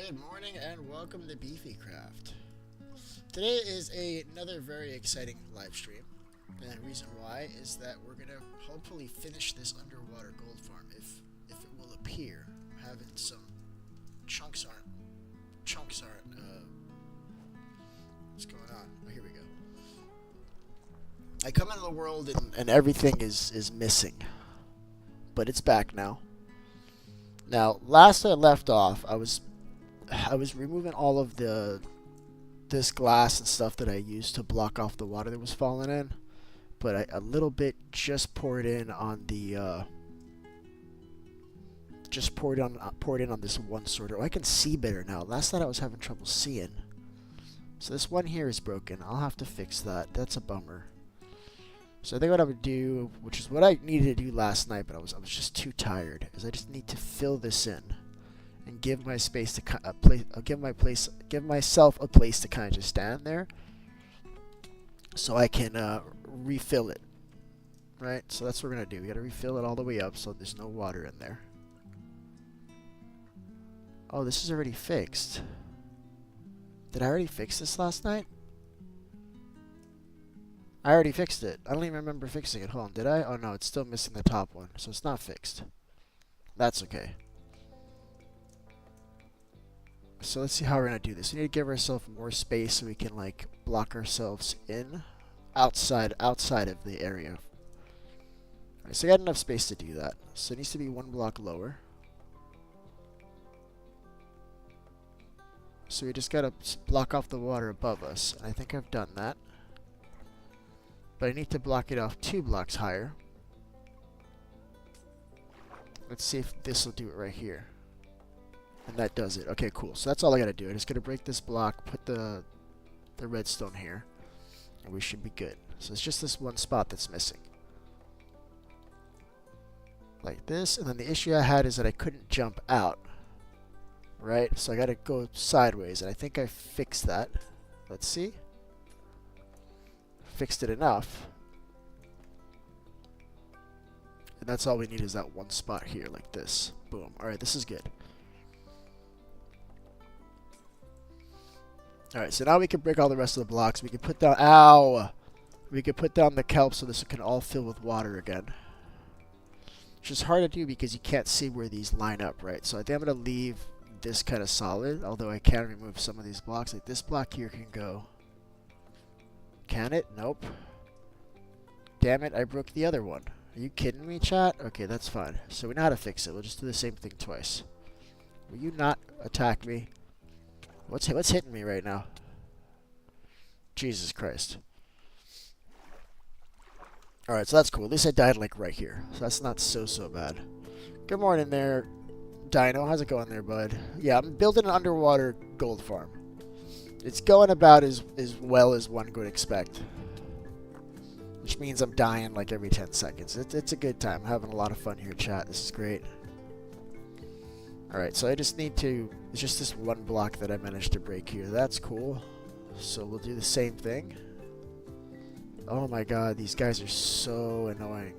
Good morning and welcome to Beefy Craft. Today is another very exciting live stream, and the reason why is that we're gonna hopefully finish this underwater gold farm if it will appear. I'm having some chunks aren't what's going on? Oh, here we go. I come into the world and everything is missing, but it's back now. Now, last I left off, I was removing all of this glass and stuff that I used to block off the water that was falling in, but a little bit just poured in on the poured in on this one sorter. Oh, I can see better now. Last night I was having trouble seeing, so this one here is broken. I'll have to fix that. That's a bummer. So I think what I would do, which is what I needed to do last night, but I was just too tired, is I just need to fill this in and give my space to give myself a place to kind of just stand there, so I can refill it. Right. So that's what we're gonna do. We gotta refill it all the way up, so there's no water in there. Oh, this is already fixed. Did I already fix this last night? I already fixed it. I don't even remember fixing it. Hold on, did I? Oh no, it's still missing the top one, so it's not fixed. That's okay. So let's see how we're gonna do this. We need to give ourselves more space so we can like block ourselves in outside of the area. Alright, so I got enough space to do that. So it needs to be one block lower. So we just gotta block off the water above us. I think I've done that. But I need to block it off 2 blocks higher. Let's see if this will do it right here. And that does it. Okay, cool. So that's all I gotta do. I'm just gonna break this block, put the redstone here, and we should be good. So it's just this one spot that's missing. Like this, and then the issue I had is that I couldn't jump out. Right? So I gotta go sideways, and I think I fixed that. Let's see. Fixed it enough. And that's all we need is that one spot here, like this. Boom. Alright, this is good. Alright, so now we can break all the rest of the blocks. We can put down... Ow! We can put down the kelp so this can all fill with water again. Which is hard to do because you can't see where these line up, right? So I think I'm going to leave this kind of solid, although I can remove some of these blocks. Like this block here can go... Can it? Nope. Damn it, I broke the other one. Are you kidding me, chat? Okay, that's fine. So we know how to fix it. We'll just do the same thing twice. Will you not attack me? What's hitting me right now? Jesus Christ. Alright, so that's cool. At least I died like right here. So that's not so bad. Good morning there, Dino. How's it going there, bud? Yeah, I'm building an underwater gold farm. It's going about as well as one could expect. Which means I'm dying like every 10 seconds. It's a good time. I'm having a lot of fun here, chat. This is great. Alright, so I just need to... It's just this one block that I managed to break here. That's cool. So we'll do the same thing. Oh my god, these guys are so annoying.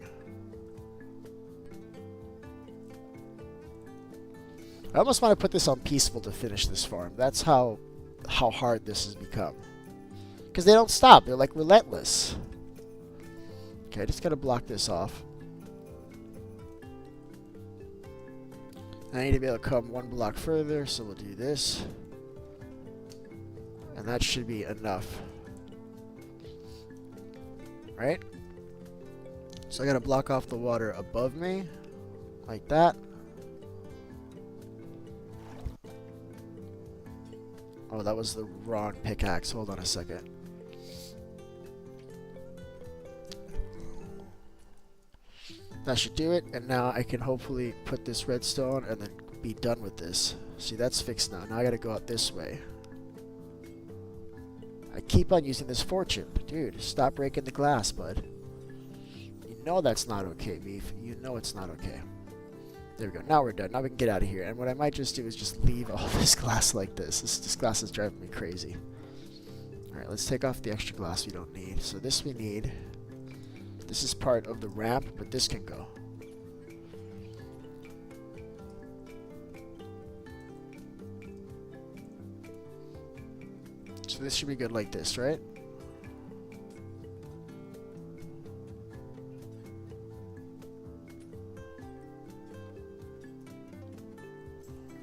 I almost want to put this on peaceful to finish this farm. That's how hard this has become. Because they don't stop. They're like relentless. Okay, I just gotta block this off. I need to be able to come one block further, so we'll do this. And that should be enough. Right? So I gotta block off the water above me. Like that. Oh, that was the wrong pickaxe. Hold on a second. That should do it, and now I can hopefully put this redstone and then be done with this. See, that's fixed now. Now I gotta go out this way. I keep on using this fortune. Dude, stop breaking the glass, bud. You know that's not okay, Beef. You know it's not okay. There we go. Now we're done. Now we can get out of here. And what I might just do is just leave all this glass like this. This glass is driving me crazy. Alright, let's take off the extra glass we don't need. So this we need. This is part of the ramp, but this can go. So this should be good like this, right?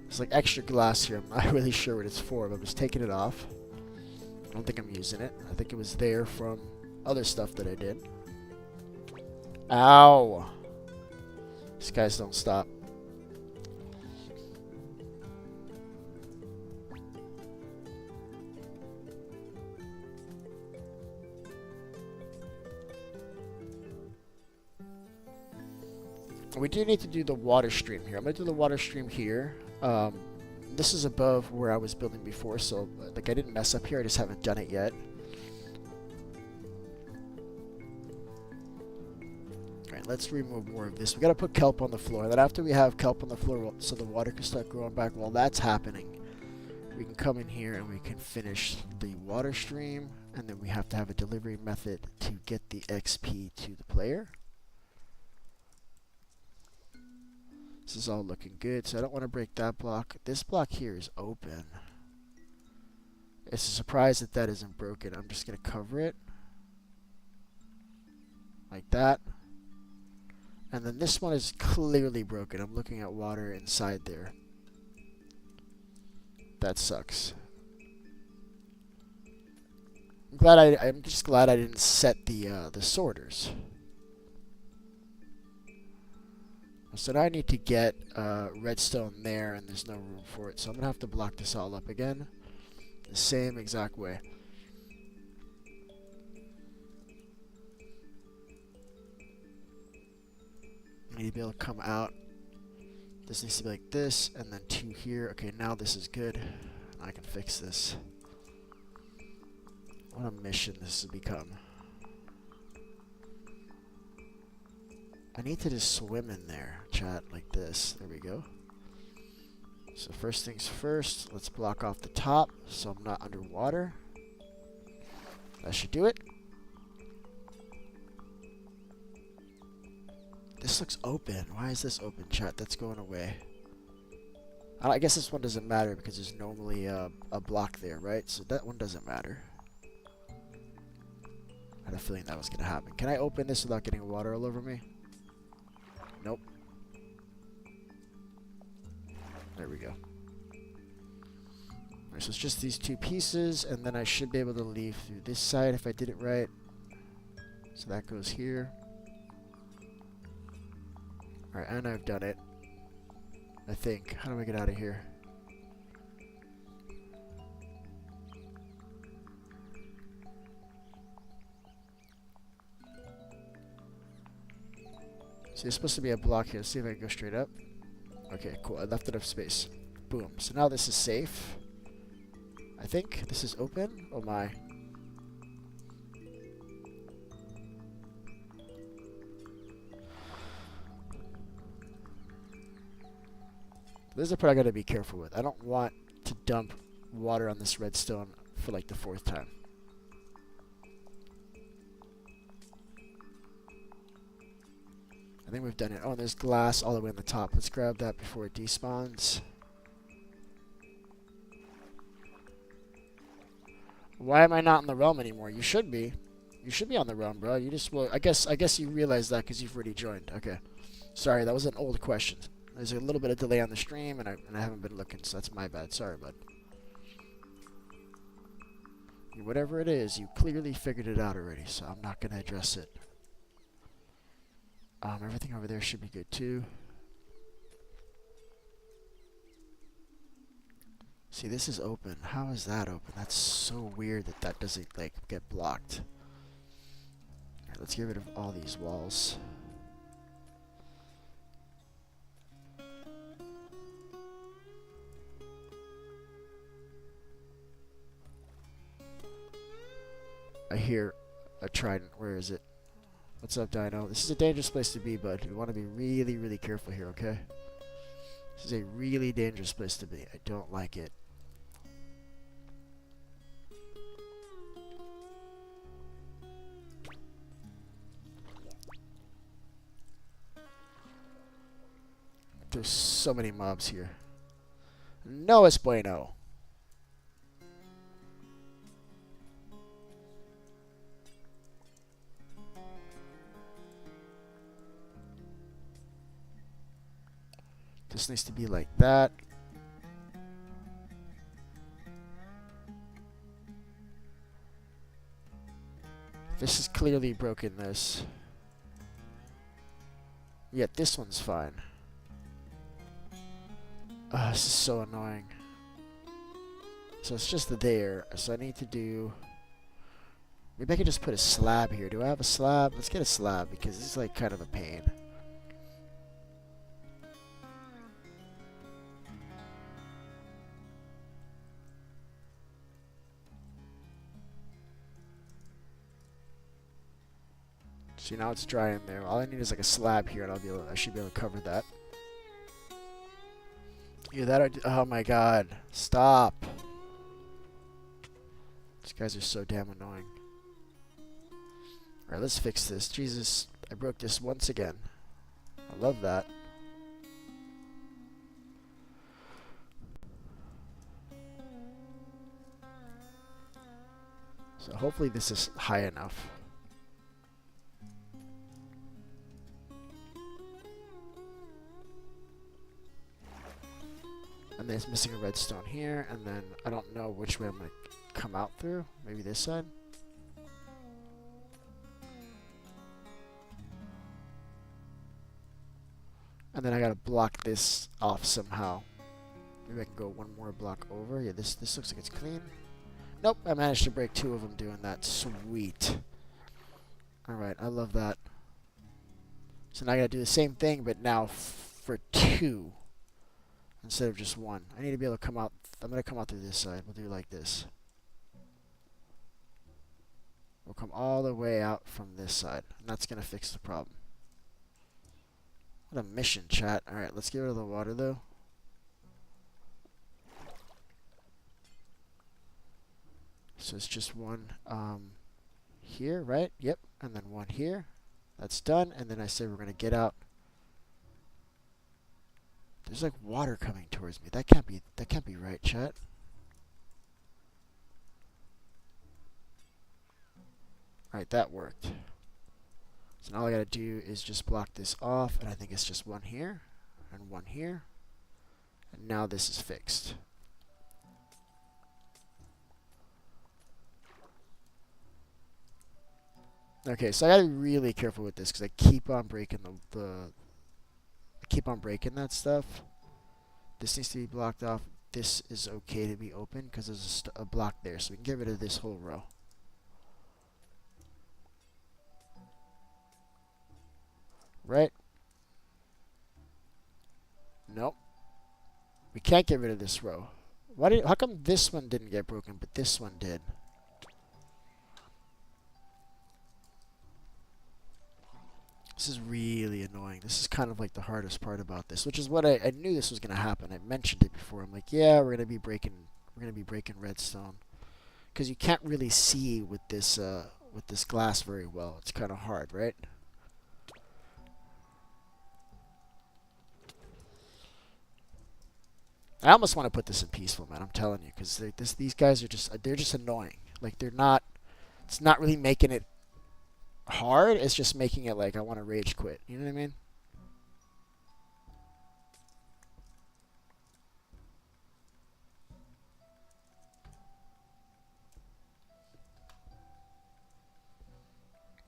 There's like extra glass here. I'm not really sure what it's for, but I'm just taking it off. I don't think I'm using it. I think it was there from other stuff that I did. Ow! These guys don't stop. We do need to do the water stream here. I'm going to do the water stream here. This is above where I was building before, so like I didn't mess up here. I just haven't done it yet. Alright, let's remove more of this. We got to put kelp on the floor. And then after we have kelp on the floor, so the water can start growing back, while that's happening, we can come in here and we can finish the water stream. And then we have to have a delivery method to get the XP to the player. This is all looking good, so I don't want to break that block. This block here is open. It's a surprise that that isn't broken. I'm just going to cover it. Like that. And then this one is clearly broken. I'm looking at water inside there. That sucks. I'm just glad I didn't set the sorters. So now I need to get redstone there, and there's no room for it. So I'm going to have to block this all up again. The same exact way. I need to be able to come out. This needs to be like this, and then 2 here. Okay, now this is good. I can fix this. What a mission this has become. I need to just swim in there, chat, like this. There we go. So first things first, let's block off the top so I'm not underwater. That should do it. This looks open. Why is this open, chat? That's going away. I guess this one doesn't matter because there's normally a block there, right? So that one doesn't matter. I had a feeling that was going to happen. Can I open this without getting water all over me? Nope. There we go. Alright, so it's just these 2 pieces, and then I should be able to leave through this side if I did it right. So that goes here. Alright, and I've done it. I think. How do I get out of here? So there's supposed to be a block here. Let's see if I can go straight up. Okay, cool. I left enough space. Boom. So now this is safe. I think this is open. Oh my. This is the part I gotta be careful with. I don't want to dump water on this redstone for like the 4th time. I think we've done it. Oh, and there's glass all the way on the top. Let's grab that before it despawns. Why am I not in the realm anymore? You should be. You should be on the realm, bro. You just well, I guess you realize that because you've already joined. Okay. Sorry, that was an old question. There's a little bit of delay on the stream, and I haven't been looking, so that's my bad. Sorry, bud. Whatever it is, you clearly figured it out already, so I'm not gonna address it. Everything over there should be good too. See, this is open. How is that open? That's so weird that that doesn't like get blocked. Alright, let's get rid of all these walls. I hear a trident. Where is it? What's up, Dino? This is a dangerous place to be, bud. We want to be really, really careful here, okay? This is a really dangerous place to be. I don't like it. There's so many mobs here. No es bueno. This needs to be like that. This is clearly broken this. Yet this one's fine. This is so annoying. So it's just there. So I need to do... Maybe I could just put a slab here. Do I have a slab? Let's get a slab because this is like kind of a pain. See, now it's dry in there. All I need is like a slab here, and I should be able to cover that. Yeah, that. Oh my God! Stop! These guys are so damn annoying. All right, let's fix this. Jesus, I broke this once again. I love that. So hopefully this is high enough. And then it's missing a redstone here, and then I don't know which way I'm going to come out through. Maybe this side? And then I got to block this off somehow. Maybe I can go one more block over. Yeah, this looks like it's clean. Nope, I managed to break 2 of them doing that. Sweet. Alright, I love that. So now I got to do the same thing, but now for 2. Instead of just 1. I need to be able to come out. I'm going to come out through this side. We'll do it like this. We'll come all the way out from this side. And that's going to fix the problem. What a mission, chat. Alright, let's get rid of the water, though. So it's just 1 here, right? Yep. And then 1 here. That's done. And then I say we're going to get out. There's like water coming towards me. That can't be right, chat. Alright, that worked. So now all I gotta do is just block this off, and I think it's just 1 here and 1 here. And now this is fixed. Okay, so I gotta be really careful with this because I keep on breaking keep on breaking that stuff. This needs to be blocked off. This is okay to be open because there's a block there, so we can get rid of this whole row. Right? Nope. We can't get rid of this row. How come this one didn't get broken, but this one did? This is really annoying. This is kind of like the hardest part about this, which is what I knew this was going to happen. I mentioned it before. I'm like, yeah, we're going to be breaking redstone, because you can't really see with this glass very well. It's kind of hard, right? I almost want to put this in peaceful, man. I'm telling you, because these guys are just annoying. Like it's not really making it hard. It's just making it like I want to rage quit. You know what I mean?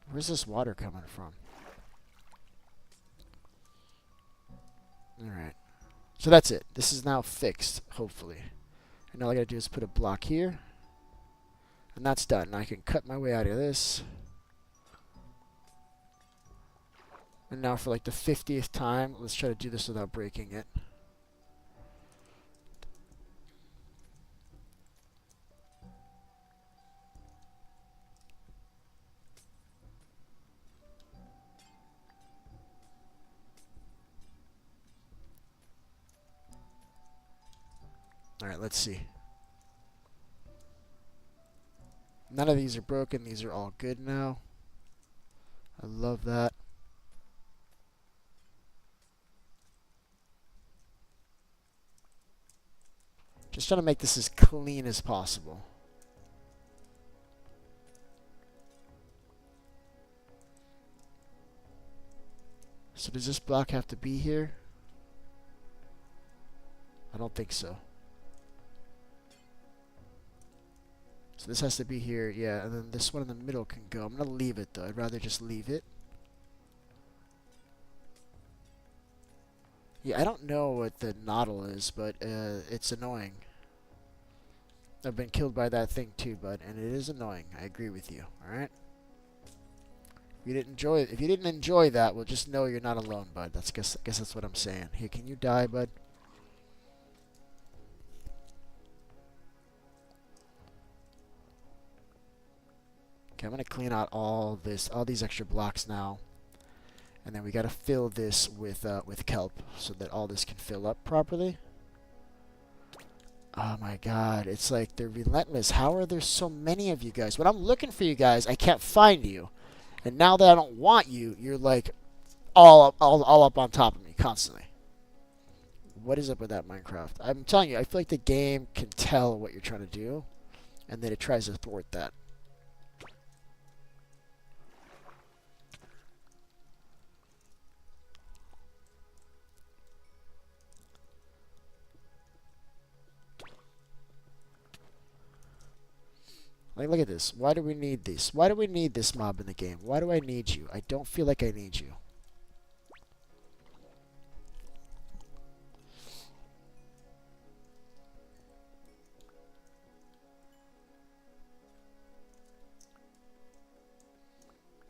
Where's this water coming from? Alright. So that's it. This is now fixed, hopefully. And all I gotta do is put a block here. And that's done. Now I can cut my way out of this. And now for like the 50th time, let's try to do this without breaking it. Alright, let's see. None of these are broken. These are all good now. I love that. Just trying to make this as clean as possible. So does this block have to be here? don't think so. So this has to be here, yeah, and then this one in the middle can go. I'm gonna leave it though. I'd rather just leave it. Yeah, I don't know what the noddle is, but it's annoying. I've been killed by that thing too, bud, and it is annoying. I agree with you. All right. If you didn't enjoy that, well, just know you're not alone, bud. I guess that's what I'm saying. Here, can you die, bud? Okay, I'm gonna clean out all these extra blocks now, and then we gotta fill this with kelp so that all this can fill up properly. Oh my God, it's like they're relentless. How are there so many of you guys? When I'm looking for you guys, I can't find you, and now that I don't want you, you're like all up on top of me constantly. What is up with that Minecraft? I'm telling you, I feel like the game can tell what you're trying to do, and then it tries to thwart that. Like, look at this. Why do we need this? Why do we need this mob in the game? Why do I need you? I don't feel like I need you.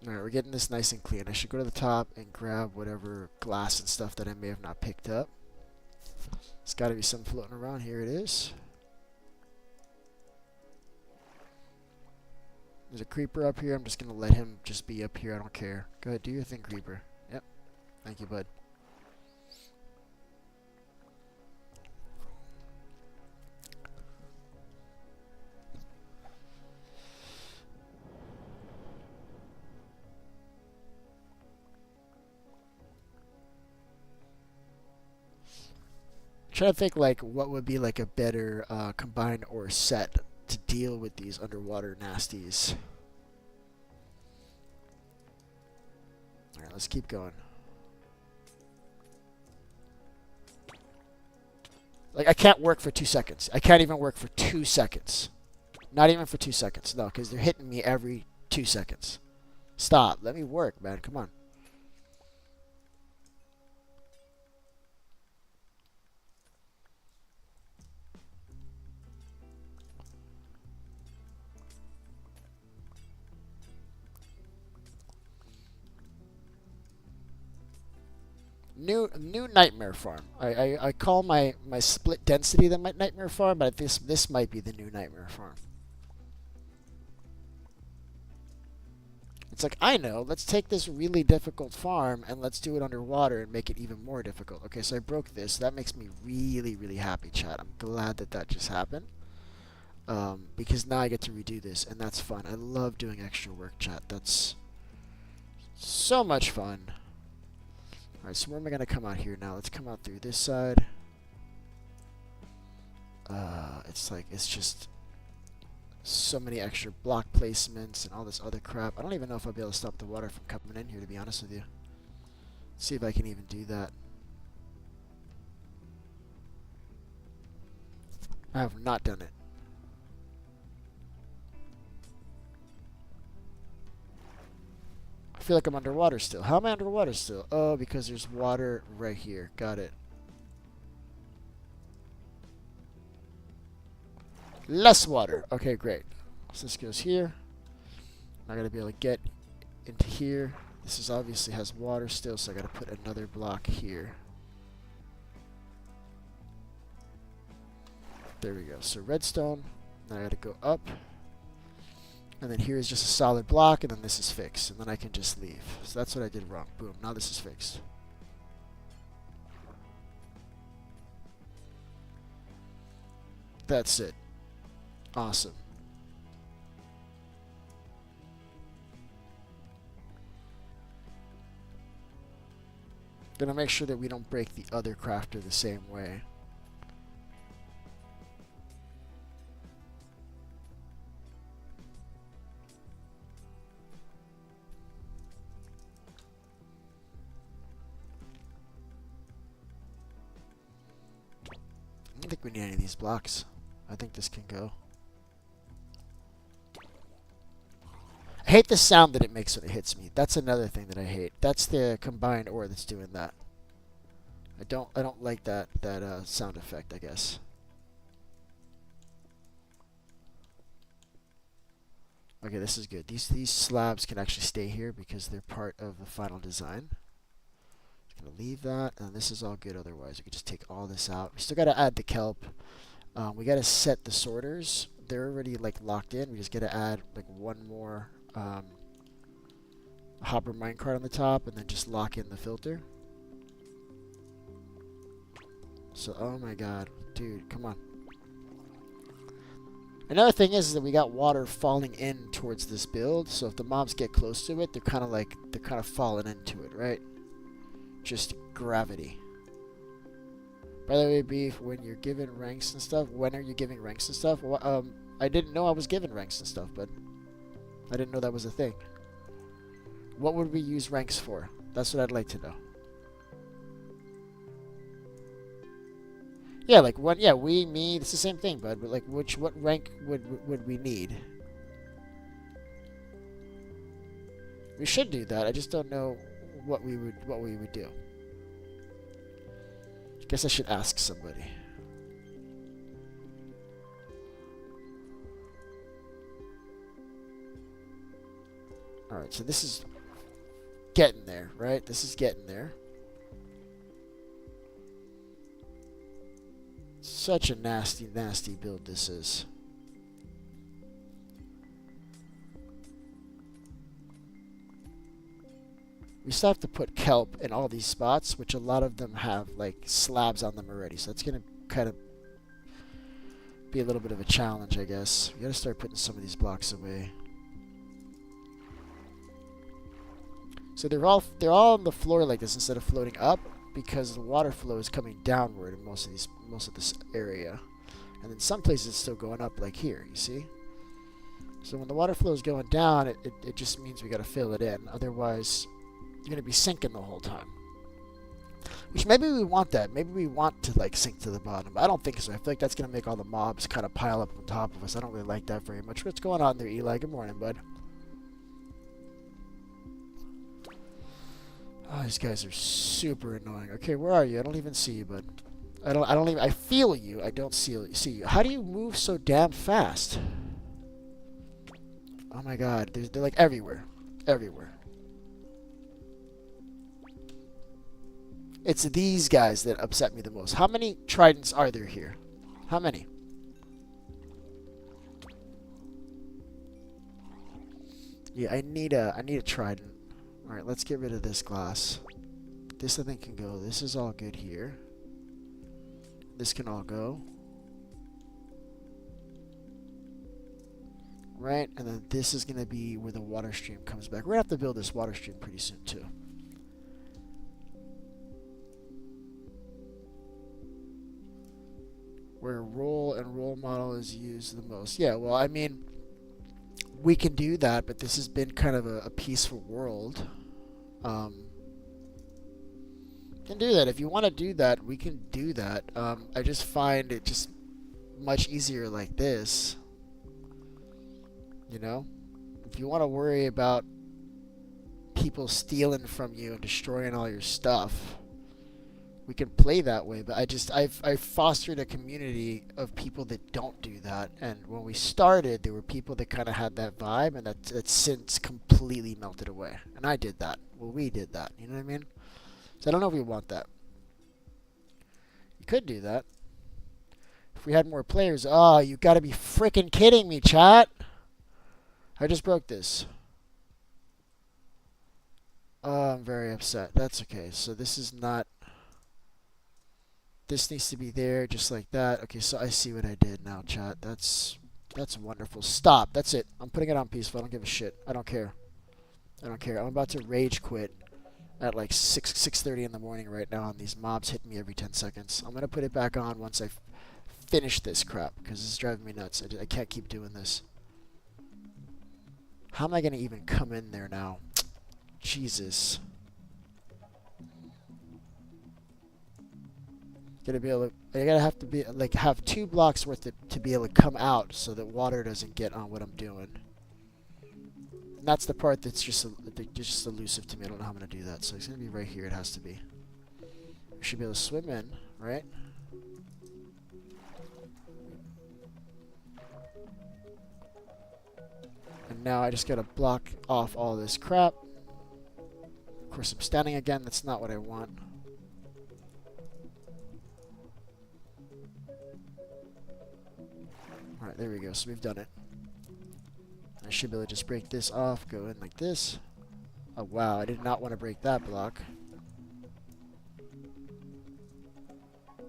Alright, we're getting this nice and clean. I should go to the top and grab whatever glass and stuff that I may have not picked up. There's got to be some floating around. Here it is. There's a creeper up here. I'm just going to let him just be up here. I don't care. Go ahead, do your thing, creeper. Yep. Thank you, bud. I'm trying to think like what would be like a better combine or set to deal with these underwater nasties. Alright, let's keep going. Like, I can't work for 2 seconds. I can't even work for 2 seconds. Not even for 2 seconds. No, because they're hitting me every 2 seconds. Stop. Let me work, man. Come on. New nightmare farm. I call my split density the nightmare farm, but this might be the new nightmare farm. It's like, I know, let's take this really difficult farm and let's do it underwater and make it even more difficult. Okay, so I broke this. That makes me really, really happy, chat. I'm glad that that just happened. Because now I get to redo this, and that's fun. I love doing extra work, chat. That's so much fun. Alright, so where am I going to come out here now? Let's come out through this side. It's like, it's just so many extra block placements and all this other crap. I don't even know if I'll be able to stop the water from coming in here, to be honest with you. Let's see if I can even do that. I have not done it. I feel like I'm underwater still. How am I underwater still? Oh, because there's water right here. Got it. Less water. Okay, great. So this goes here. I gotta be able to get into here. This is obviously has water still, so I gotta put another block here. There we go. So redstone. Now I gotta go up. And then here is just a solid block, and then this is fixed. And then I can just leave. So that's what I did wrong. Boom. Now this is fixed. That's it. Awesome. Gonna make sure that we don't break the other crafter the same way. think we need any of these blocks. I think this can go. I hate the sound that it makes when it hits me. That's another thing that I hate. That's the combined ore that's doing that. I don't like that sound effect, I guess. Okay, this is good. These slabs can actually stay here because they're part of the final design. Just gonna leave that, and this is all good otherwise. We can just take all this out. We still gotta add the kelp. We gotta set the sorters. They're already like locked in. We just gotta add like one more hopper minecart on the top, and then just lock in the filter. So, oh my god, dude, come on. Another thing is that we got water falling in towards this build, so if the mobs get close to it, they're kind of falling into it, right? Just gravity. By the way, Beef, when you're given ranks and stuff, when are you giving ranks and stuff? Well, I didn't know I was given ranks and stuff, but I didn't know that was a thing. What would we use ranks for? That's what I'd like to know. Yeah, like what? Yeah, we, me. It's the same thing, bud. But like, what rank would we need? We should do that. I just don't know what we would do. I guess I should ask somebody. All right, so this is getting there, right? This is getting there. Such a nasty, nasty build this is. We still have to put kelp in all these spots, which a lot of them have like slabs on them already. So that's going to kind of be a little bit of a challenge, I guess. We got to start putting some of these blocks away. So they're all on the floor like this instead of floating up, because the water flow is coming downward in most of this area, and then some places it's still going up, like here. You see? So when the water flow is going down, it just means we got to fill it in. Otherwise, you're gonna be sinking the whole time. Which maybe we want that. Maybe we want to like sink to the bottom. But I don't think so. I feel like that's gonna make all the mobs kind of pile up on top of us. I don't really like that very much. What's going on there, Eli? Good morning, bud. Oh, these guys are super annoying. Okay, where are you? I don't even see you, bud. I feel you. I don't see you. How do you move so damn fast? Oh my god, they're like everywhere. Everywhere. It's these guys that upset me the most. How many tridents are there here? How many? Yeah, I need a trident. Alright, let's get rid of this glass. This I think can go. This is all good here. This can all go. Right, and then this is going to be where the water stream comes back. We're going to have to build this water stream pretty soon too. Where roll and roll model is used the most. Yeah, well, I mean, we can do that, but this has been kind of a peaceful world. Can do that. If you want to do that, we can do that. I just find it just much easier like this. You know? If you want to worry about people stealing from you and destroying all your stuff, we can play that way. But I've fostered a community of people that don't do that. And when we started, there were people that kind of had that vibe, and that's since completely melted away. And I did that. Well, we did that. You know what I mean? So I don't know if we want that. You could do that. If we had more players. Oh, you gotta be freaking kidding me, chat. I just broke this. Oh, I'm very upset. That's okay. So this is not... This needs to be there just like that. Okay, so I see what I did now, chat. That's wonderful. Stop. That's it. I'm putting it on peaceful. I don't give a shit. I don't care. I don't care. I'm about to rage quit at like 6:30 in the morning right now, and these mobs hit me every 10 seconds. I'm going to put it back on once I finish this crap, because this is driving me nuts. I can't keep doing this. How am I going to even come in there now? Jesus. Gonna be able to, I gotta have to be like have 2 blocks worth to be able to come out so that water doesn't get on what I'm doing. And that's the part that's just elusive to me. I don't know how I'm gonna do that. So it's gonna be right here. It has to be. We should be able to swim in, right? And now I just gotta block off all this crap. Of course, I'm standing again. That's not what I want. Alright, there we go. So we've done it. I should be able to just break this off, go in like this. Oh, wow. I did not want to break that block.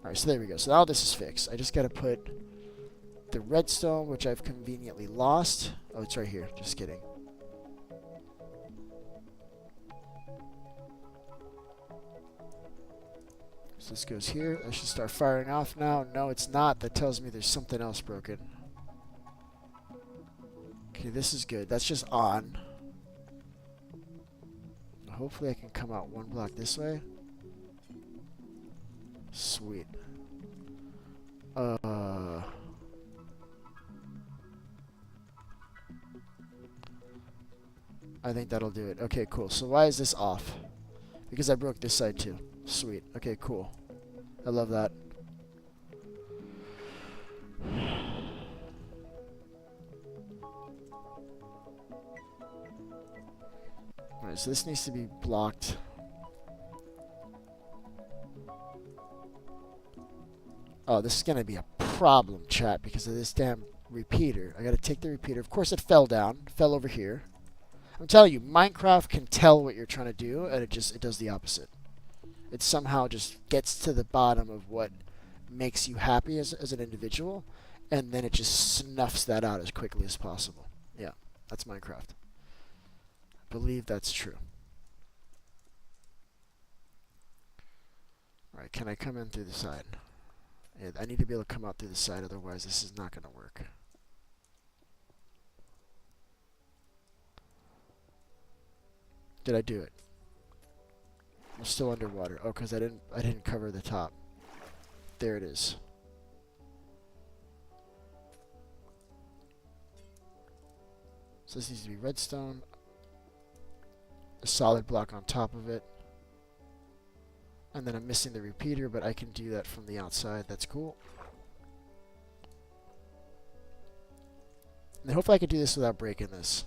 Alright, so there we go. So now this is fixed. I just got to put the redstone, which I've conveniently lost. Oh, it's right here. Just kidding. So this goes here. I should start firing off now. No, it's not. That tells me there's something else broken. Okay, this is good. That's just on. Hopefully I can come out 1 block this way. Sweet. I think that'll do it. Okay, cool. So why is this off? Because I broke this side too. Sweet. Okay, cool. I love that. Alright, so this needs to be blocked. Oh, this is going to be a problem, chat, because of this damn repeater. I got to take the repeater. Of course, it fell down. It fell over here. I'm telling you, Minecraft can tell what you're trying to do, and it does the opposite. It somehow just gets to the bottom of what makes you happy as an individual, and then it just snuffs that out as quickly as possible. Yeah, that's Minecraft. I believe that's true. Alright, can I come in through the side? Yeah, I need to be able to come out through the side, otherwise this is not going to work. Did I do it? I'm still underwater. Oh, because I didn't cover the top. There it is. So this needs to be redstone. A solid block on top of it. And then I'm missing the repeater, but I can do that from the outside. That's cool. And hopefully I can do this without breaking this.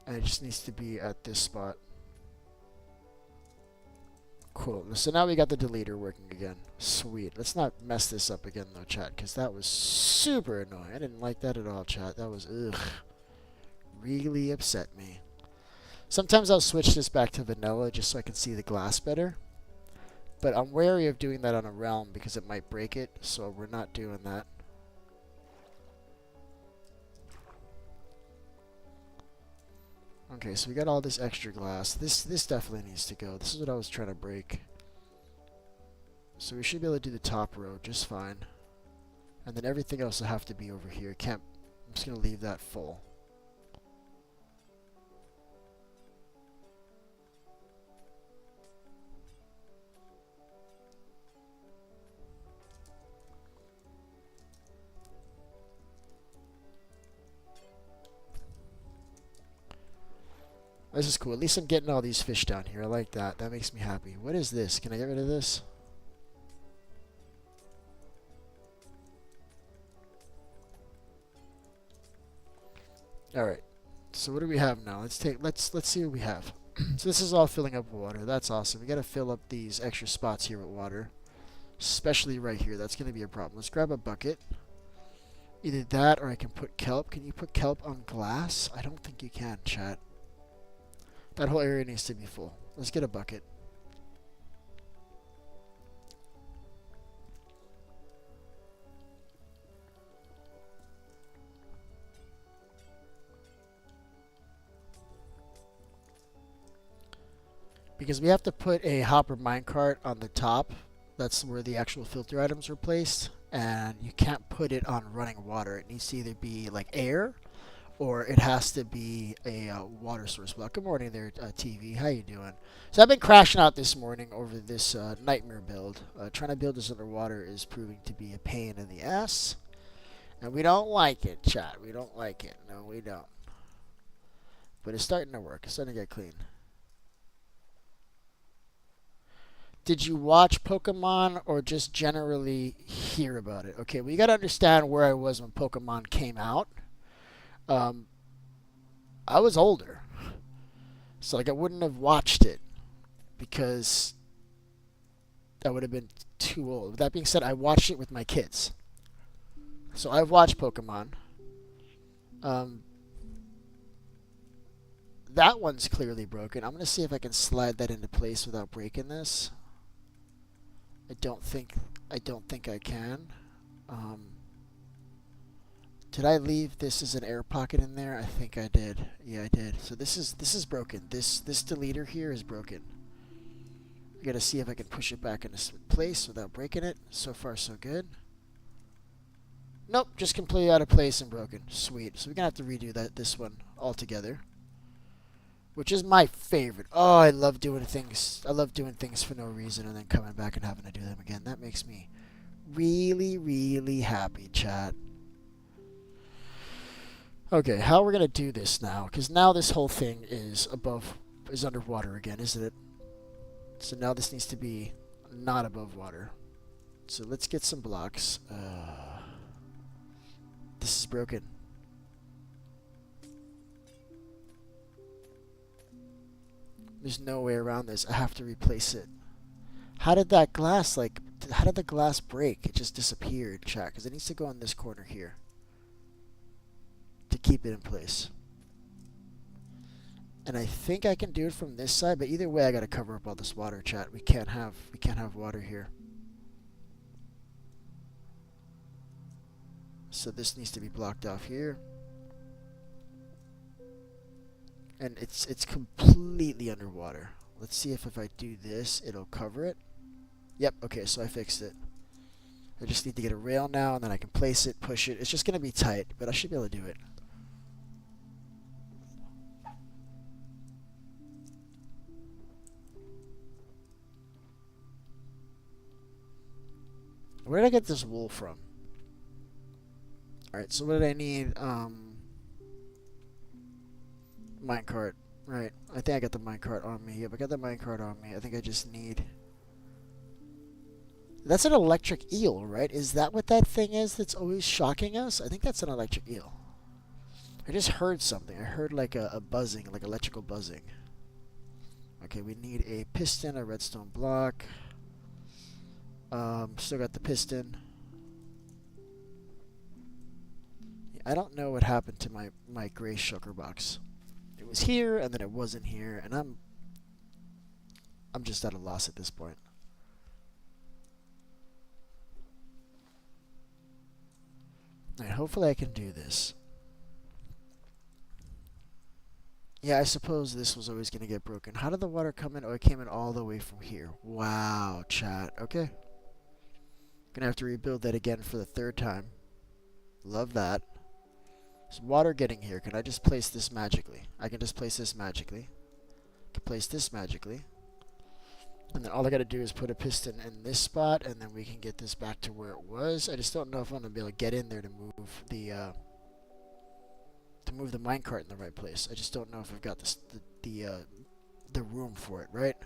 And it just needs to be at this spot. Cool. So now we got the deleter working again. Sweet. Let's not mess this up again though, chat, because that was super annoying. I didn't like that at all, chat. That was, ugh. Really upset me. Sometimes I'll switch this back to vanilla just so I can see the glass better. But I'm wary of doing that on a realm because it might break it, so we're not doing that. Okay, so we got all this extra glass. This definitely needs to go. This is what I was trying to break. So we should be able to do the top row just fine. And then everything else will have to be over here. I'm just going to leave that full. This is cool. At least I'm getting all these fish down here. I like that. That makes me happy. What is this? Can I get rid of this? Alright. So what do we have now? Let's see what we have. So this is all filling up with water. That's awesome. We gotta fill up these extra spots here with water. Especially right here. That's gonna be a problem. Let's grab a bucket. Either that or I can put kelp. Can you put kelp on glass? I don't think you can, chat. That whole area needs to be full. Let's get a bucket. Because we have to put a hopper minecart on the top. That's where the actual filter items are placed. And you can't put it on running water. It needs to either be like air or it has to be a water source block. Good morning there, TV. How you doing? So I've been crashing out this morning over this nightmare build. Trying to build this underwater is proving to be a pain in the ass. And we don't like it, chat. We don't like it. No, we don't. But it's starting to work. It's starting to get clean. Did you watch Pokemon or just generally hear about it? Okay, well, you got to understand where I was when Pokemon came out. I was older. So, like, I wouldn't have watched it because I would have been too old. With that being said, I watched it with my kids. So, I've watched Pokemon. That one's clearly broken. I'm going to see if I can slide that into place without breaking this. I don't think I can. Did I leave this as an air pocket in there? I think I did. Yeah, I did. So this is broken. This deleter here is broken. I gotta see if I can push it back into place without breaking it. So far, so good. Nope, just completely out of place and broken. Sweet. So we're gonna have to redo this one altogether. Which is my favorite. Oh, I love doing things. I love doing things for no reason and then coming back and having to do them again. That makes me really, really happy, chat. Okay, how we're gonna do this now? Because now this whole thing is underwater again, isn't it? So now this needs to be not above water. So let's get some blocks. This is broken. There's no way around this. I have to replace it. How did that glass, how did the glass break? It just disappeared, chat, because it needs to go in this corner here to keep it in place. And I think I can do it from this side, but either way I gotta cover up all this water, chat. We can't have water here. So this needs to be blocked off here. And it's completely underwater. Let's see if I do this, it'll cover it. Yep, okay, so I fixed it. I just need to get a rail now, and then I can place it, push it. It's just going to be tight, but I should be able to do it. Where did I get this wool from? Alright, so what did I need? Minecart. Right. I think I got the minecart on me. Yep, I got the minecart on me. I think I just need... That's an electric eel, right? Is that what that thing is that's always shocking us? I think that's an electric eel. I just heard something. I heard like a buzzing, like electrical buzzing. Okay, we need a piston, a redstone block. Still got the piston. I don't know what happened to my gray sugar box. It was here, and then it wasn't here, and I'm just at a loss at this point. Alright, hopefully I can do this. Yeah, I suppose this was always going to get broken. How did the water come in? Oh, it came in all the way from here. Wow, chat. Okay. Gonna have to rebuild that again for the third time. Love that. There's water getting here. Can I just place this magically? I can just place this magically. I can place this magically. And then all I gotta do is put a piston in this spot, and then we can get this back to where it was. I just don't know if I'm gonna be able to get in there to move the minecart in the right place. I just don't know if I've got the room for it, right?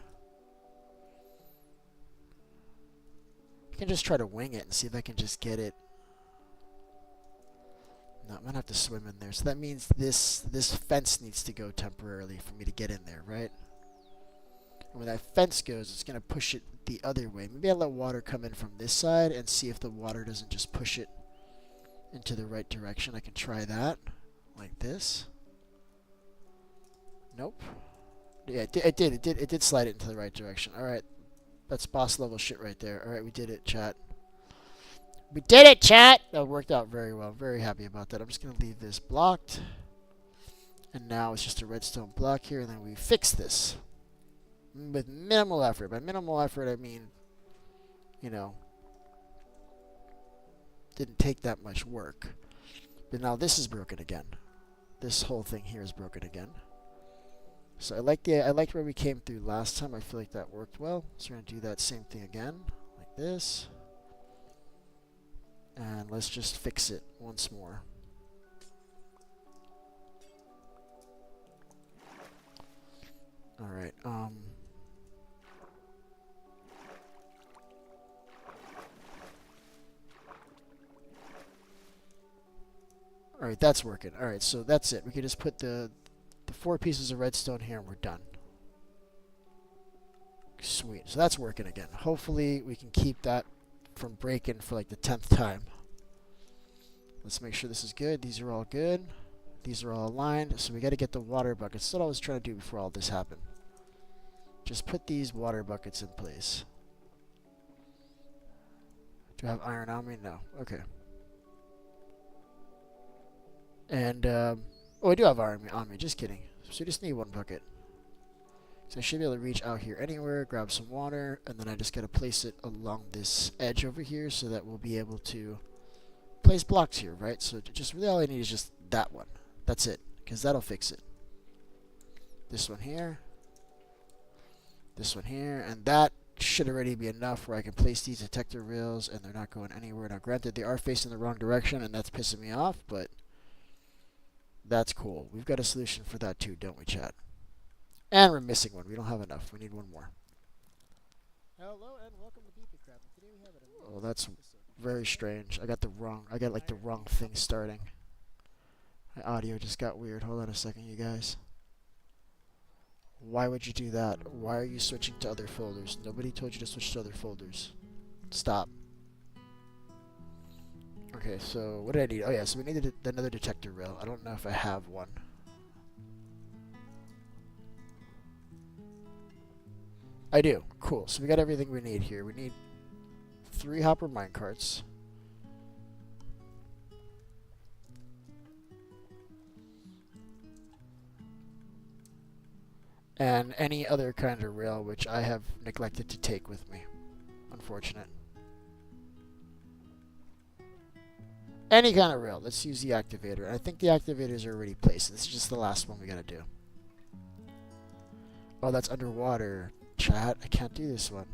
I can just try to wing it and see if I can just get it. No, I'm gonna have to swim in there. So that means this fence needs to go temporarily for me to get in there, right? And when that fence goes, it's gonna push it the other way. Maybe I'll let water come in from this side and see if the water doesn't just push it into the right direction. I can try that, like this. Nope. Yeah, it did slide it into the right direction. All right, that's boss level shit right there. All right, we did it, chat. We did it, chat! That worked out very well. Very happy about that. I'm just going to leave this blocked. And now it's just a redstone block here, and then we fix this. With minimal effort. By minimal effort, I mean, you know, didn't take that much work. But now this is broken again. this whole thing here is broken again. So I liked where we came through last time. I feel like that worked well. So we're gonna do that same thing again, like this. And let's just fix it once more. Alright, Alright, that's working. Alright, so that's it. We can just put the 4 pieces of redstone here and we're done. Sweet. So that's working again. Hopefully we can keep that from breaking for like the 10th time. Let's make sure this is good. These are all good. These are all aligned. So we got to get the water buckets. That's what I was trying to do before all this happened. Just put these water buckets in place. Do I have iron on me? No. Okay. And, oh, I do have iron on me. Just kidding. So we just need 1 bucket. So I should be able to reach out here anywhere, grab some water, and then I just got to place it along this edge over here so that we'll be able to place blocks here, right? So just really all I need is just that one. That's it, because that'll fix it. This one here. This one here, and that should already be enough where I can place these detector rails and they're not going anywhere. Now granted, they are facing the wrong direction and that's pissing me off, but that's cool. We've got a solution for that too, don't we, chat? And we're missing one. We don't have enough. We need 1 more. Hello and welcome to Minecraft Craft. Today we have oh, that's very strange. I got like the wrong thing starting. My audio just got weird. Hold on a second, you guys. Why would you do that? Why are you switching to other folders? Nobody told you to switch to other folders. Stop. Okay, so what did I need? Oh yeah, so we needed another detector rail. I don't know if I have one. I do. Cool. So we got everything we need here. We need 3 hopper minecarts. And any other kind of rail which I have neglected to take with me. Unfortunate. Any kind of rail. Let's use the activator. I think the activators are already placed. This is just the last one we gotta do. Oh, that's underwater. Chat, I can't do this one.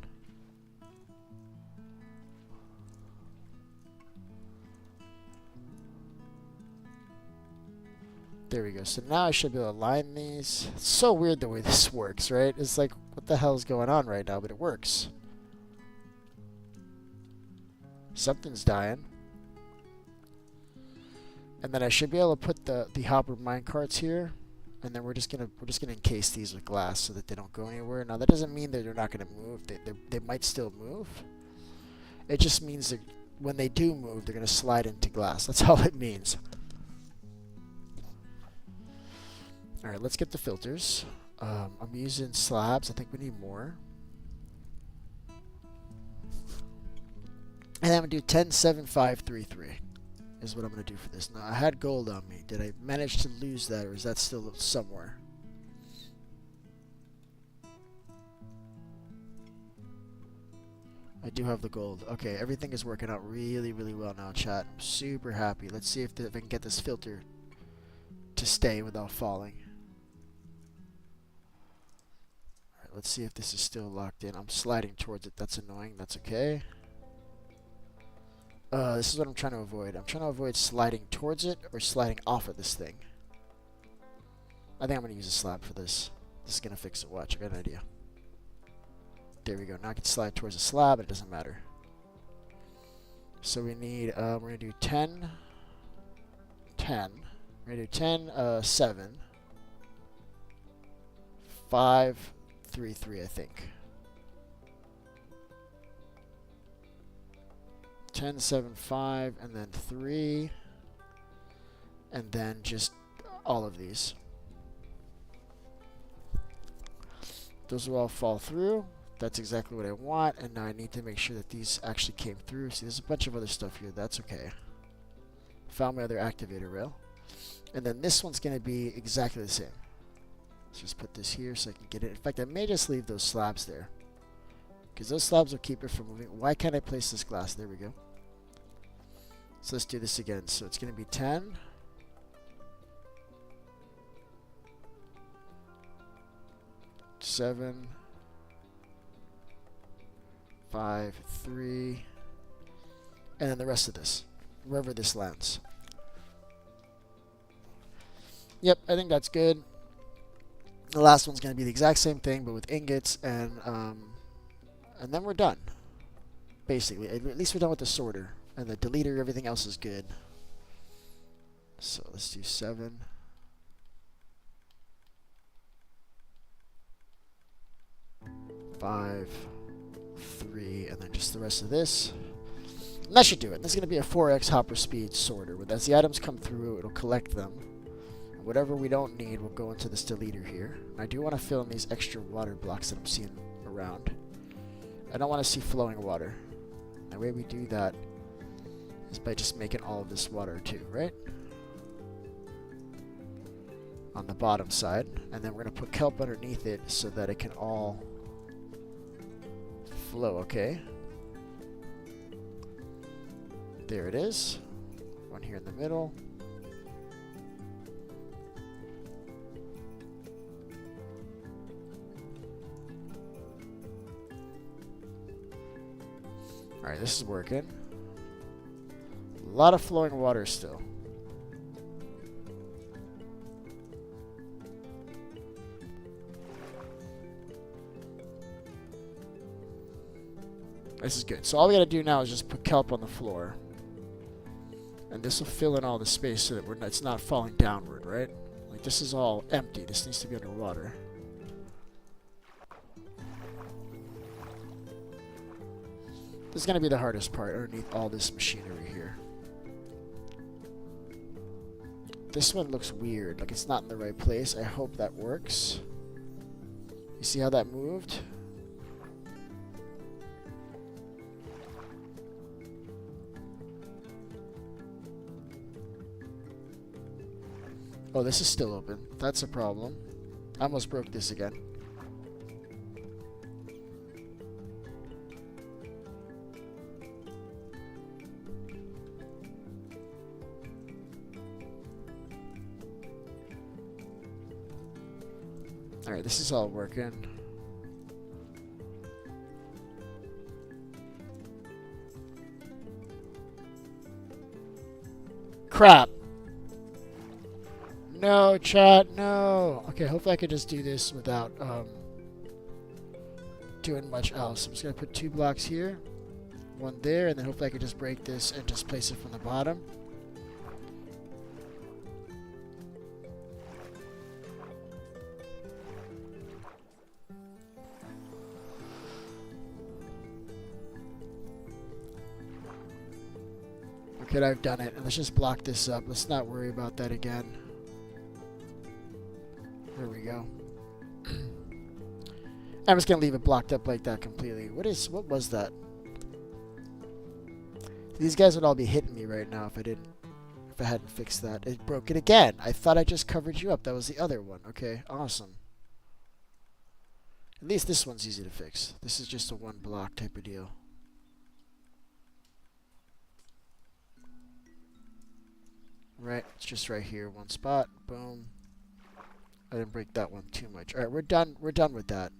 There we go. So now I should be able to align these. It's so weird the way this works, right? It's like, what the hell is going on right now? But it works. Something's dying. And then I should be able to put the hopper minecarts here. And then we're just gonna encase these with glass so that they don't go anywhere. Now that doesn't mean that they're not gonna move. They might still move. It just means that when they do move, they're gonna slide into glass. That's all it means. All right, let's get the filters. I'm using slabs. I think we need more. And I'm gonna do 10, 7, 5, 3, 3. Is what I'm going to do for this. Now, I had gold on me. Did I manage to lose that, or is that still somewhere? I do have the gold. Okay, everything is working out really, really well now, chat. I'm super happy. Let's see if I can get this filter to stay without falling. Alright, let's see if this is still locked in. I'm sliding towards it. That's annoying. That's okay. This is what I'm trying to avoid. I'm trying to avoid sliding towards it or sliding off of this thing. I think I'm going to use a slab for this. This is going to fix it. Watch, I got an idea. There we go. Now I can slide towards a slab, but it doesn't matter. So we need, we're going to do 10, 10. We're going to do 10, 7, 5, 3, 3, I think. 10, 7, 5, and then 3, and then just all of these. Those will all fall through. That's exactly what I want, and now I need to make sure that these actually came through. See, there's a bunch of other stuff here. That's okay. Found my other activator rail. And then this one's going to be exactly the same. Let's just put this here so I can get it. In fact, I may just leave those slabs there, because those slabs will keep it from moving. Why can't I place this glass? There we go. So let's do this again. So it's going to be 10, 7, 5, 3, and then the rest of this, wherever this lands. Yep, I think that's good. The last one's going to be the exact same thing, but with ingots, and then we're done. Basically, at least we're done with the sorter. And the deleter, everything else is good. So let's do 7. Five, 3, and then just the rest of this. And that should do it. This is going to be a 4x hopper speed sorter. As the items come through, it'll collect them. And whatever we don't need will go into this deleter here. And I do want to fill in these extra water blocks that I'm seeing around. I don't want to see flowing water. The way we do that is by just making all of this water too, right? On the bottom side. And then we're going to put kelp underneath it so that it can all flow, okay? There it is. One here in the middle. Alright, this is working. A lot of flowing water still. This is good. So all we gotta do now is just put kelp on the floor. And this will fill in all the space so that it's not falling downward, right? Like this is all empty. This needs to be underwater. This is going to be the hardest part underneath all this machinery here. This one looks weird, like it's not in the right place. I hope that works. You see how that moved? Oh, this is still open. That's a problem. I almost broke this again. Alright, this is all working. Crap! No, chat, no! Okay, hopefully I can just do this without doing much else. I'm just going to put 2 blocks here, 1 there, and then hopefully I can just break this and just place it from the bottom. Okay, I've done it. And let's just block this up. Let's not worry about that again. There we go. I'm just gonna leave it blocked up like that completely. What was that? These guys would all be hitting me right now if I hadn't fixed that. It broke it again. I thought I just covered you up. That was the other one. Okay, awesome. At least this one's easy to fix. This is just a 1 block type of deal. Right, it's just right here, 1 spot. Boom. I didn't break that one too much. Alright, we're done with that.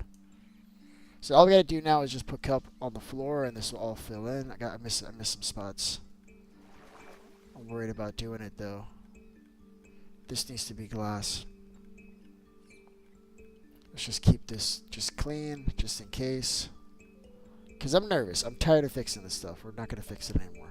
So all we gotta do now is just put kelp on the floor and this will all fill in. I missed some spots. I'm worried about doing it though. This needs to be glass. Let's just keep this just clean, just in case. Because I'm nervous. I'm tired of fixing this stuff. We're not gonna fix it anymore.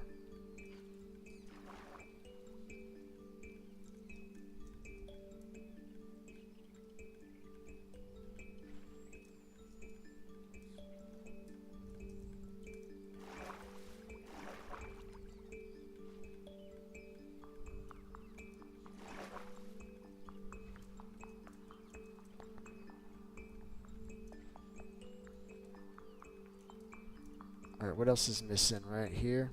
Alright, what else is missing right here?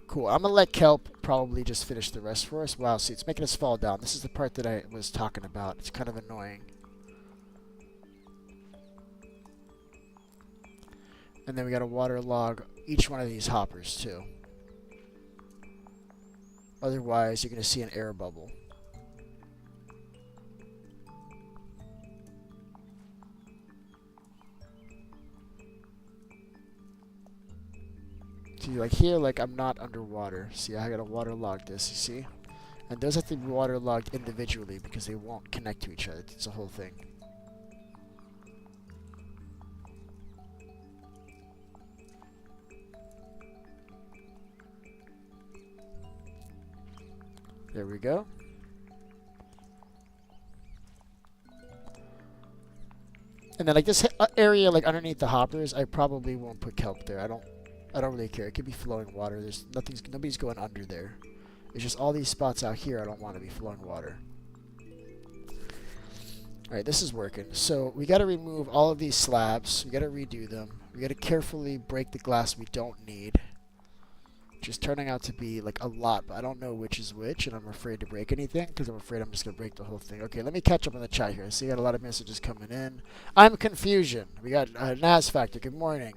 Cool, I'm gonna let kelp probably just finish the rest for us. Wow, see, it's making us fall down. This is the part that I was talking about. It's kind of annoying. And then we gotta waterlog each one of these hoppers too. Otherwise, you're gonna see an air bubble. See, like here, like I'm not underwater. See, I gotta waterlog this, you see? And those have to be waterlogged individually because they won't connect to each other. It's a whole thing. There we go. And then like this area, like underneath the hoppers, I probably won't put kelp there. I don't really care. It could be flowing water. There's nobody's going under there. It's just all these spots out here I don't want to be flowing water. Alright, this is working. So we got to remove all of these slabs. We got to redo them. We got to carefully break the glass we don't need. Which is turning out to be like a lot, but I don't know which is which, and I'm afraid to break anything because I'm afraid I'm just going to break the whole thing. Okay, let me catch up on the chat here. I see we got a lot of messages coming in. I'm Confusion. We got Nas Factor. Good morning.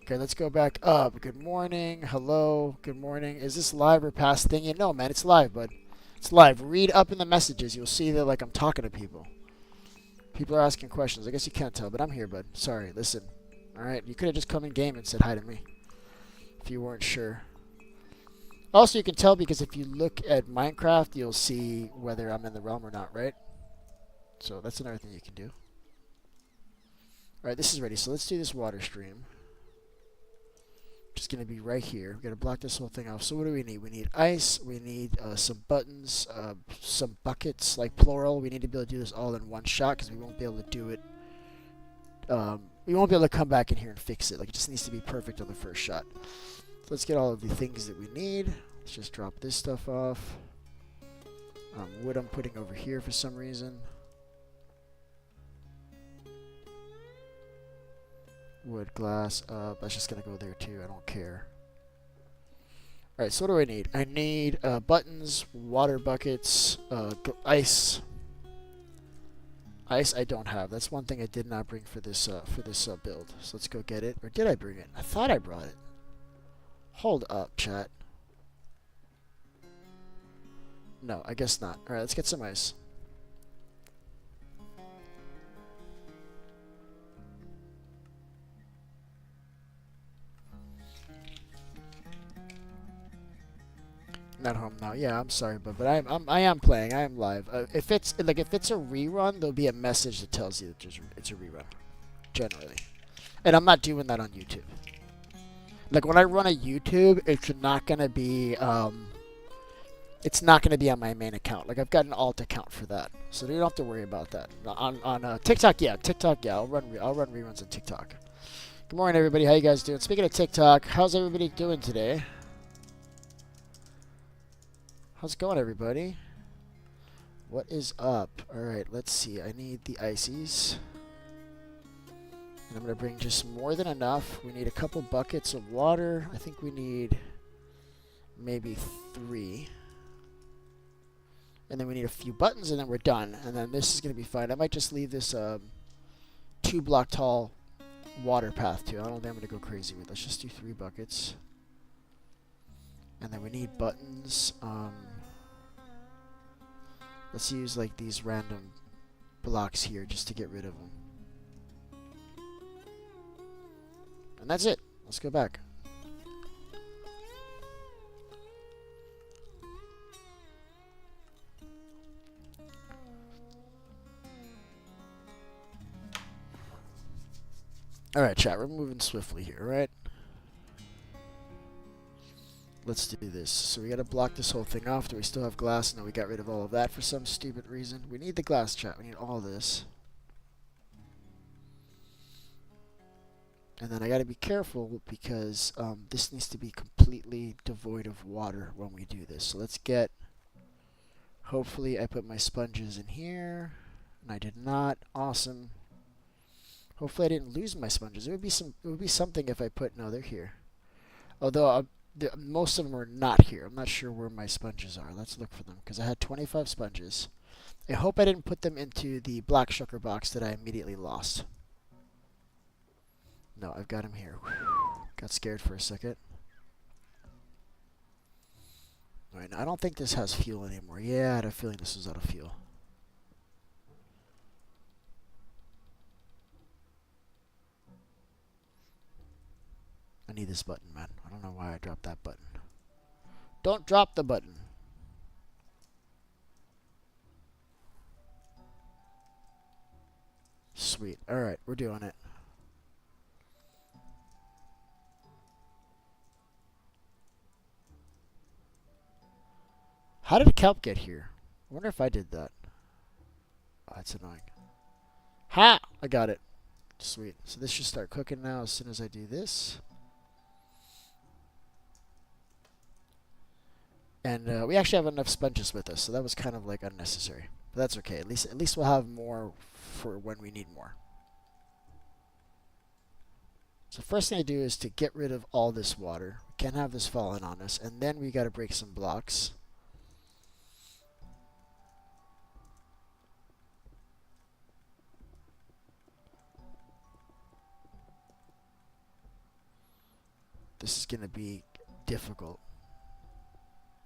Okay, let's go back up. Good morning. Hello. Good morning. Is this live or past thingy? No, man, it's live, bud. It's live. Read up in the messages. You'll see that like I'm talking to people. People are asking questions. I guess you can't tell, but I'm here, bud. Sorry. Listen. All right, you could have just come in game and said hi to me if you weren't sure. Also, you can tell because if you look at Minecraft, you'll see whether I'm in the realm or not, right? So that's another thing you can do. Alright, this is ready. So let's do this water stream. Just going to be right here. We're going to block this whole thing off. So what do we need? We need ice. We need some buttons, some buckets, like plural. We need to be able to do this all in one shot because we won't be able to do it. We won't be able to come back in here and fix it. Like, it just needs to be perfect on the first shot. Let's get all of the things that we need. Let's just drop this stuff off. Wood I'm putting over here for some reason. Wood, glass, that's just going to go there too. I don't care. Alright, so what do I need? I need buttons, water buckets, ice. Ice I don't have. That's one thing I did not bring for this build. So let's go get it. Or did I bring it? I thought I brought it. Hold up, chat. No, I guess not. Alright, let's get some ice. Not home now. Yeah, I'm sorry, but I am playing. I am live. If it's a rerun, there'll be a message that tells you that it's a rerun. Generally, and I'm not doing that on YouTube. Like when I run a YouTube, it's not gonna be on my main account. Like I've got an alt account for that, so you don't have to worry about that. On TikTok, yeah, I'll run reruns on TikTok. Good morning, everybody. How you guys doing? Speaking of TikTok, how's everybody doing today? How's it going, everybody? What is up? All right, let's see. I need the ices. And I'm going to bring just more than enough. We need a couple buckets of water. I think we need maybe 3. And then we need a few buttons, and then we're done. And then this is going to be fine. I might just leave this 2-block tall water path, too. I don't think I'm going to go crazy with it. Let's just do 3 buckets. And then we need buttons. Let's use, like, these random blocks here just to get rid of them. And that's it. Let's go back. Alright, chat. We're moving swiftly here, right? Let's do this. So we gotta block this whole thing off. Do we still have glass? No, we got rid of all of that for some stupid reason. We need the glass, chat. We need all this. And then I gotta be careful because this needs to be completely devoid of water when we do this. So let's get... Hopefully I put my sponges in here. And I did not. Awesome. Hopefully I didn't lose my sponges. It would be something if I put... No, they're here. Although most of them are not here. I'm not sure where my sponges are. Let's look for them because I had 25 sponges. I hope I didn't put them into the black sugar box that I immediately lost. No, I've got him here. Got scared for a second. Alright, I don't think this has fuel anymore. Yeah, I had a feeling this was out of fuel. I need this button, man. I don't know why I dropped that button. Don't drop the button. Sweet. Alright, we're doing it. How did kelp get here? I wonder if I did that. Oh, that's annoying. Ha! I got it. Sweet. So this should start cooking now as soon as I do this. And we actually have enough sponges with us, so that was kind of like unnecessary. But that's okay. At least we'll have more for when we need more. So first thing to do is to get rid of all this water. We can't have this falling on us. And then we got to break some blocks. This is going to be difficult.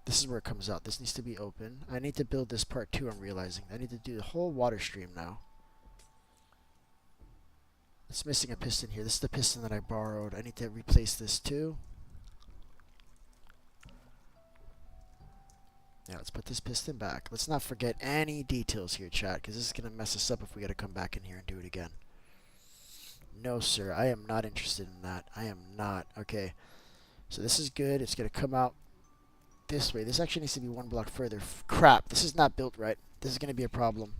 This is where it comes out. This needs to be open. I need to build this part too, I'm realizing. I need to do the whole water stream now. It's missing a piston here. This is the piston that I borrowed. I need to replace this too. Now let's put this piston back. Let's not forget any details here, chat, because this is going to mess us up if we got to come back in here and do it again. No, sir. I am not interested in that. I am not. Okay. So this is good. It's going to come out this way. This actually needs to be one block further. Crap. This is not built right. This is going to be a problem.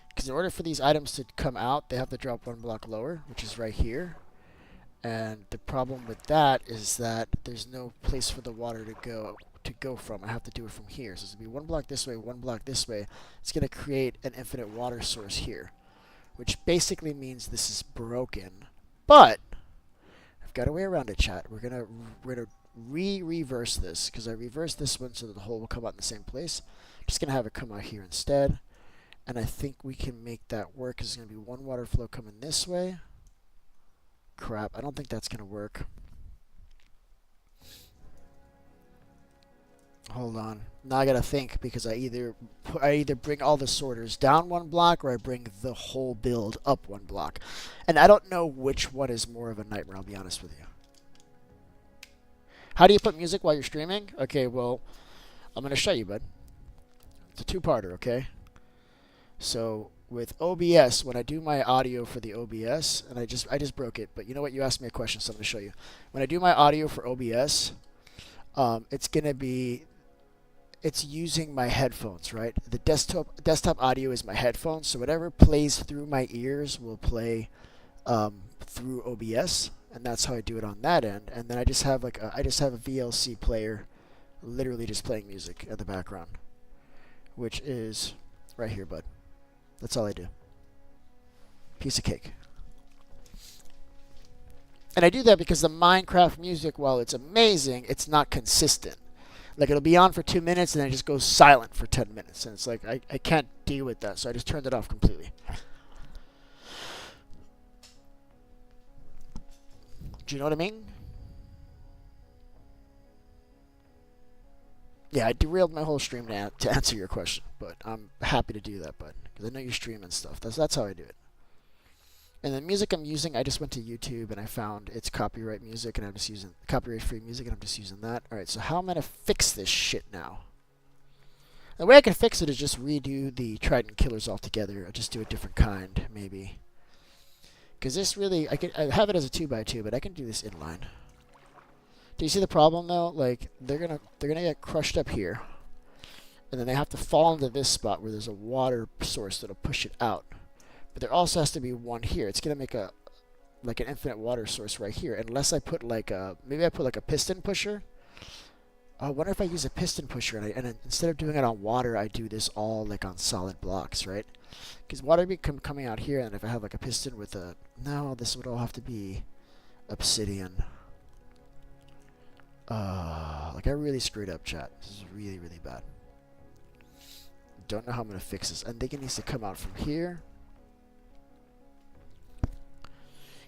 Because in order for these items to come out, they have to drop one block lower, which is right here. And the problem with that is that there's no place for the water to go from. I have to do it from here. So it's going to be one block this way, one block this way. It's going to create an infinite water source here, which basically means this is broken. But I've got a way around it, chat. We're gonna reverse this, because I reversed this one so that the hole will come out in the same place. Just gonna have it come out here instead, and I think we can make that work. There's gonna be one water flow coming this way. Crap, I don't think that's gonna work. Hold on. Now I gotta think, because I either bring all the sorters down one block, or I bring the whole build up one block. And I don't know which one is more of a nightmare, I'll be honest with you. How do you put music while you're streaming? Okay, well, I'm gonna show you, bud. It's a two-parter, okay? So with OBS, when I do my audio for the OBS, and I just broke it, but you know what? You asked me a question, so I'm gonna show you. When I do my audio for OBS, it's using my headphones, right? The desktop audio is my headphones, so whatever plays through my ears will play through OBS, and that's how I do it on that end. And then I just have a VLC player, literally just playing music in the background, which is right here, bud. That's all I do. Piece of cake. And I do that because the Minecraft music, while it's amazing, it's not consistent. Like, it'll be on for 2 minutes and then it just goes silent for 10 minutes. And it's like, I can't deal with that, so I just turned it off completely. Do you know what I mean? Yeah, I derailed my whole stream to answer your question, but I'm happy to do that, bud, because I know you stream and stuff. That's how I do it. And the music I'm using, I just went to YouTube and I found it's copyright music, and I'm just using copyright-free music, and I'm just using that. All right, so how am I gonna fix this shit now? The way I can fix it is just redo the trident killers altogether. I'll just do a different kind, maybe. Because this really, I have it as a 2x2, but I can do this inline. Do you see the problem though? Like, they're gonna get crushed up here, and then they have to fall into this spot where there's a water source that'll push it out. But there also has to be one here. It's gonna make an infinite water source right here, unless I put maybe I put like a piston pusher. I wonder if I use a piston pusher, and instead of doing it on water, I do this all like on solid blocks, right? Because water would be coming out here, and if I have like a piston with a... No, this would all have to be obsidian. Like, I really screwed up, chat. This is really, really bad. Don't know how I'm going to fix this. I think it needs to come out from here.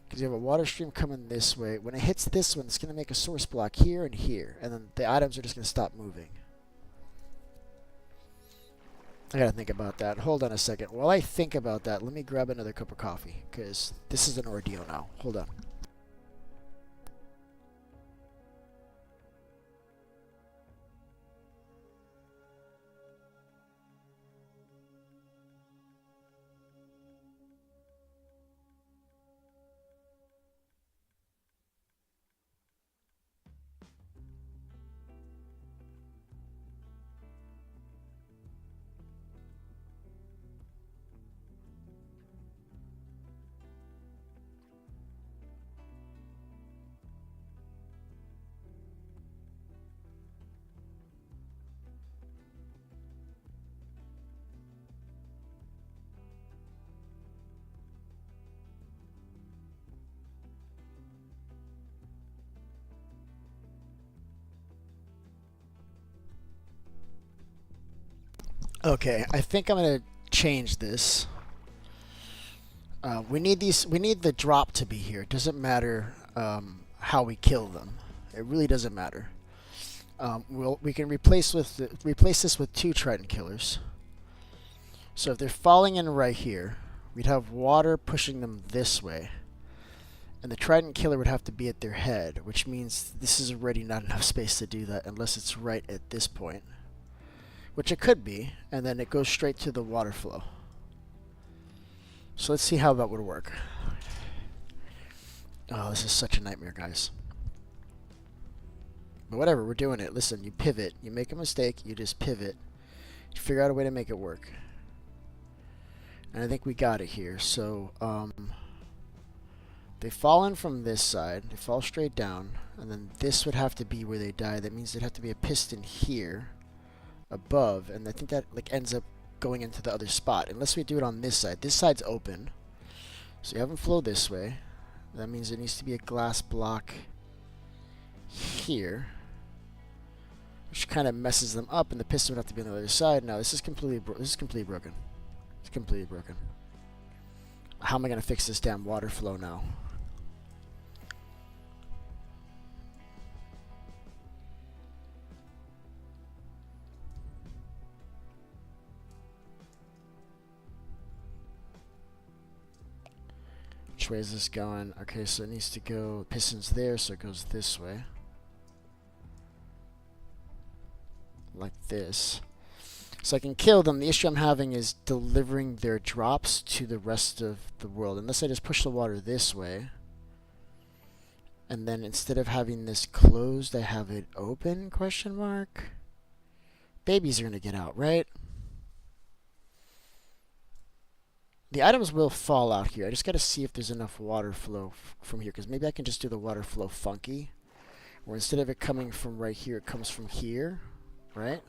Because you have a water stream coming this way. When it hits this one, it's going to make a source block here and here. And then the items are just going to stop moving. I got to think about that. Hold on a second. While I think about that, let me grab another cup of coffee, because this is an ordeal now. Hold on. Okay, I think I'm gonna change this. We need these. We need the drop to be here. It doesn't matter how we kill them. It really doesn't matter. We can replace this with 2 trident killers. So if they're falling in right here, we'd have water pushing them this way, and the trident killer would have to be at their head, which means this is already not enough space to do that unless it's right at this point, which it could be, and then it goes straight to the water flow. So let's see how that would work. Oh, this is such a nightmare, guys. But whatever, we're doing it. Listen, you pivot. You make a mistake, you just pivot. You figure out a way to make it work. And I think we got it here. So, they fall in from this side. They fall straight down. And then this would have to be where they die. That means there'd have to be a piston here above. And I think that like ends up going into the other spot. Unless we do it on this side. This side's open. So you have them flow this way. That means there needs to be a glass block here, which kind of messes them up, and the piston would have to be on the other side. Now this is completely broken. It's completely broken. How am I going to fix this damn water flow now? Which way is this going? Okay, so it needs to go, piston's there, so it goes this way. Like this. So I can kill them. The issue I'm having is delivering their drops to the rest of the world. Unless I just push the water this way. And then instead of having this closed, I have it open, question mark. Babies are going to get out, right? The items will fall out here. I just got to see if there's enough water flow from here. Because maybe I can just do the water flow funky. Where instead of it coming from right here, it comes from here. Right?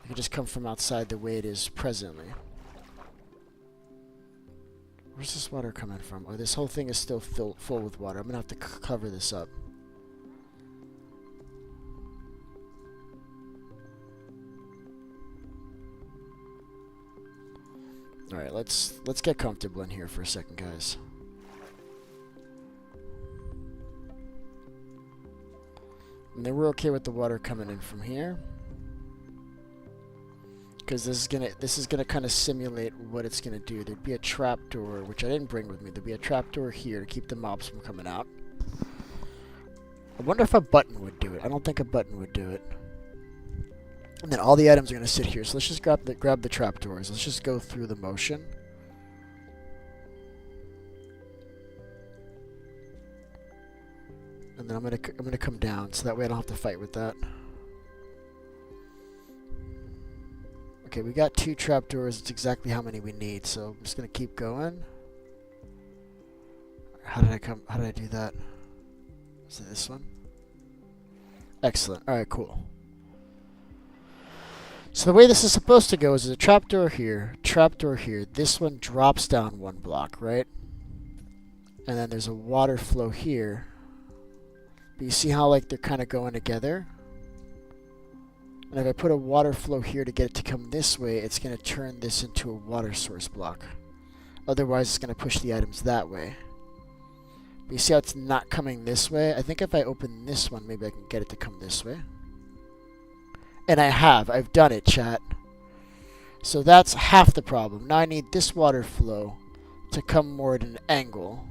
It could just come from outside the way it is presently. Where's this water coming from? Oh, this whole thing is still full with water. I'm going to have to cover this up. Alright, let's get comfortable in here for a second, guys. And then we're okay with the water coming in from here. Because this is gonna kind of simulate what it's gonna do. There'd be a trapdoor, which I didn't bring with me. There'd be a trapdoor here to keep the mobs from coming out. I wonder if a button would do it. I don't think a button would do it. And then all the items are gonna sit here. So let's just grab the trapdoors. Let's just go through the motion. And then I'm gonna come down, so that way I don't have to fight with that. Okay, we got 2 trapdoors. It's exactly how many we need. So I'm just gonna keep going. How did I do that? Is it this one? Excellent. All right, cool. So the way this is supposed to go is there's a trapdoor here, trapdoor here. This one drops down 1 block, right? And then there's a water flow here. But you see how like they're kind of going together? And if I put a water flow here to get it to come this way, it's going to turn this into a water source block. Otherwise, it's going to push the items that way. But you see how it's not coming this way? I think if I open this one, maybe I can get it to come this way. And I've done it, chat. So that's half the problem. Now I need this water flow to come more at an angle.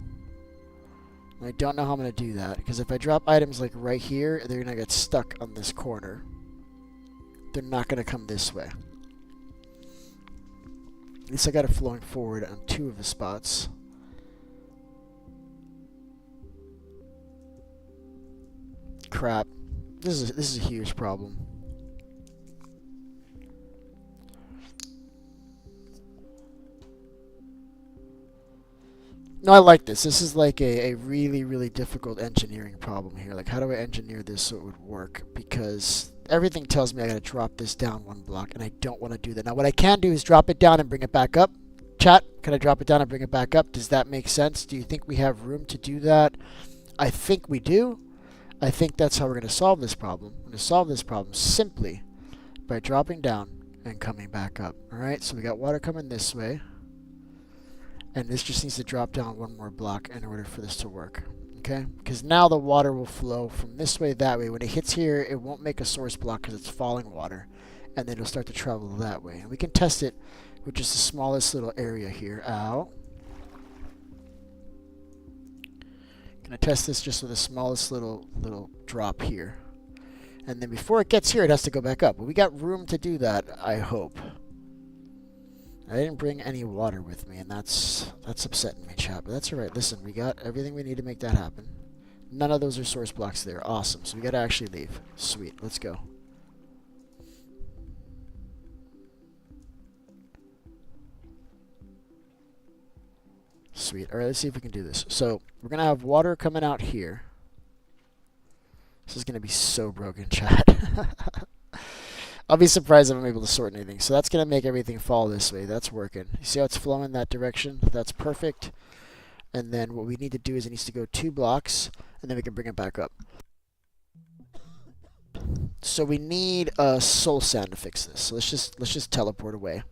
I don't know how I'm going to do that, because if I drop items like right here, they're going to get stuck on this corner. They're not going to come this way. At least I got it flowing forward on 2 of the spots. Crap. This is a huge problem. No, I like this. This is like a really, really difficult engineering problem here. Like, how do I engineer this so it would work? Because everything tells me I gotta drop this down 1 block, and I don't want to do that. Now, what I can do is drop it down and bring it back up. Chat, can I drop it down and bring it back up? Does that make sense? Do you think we have room to do that? I think we do. I think that's how we're going to solve this problem. We're going to solve this problem simply by dropping down and coming back up. Alright, so we got water coming this way. And this just needs to drop down one more block in order for this to work. Okay? Because now the water will flow from this way, that way. When it hits here, it won't make a source block because it's falling water. And then it'll start to travel that way. And we can test it with just the smallest little area here. Ow. Gonna test this just with the smallest little drop here. And then before it gets here, it has to go back up. But we got room to do that, I hope. I didn't bring any water with me, and that's upsetting me, chat. But that's alright. Listen, we got everything we need to make that happen. None of those are source blocks there. Awesome. So we gotta actually leave. Sweet. Let's go. Sweet. Alright, let's see if we can do this. So, we're gonna have water coming out here. This is gonna be so broken, chat. I'll be surprised if I'm able to sort anything. So that's going to make everything fall this way. That's working. You see how it's flowing that direction? That's perfect. And then what we need to do is it needs to go 2 blocks, and then we can bring it back up. So we need a soul sand to fix this. So let's just teleport away.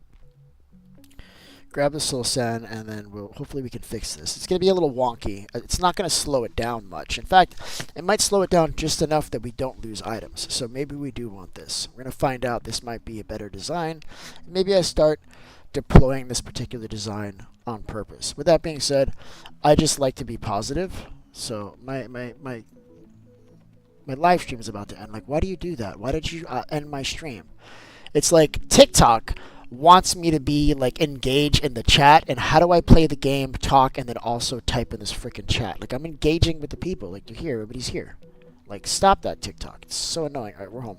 Grab the soul sand, and then hopefully we can fix this. It's going to be a little wonky. It's not going to slow it down much. In fact, it might slow it down just enough that we don't lose items. So maybe we do want this. We're going to find out. This might be a better design. Maybe I start deploying this particular design on purpose. With that being said, I just like to be positive. So my live stream is about to end. Like, why do you do that? Why did you end my stream? It's like TikTok wants me to be like engaged in the chat, and how do I play the game, talk, and then also type in this freaking chat? Like, I'm engaging with the people. Like, you're here, everybody's here. Like, stop that, TikTok. It's so annoying. Alright, we're home.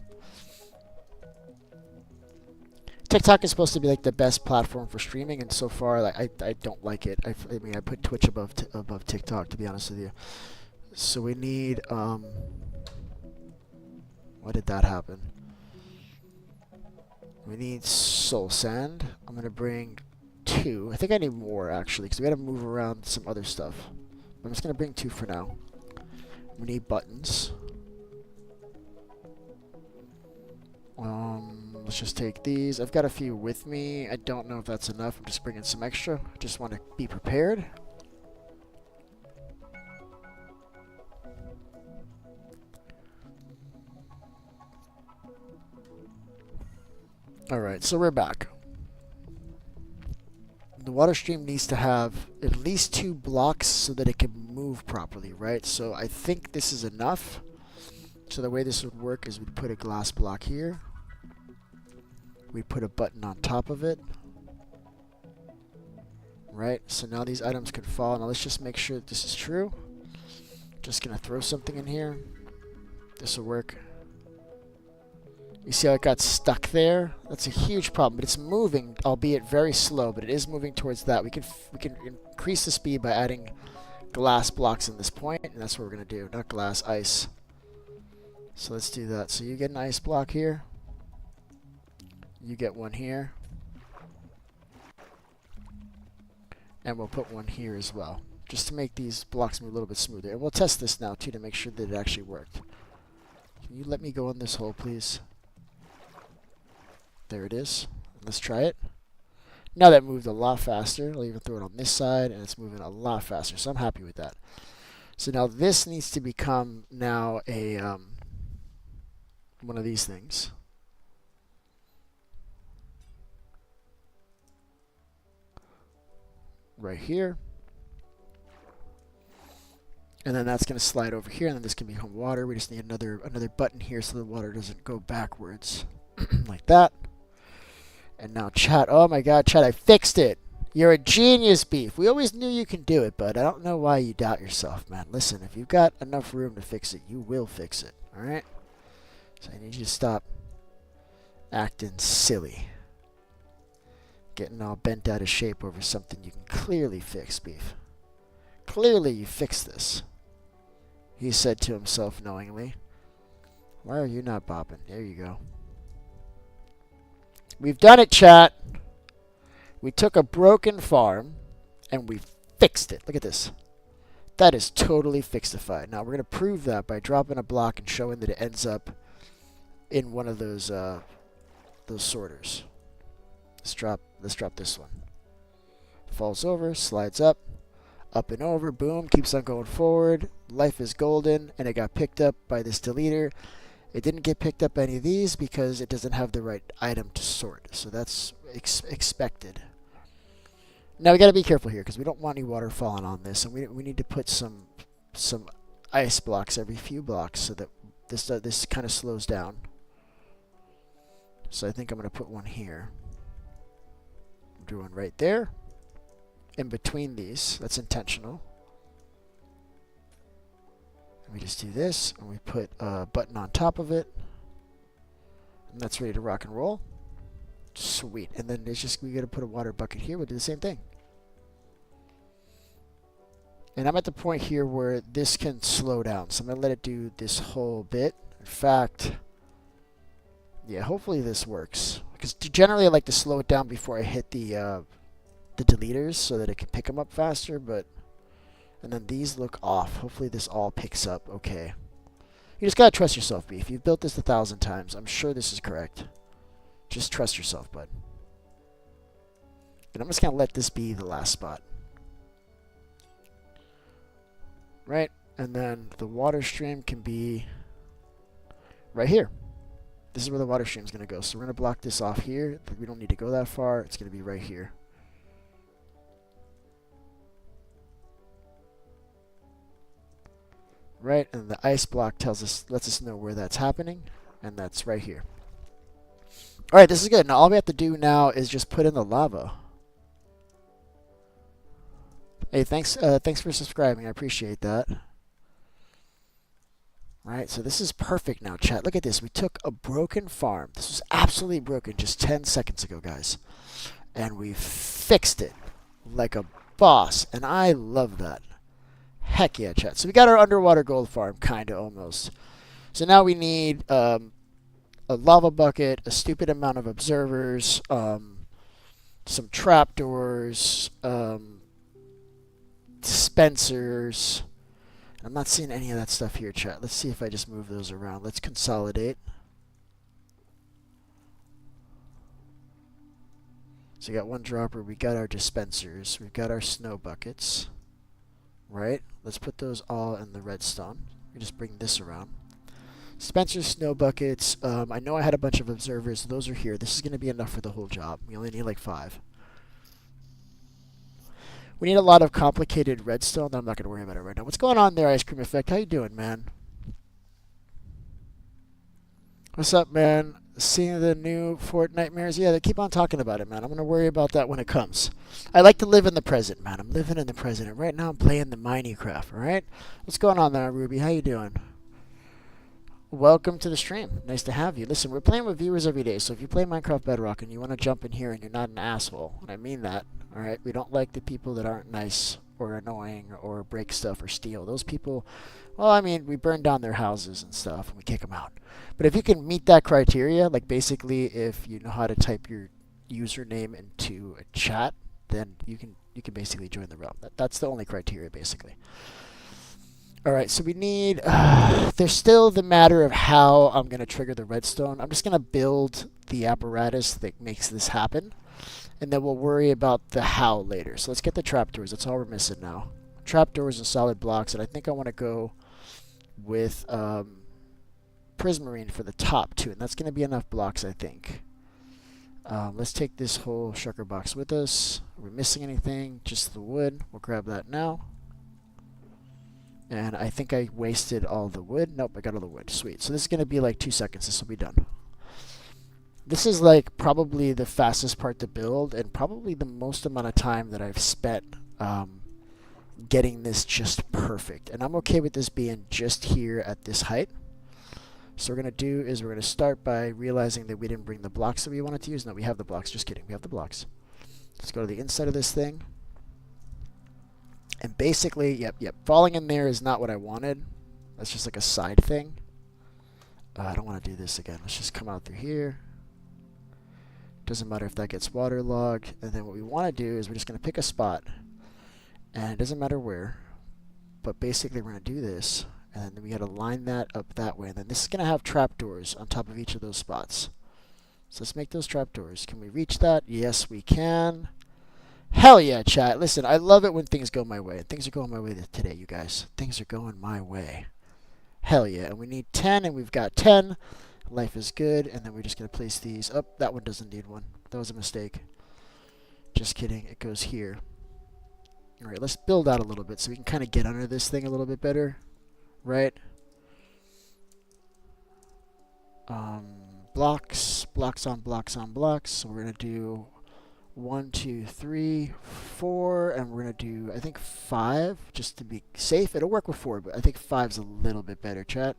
TikTok is supposed to be like the best platform for streaming, and so far, like, I don't like it. I mean, I put Twitch above TikTok, to be honest with you. So we need why did that happen? We need soul sand. I'm going to bring 2. I think I need more, actually, because we got to move around some other stuff. I'm just going to bring 2 for now. We need buttons. Let's just take these. I've got a few with me. I don't know if that's enough. I'm just bringing some extra. I just want to be prepared. Alright, so we're back. The water stream needs to have at least 2 blocks so that it can move properly, right? So I think this is enough. So the way this would work is we'd put a glass block here. We'd put a button on top of it. Right, so now these items can fall. Now let's just make sure that this is true. Just gonna throw something in here. This will work. You see how it got stuck there? That's a huge problem, but it's moving, albeit very slow, but it is moving towards that. We can increase the speed by adding glass blocks in this point, and that's what we're going to do. Not glass, ice. So let's do that. So you get an ice block here. You get one here. And we'll put one here as well, just to make these blocks move a little bit smoother. And we'll test this now, too, to make sure that it actually worked. Can you let me go in this hole, please? There it is. Let's try it. Now that moved a lot faster. I'll even throw it on this side, and it's moving a lot faster. So I'm happy with that. So now this needs to become now a one of these things. Right here. And then that's going to slide over here, and then this can become water. We just need another button here so the water doesn't go backwards. Like that. And now chat, oh my god, chat, I fixed it. You're a genius, Beef. We always knew you can do it, but I don't know why you doubt yourself, man. Listen, if you've got enough room to fix it, you will fix it, alright? So I need you to stop acting silly. Getting all bent out of shape over something you can clearly fix, Beef. Clearly you fixed this. He said to himself knowingly. Why are you not bopping? There you go. We've done it, chat. We took a broken farm and we fixed it. Look at this. That is totally fixified. Now we're going to prove that by dropping a block and showing that it ends up in one of those sorters. Let's drop this one. Falls over, slides up and over, boom, keeps on going forward. Life is golden, and it got picked up by this deleter. It didn't get picked up by any of these because it doesn't have the right item to sort. So that's expected. Now we got to be careful here because we don't want any water falling on this, and we need to put some ice blocks every few blocks so that this kind of slows down. So I think I'm going to put one here. Do one right there. In between these. That's intentional. And we just do this, and we put a button on top of it. And that's ready to rock and roll. Sweet. And then it's just, we got to put a water bucket here. We'll do the same thing. And I'm at the point here where this can slow down. So I'm going to let it do this whole bit. In fact, yeah, hopefully this works. Because generally I like to slow it down before I hit the deleters so that it can pick them up faster. And then these look off. Hopefully this all picks up okay. You just got to trust yourself, B. If you've built this 1,000 times, I'm sure this is correct. Just trust yourself, bud. And I'm just going to let this be the last spot. Right? And then the water stream can be right here. This is where the water stream is going to go. So we're going to block this off here. We don't need to go that far. It's going to be right here. Right? And the ice block lets us know where that's happening. And that's right here. Alright, this is good. Now all we have to do now is just put in the lava. Hey, thanks for subscribing. I appreciate that. Right, so this is perfect now, chat. Look at this. We took a broken farm. This was absolutely broken just 10 seconds ago, guys. And we fixed it like a boss. And I love that. Heck yeah, chat. So we got our underwater gold farm, kind of, almost. So now we need a lava bucket, a stupid amount of observers, some trapdoors, dispensers. I'm not seeing any of that stuff here, chat. Let's see if I just move those around. Let's consolidate. So we got one dropper. We got our dispensers. We've got our snow buckets. Right? Let's put those all in the redstone. We just bring this around. Dispensers, snow buckets. I know I had a bunch of observers. Those are here. This is going to be enough for the whole job. We only need like 5. We need a lot of complicated redstone. I'm not going to worry about it right now. What's going on there, Ice Cream Effect? How you doing, man? What's up, man? Seeing the new Fort Nightmares? Yeah, they keep on talking about it, man. I'm going to worry about that when it comes. I like to live in the present, man. I'm living in the present. And right now I'm playing the Minecraft, all right? What's going on there, Ruby? How you doing? Welcome to the stream. Nice to have you. Listen, we're playing with viewers every day, so if you play Minecraft Bedrock and you want to jump in here and you're not an asshole, and I mean that, alright? We don't like the people that aren't nice or annoying or break stuff or steal. Those people, well, I mean, we burn down their houses and stuff and we kick them out. But if you can meet that criteria, like basically if you know how to type your username into a chat, then you can basically join the realm. That's the only criteria, basically. Alright, so we need... there's still the matter of how I'm going to trigger the redstone. I'm just going to build the apparatus that makes this happen. And then we'll worry about the how later. So let's get the trapdoors. That's all we're missing now. Trapdoors and solid blocks. And I think I want to go with prismarine for the top too. And that's going to be enough blocks, I think. Let's take this whole shulker box with us. Are we missing anything? Just the wood. We'll grab that now. And I think I wasted all the wood. Nope, I got all the wood. Sweet. So this is going to be like 2 seconds. This will be done. This is like probably the fastest part to build and probably the most amount of time that I've spent getting this just perfect. And I'm okay with this being just here at this height. So what we're going to do is we're going to start by realizing that we didn't bring the blocks that we wanted to use. No, we have the blocks. Just kidding. We have the blocks. Let's go to the inside of this thing. And basically, yep, falling in there is not what I wanted. That's just like a side thing. I don't want to do this again. Let's just come out through here. Doesn't matter if that gets waterlogged. And then what we want to do is we're just going to pick a spot. And it doesn't matter where. But basically, we're going to do this. And then we got to line that up that way. And then this is going to have trapdoors on top of each of those spots. So let's make those trapdoors. Can we reach that? Yes, we can. Hell yeah, chat. Listen, I love it when things go my way. Things are going my way today, you guys. Things are going my way. Hell yeah. And we need 10, and we've got 10. Life is good. And then we're just going to place these. Oh, that one doesn't need one. That was a mistake. Just kidding. It goes here. All right, let's build out a little bit so we can kind of get under this thing a little bit better. Right? Blocks. Blocks on blocks on blocks. So we're going to do 1, 2, 3, 4, and we're going to do, I think, 5, just to be safe. It'll work with 4, but I think 5's a little bit better, chat.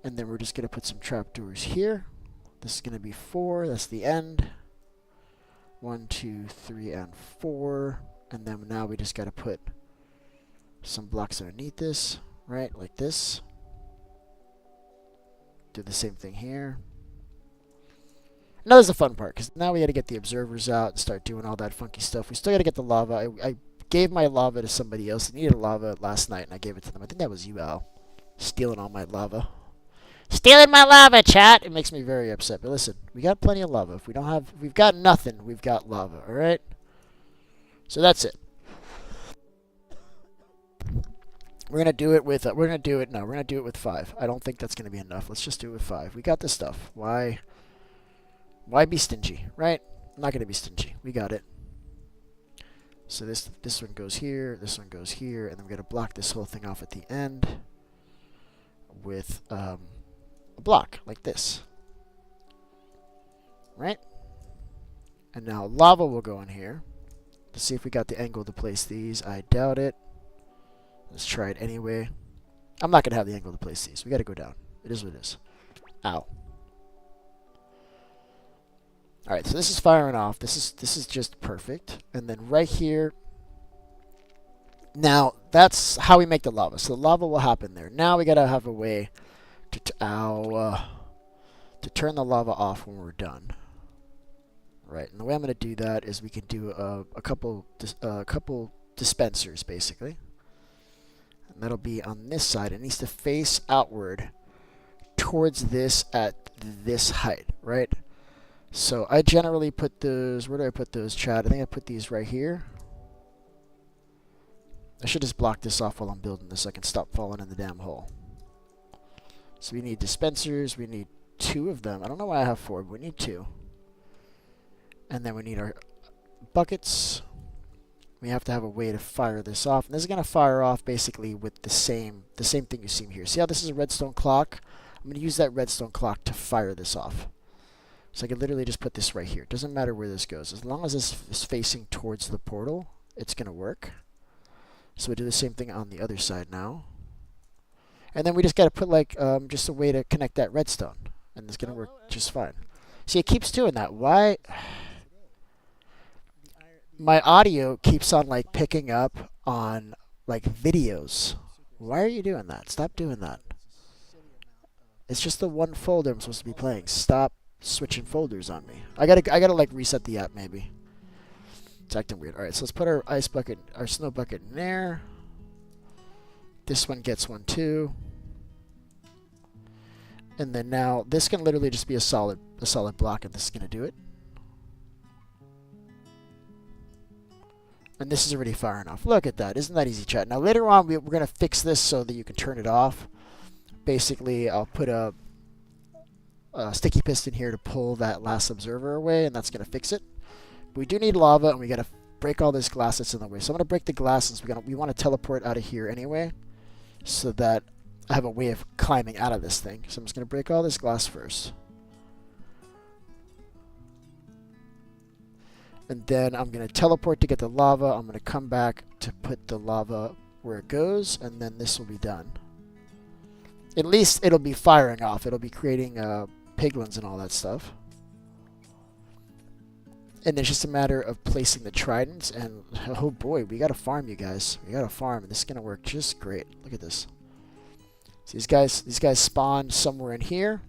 And then we're just going to put some trapdoors here. This is going to be 4. That's the end. 1, 2, 3, and 4. And then now we just got to put some blocks underneath this, right? Like this. Do the same thing here. Now there's the fun part, because now we got to get the observers out and start doing all that funky stuff. We still got to get the lava. I gave my lava to somebody else. They needed lava last night, and I gave it to them. I think that was you, Al. Stealing all my lava. Stealing my lava, chat! It makes me very upset. But listen, we got plenty of lava. If we've got nothing, we've got lava, alright? So that's it. We're gonna do it with 5. I don't think that's gonna be enough. Let's just do it with 5. We got this stuff. Why be stingy, right? I'm not gonna be stingy. We got it. So this one goes here, this one goes here, and then we're gonna block this whole thing off at the end with a block like this, right? And now lava will go in here. Let's see if we got the angle to place these. I doubt it. Let's try it anyway. I'm not gonna have the angle to place these. We gotta go down. It is what it is. Ow. Alright, so this is firing off. This is just perfect. And then right here, now that's how we make the lava. So the lava will happen there. Now we gotta have a way to turn the lava off when we're done. Right, and the way I'm gonna do that is we can do a couple dispensers basically. And that'll be on this side. It needs to face outward towards this at this height, right? So I generally put those, where do I put those, Chad? I think I put these right here. I should just block this off while I'm building this so I can stop falling in the damn hole. So we need dispensers. We need 2 of them. I don't know why I have 4, but we need 2. And then we need our buckets. We have to have a way to fire this off. And this is going to fire off basically with the same thing you see here. See how this is a redstone clock? I'm going to use that redstone clock to fire this off. So I can literally just put this right here. It doesn't matter where this goes. As long as this is facing towards the portal, it's going to work. So we do the same thing on the other side now. And then we just got to put like just a way to connect that redstone. And it's going to work just fine. See, it keeps doing that. Why? My audio keeps on like picking up on like videos. Why are you doing that? Stop doing that. It's just the one folder I'm supposed to be playing. Stop switching folders on me. I gotta like reset the app maybe. It's acting weird. Alright, so let's put our ice bucket, our snow bucket in there. This one gets one too. And then now this can literally just be a solid block, and this is gonna do it. And this is already firing off. Look at that. Isn't that easy, chat? Now later on we're gonna fix this so that you can turn it off. Basically, I'll put a sticky piston here to pull that last observer away, and that's going to fix it. But we do need lava, and we got to break all this glass that's in the way. So I'm going to break the glass since we want to teleport out of here anyway, so that I have a way of climbing out of this thing. So I'm just going to break all this glass first. And then I'm going to teleport to get the lava. I'm going to come back to put the lava where it goes, and then this will be done. At least it'll be firing off. It'll be creating piglins and all that stuff. And it's just a matter of placing the tridents. And oh boy, we got to farm, you guys. We got to farm, and this is gonna work just great. Look at this. So these guys spawn somewhere in here,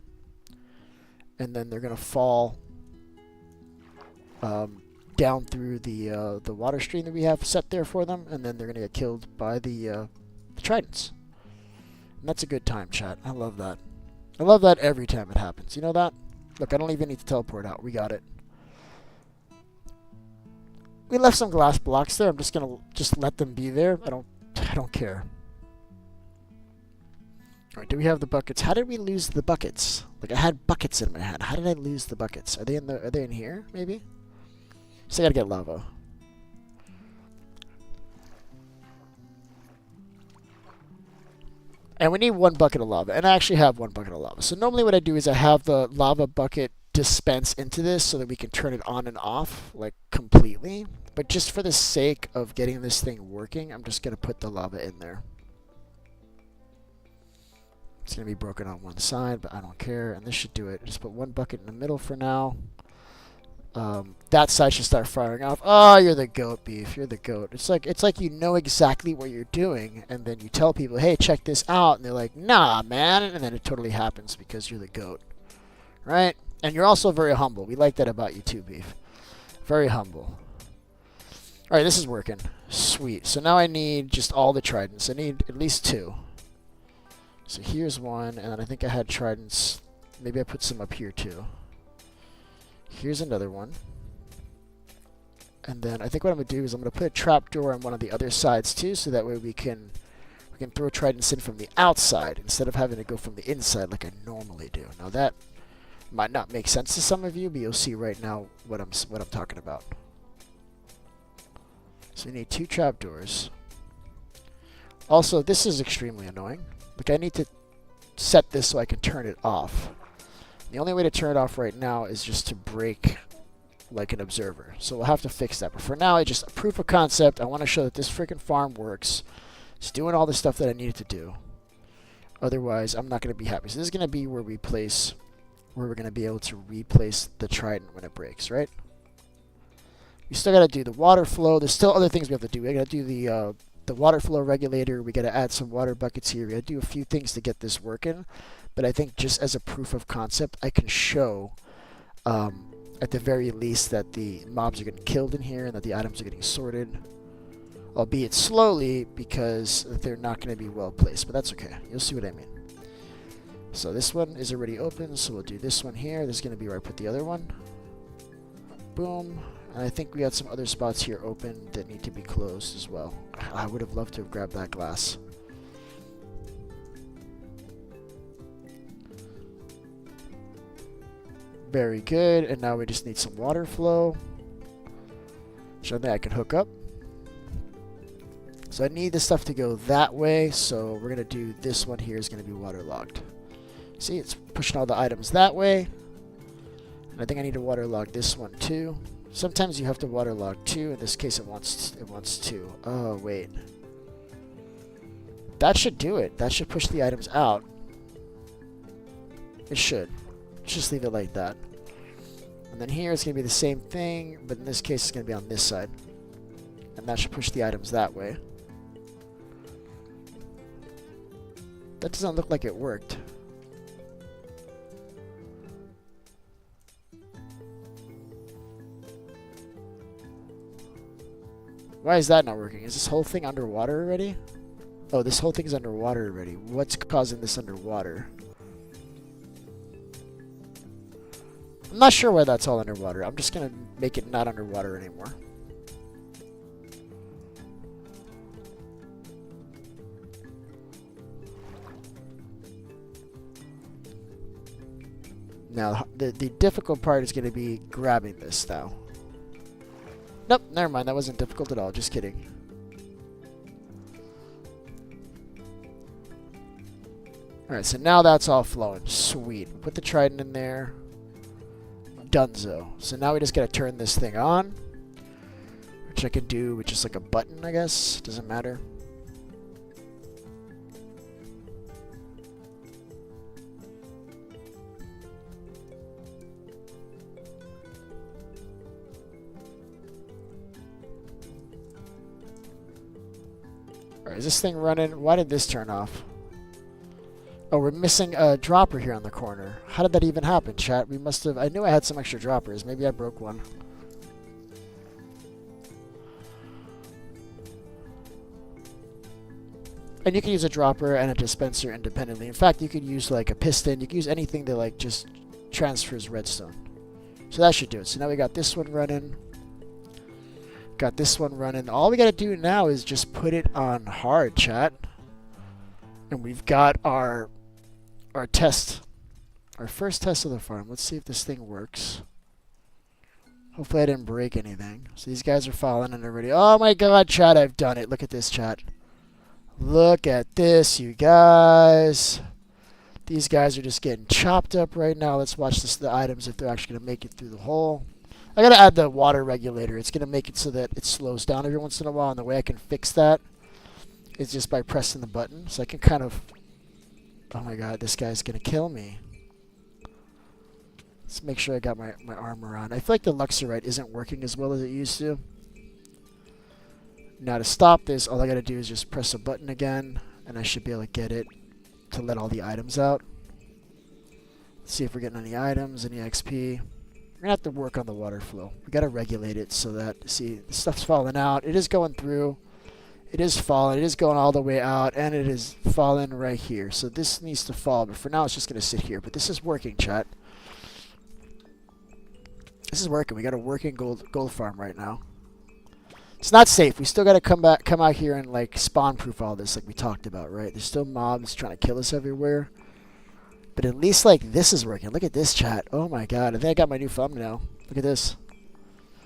and then they're gonna fall down through the water stream that we have set there for them, and then they're gonna get killed by the tridents. And that's a good time, chat. I love that. I love that every time it happens. You know that? Look, I don't even need to teleport out. We got it. We left some glass blocks there. I'm just gonna let them be there. I don't care. Alright, do we have the buckets? How did we lose the buckets? Like, I had buckets in my hand. How did I lose the buckets? Are they in here, maybe? So I gotta get lava. And we need 1 bucket of lava. And I actually have 1 bucket of lava. So normally what I do is I have the lava bucket dispense into this so that we can turn it on and off, like, completely. But just for the sake of getting this thing working, I'm just gonna put the lava in there. It's going to be broken on one side, but I don't care. And this should do it. Just put 1 bucket in the middle for now. That side should start firing off. Oh, you're the goat, Beef. You're the goat. It's like you know exactly what you're doing, and then you tell people, hey, check this out. And they're like, nah, man. And then it totally happens because you're the goat. Right? And you're also very humble. We like that about you too, Beef. Very humble. All right, this is working. Sweet. So now I need just all the tridents. I need at least 2. So here's 1, and then I think I had tridents. Maybe I put some up here too. Here's another one. And then I think what I'm going to do is I'm going to put a trapdoor on one of the other sides too, so that way we can throw tridents in from the outside instead of having to go from the inside like I normally do. Now that might not make sense to some of you, but you'll see right now what I'm talking about. So we need 2 trapdoors. Also, this is extremely annoying. Like, I need to set this so I can turn it off. The only way to turn it off right now is just to break, like, an observer. So we'll have to fix that. But for now, it's just a proof of concept. I want to show that this freaking farm works. It's doing all the stuff that I needed to do. Otherwise, I'm not going to be happy. So this is going to be where we're going to be able to replace the trident when it breaks, right? We still got to do the water flow. There's still other things we have to do. We got to do the water flow regulator. We got to add some water buckets here. We got to do a few things to get this working. But I think just as a proof of concept, I can show at the very least that the mobs are getting killed in here and that the items are getting sorted. Albeit slowly because they're not going to be well placed. But that's okay. You'll see what I mean. So this one is already open. So we'll do this one here. This is going to be where I put the other one. Boom. And I think we got some other spots here open that need to be closed as well. I would have loved to have grabbed that glass. Very good. And now we just need some water flow. So I think I can hook up. So I need this stuff to go that way. So we're going to do this one here is going to be waterlogged. See, it's pushing all the items that way. And I think I need to waterlog this one too. Sometimes you have to waterlog 2. In this case, it wants 2. Oh, wait. That should do it. That should push the items out. It should. Just leave it like that. And then here it's going to be the same thing, but in this case it's going to be on this side. And that should push the items that way. That doesn't look like it worked. Why is that not working? Is this whole thing underwater already? Oh, this whole thing's underwater already. What's causing this underwater? I'm not sure why that's all underwater. I'm just going to make it not underwater anymore. Now, the difficult part is going to be grabbing this now. Nope, never mind. That wasn't difficult at all. Just kidding. Alright, so now that's all flowing. Sweet. Put the trident in there. Dunzo. So now we just gotta turn this thing on. Which I can do with just like a button, I guess. Doesn't matter. Alright, is this thing running? Why did this turn off? Oh, we're missing a dropper here on the corner. How did that even happen, chat? We must have... I knew I had some extra droppers. Maybe I broke one. And you can use a dropper and a dispenser independently. In fact, you could use like a piston. You can use anything to like just transfers redstone. So that should do it. So now we got this one running. Got this one running. All we got to do now is just put it on hard, chat. And we've got our test. Our first test of the farm. Let's see if this thing works. Hopefully I didn't break anything. So these guys are falling in already. Oh my god, chat, I've done it. Look at this, chat. Look at this, you guys. These guys are just getting chopped up right now. Let's watch the items if they're actually going to make it through the hole. I got to add the water regulator. It's going to make it so that it slows down every once in a while. And the way I can fix that is just by pressing the button. So I can kind of... Oh my god, this guy's going to kill me. Let's make sure I got my armor on. I feel like the Luxorite isn't working as well as it used to. Now to stop this, all I got to do is just press a button again. And I should be able to get it to let all the items out. Let's see if we're getting any items, any XP. We're gonna have to work on the water flow. We gotta regulate it so that, see, the stuff's falling out. It is going through. It is falling. It is going all the way out, and it is falling right here. So this needs to fall, but for now it's just gonna sit here. But this is working, chat. This is working. We got a working gold farm right now. It's not safe. We still got to come out here and like spawn proof all this like we talked about, right? There's still mobs trying to kill us everywhere. But at least like this is working. Look at this, chat. Oh my god. I think I got my new thumbnail. Look at this.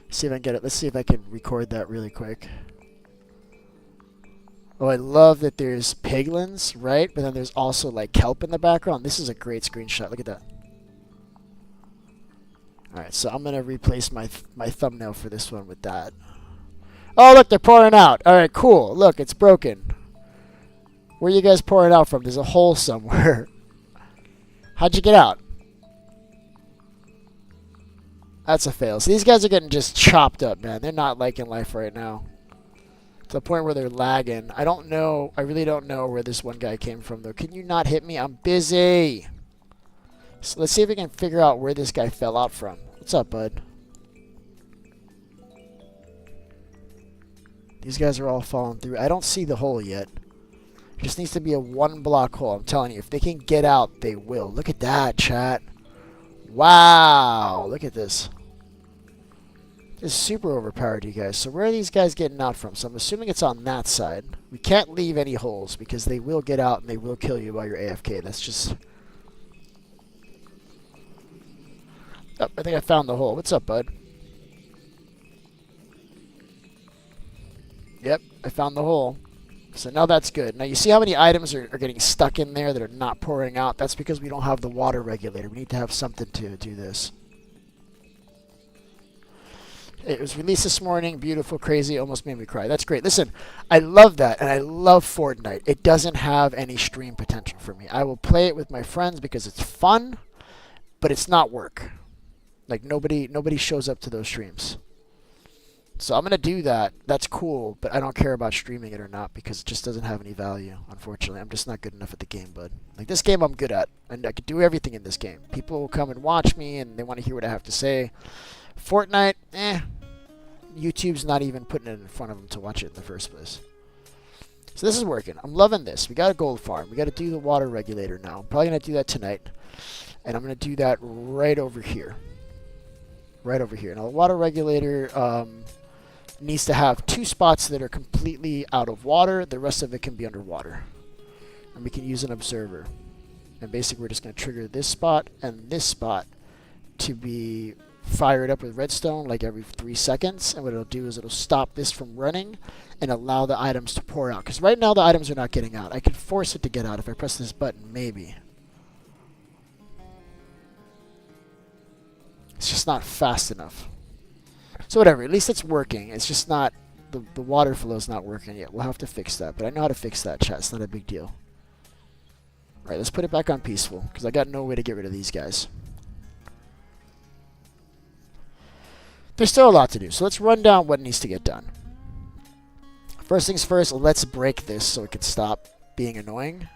Let's see if I can get it. Let's see if I can record that really quick. Oh, I love that there's piglins, right? But then there's also like kelp in the background. This is a great screenshot. Look at that. Alright, so I'm going to replace my thumbnail for this one with that. Oh, look, they're pouring out. All right, cool. Look, it's broken. Where are you guys pouring out from? There's a hole somewhere. How'd you get out? That's a fail. So these guys are getting just chopped up, man. They're not liking life right now. To the point where they're lagging. I don't know. I really don't know where this one guy came from, though. Can you not hit me? I'm busy. So let's see if we can figure out where this guy fell out from. What's up, bud? These guys are all falling through. I don't see the hole yet. It just needs to be a one-block hole. I'm telling you, if they can get out, they will. Look at that, chat. Wow. Look at this. This is super overpowered, you guys. So where are these guys getting out from? So I'm assuming it's on that side. We can't leave any holes because they will get out and they will kill you while you're AFK. That's just... Oh, I think I found the hole. What's up, bud? Yep, I found the hole. So now that's good. Now you see how many items are getting stuck in there that are not pouring out? That's because we don't have the water regulator. We need to have something to do this. It was released this morning. Beautiful, crazy, almost made me cry. That's great. Listen, I love that, and I love Fortnite. It doesn't have any stream potential for me. I will play it with my friends because it's fun, but it's not work. Like, nobody shows up to those streams. So I'm going to do that. That's cool, but I don't care about streaming it or not because it just doesn't have any value, unfortunately. I'm just not good enough at the game, bud. Like, this game I'm good at, and I can do everything in this game. People will come and watch me, and they want to hear what I have to say. Fortnite, YouTube's not even putting it in front of them to watch it in the first place. So this is working. I'm loving this. We got a gold farm. We got to do the water regulator now. I'm probably going to do that tonight, and I'm going to do that right over here. Right over here. Now, the water regulator... needs to have 2 spots that are completely out of water. The rest of it can be underwater. And we can use an observer. And basically we're just going to trigger this spot and this spot to be fired up with redstone like every 3 seconds. And what it'll do is it'll stop this from running and allow the items to pour out. Because right now the items are not getting out. I can force it to get out if I press this button, maybe. It's just not fast enough. So whatever, at least it's working. It's just not, the water flow is not working yet. We'll have to fix that, but I know how to fix that, chat. It's not a big deal. Alright, let's put it back on peaceful, because I got no way to get rid of these guys. There's still a lot to do, so let's run down what needs to get done. First things first, let's break this so it can stop being annoying.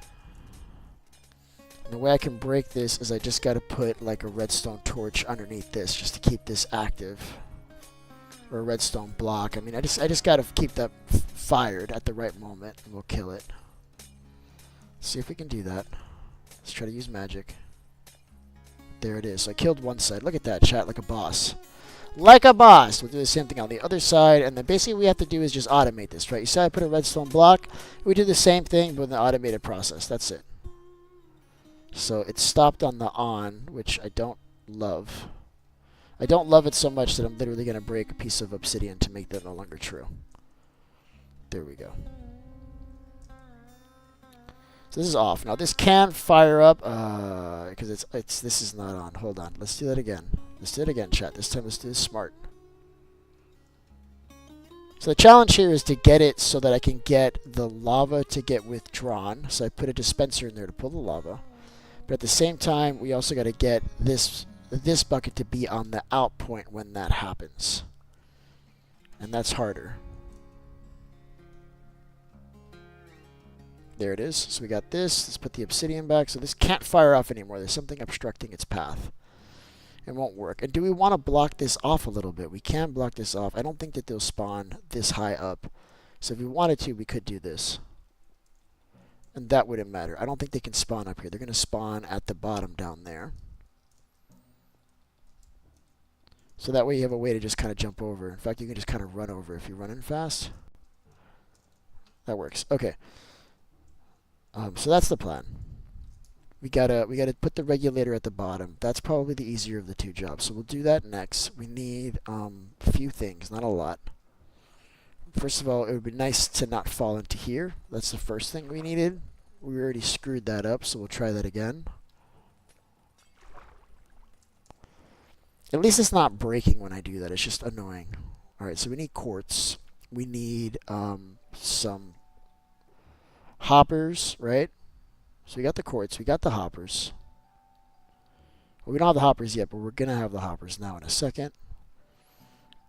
And the way I can break this is I just got to put like a redstone torch underneath this just to keep this active. Or a redstone block. I mean, I just got to keep that fired at the right moment, and we'll kill it. See if we can do that. Let's try to use magic. There it is. So I killed one side. Look at that, chat, like a boss. Like a boss! We'll do the same thing on the other side, and then basically what we have to do is just automate this, right? You see I put a redstone block? We do the same thing, but in the automated process. That's it. So it stopped on the on, which I don't love. I don't love it so much that I'm literally going to break a piece of obsidian to make that no longer true. There we go. So this is off. Now this can fire up, because this is not on. Hold on. Let's do that again. Let's do it again, chat. This time let's do this smart. So the challenge here is to get it so that I can get the lava to get withdrawn. So I put a dispenser in there to pull the lava. But at the same time, we also got to get this bucket to be on the out point when that happens. And that's harder. There it is. So we got this. Let's put the obsidian back. So this can't fire off anymore. There's something obstructing its path. It won't work. And do we want to block this off a little bit? We can block this off. I don't think that they'll spawn this high up. So if we wanted to, we could do this. And that wouldn't matter. I don't think they can spawn up here. They're going to spawn at the bottom down there. So that way you have a way to just kind of jump over. In fact, you can just kind of run over if you're running fast. That works. Okay. So that's the plan. We gotta put the regulator at the bottom. That's probably the easier of the two jobs. So we'll do that next. We need a few things, not a lot. First of all, it would be nice to not fall into here. That's the first thing we needed. We already screwed that up, so we'll try that again. At least it's not breaking when I do that. It's just annoying. Alright, so we need quartz. We need some hoppers, right? So we got the quartz, we got the hoppers. Well, we don't have the hoppers yet, but we're going to have the hoppers now in a second.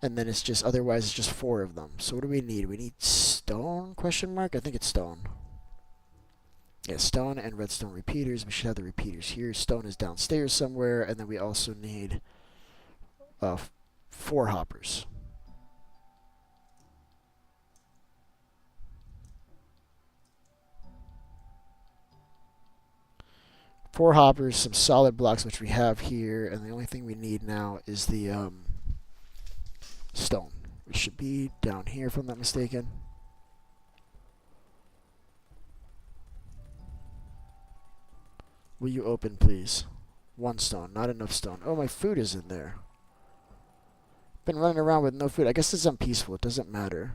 And then it's just, otherwise it's just 4 of them. So what do we need? We need stone, question mark? I think it's stone. Yeah, stone and redstone repeaters. We should have the repeaters here. Stone is downstairs somewhere. And then we also need 4 hoppers. Four hoppers, some solid blocks, which we have here, and the only thing we need now is the stone, which should be down here if I'm not mistaken. Will you open, please? 1 stone, not enough stone. Oh, my food is in there. Been running around with no food. I guess it's unpeaceful. It doesn't matter.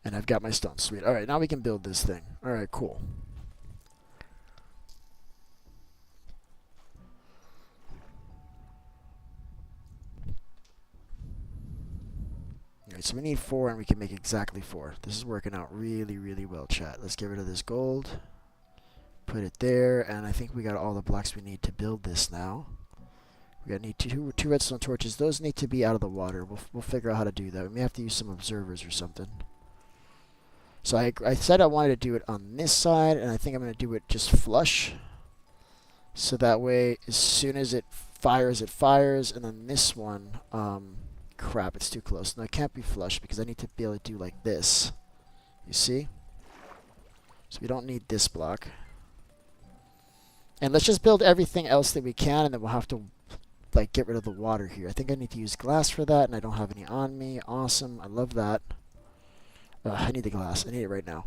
And I've got my stone. Sweet. Alright, now we can build this thing. Alright, cool. Alright, so we need 4 and we can make exactly 4. This is working out really, really well, chat. Let's get rid of this gold. Put it there, and I think we got all the blocks we need to build this now. We need two redstone torches. Those need to be out of the water. We'll figure out how to do that. We may have to use some observers or something. So I said I wanted to do it on this side, and I think I'm going to do it just flush. So that way, as soon as it fires, and then this one, crap, it's too close. No, it can't be flush because I need to be able to do like this. You see? So we don't need this block. And let's just build everything else that we can, and then we'll have to like get rid of the water here. I think I need to use glass for that, and I don't have any on me. Awesome. I love that. I need the glass. I need it right now.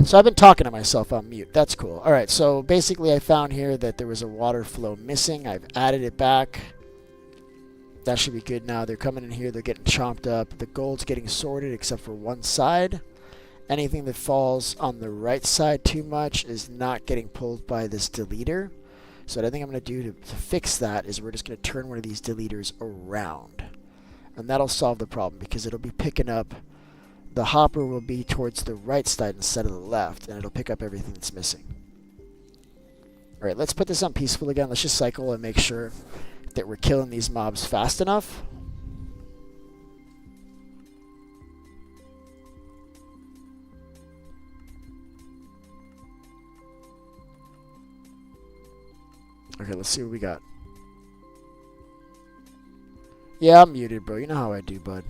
So I've been talking to myself on mute. That's cool. All right, so basically I found here that there was a water flow missing. I've added it back. That should be good now. They're coming in here. They're getting chomped up. The gold's getting sorted except for one side. Anything that falls on the right side too much is not getting pulled by this deleter. So what I think I'm going to do to fix that is we're just going to turn one of these deleters around. And that'll solve the problem because it'll be picking up, the hopper will be towards the right side instead of the left, and it'll pick up everything that's missing. Alright, let's put this on peaceful again. Let's just cycle and make sure that we're killing these mobs fast enough. Okay, let's see what we got. Yeah, I'm muted, bro. You know how I do, bud.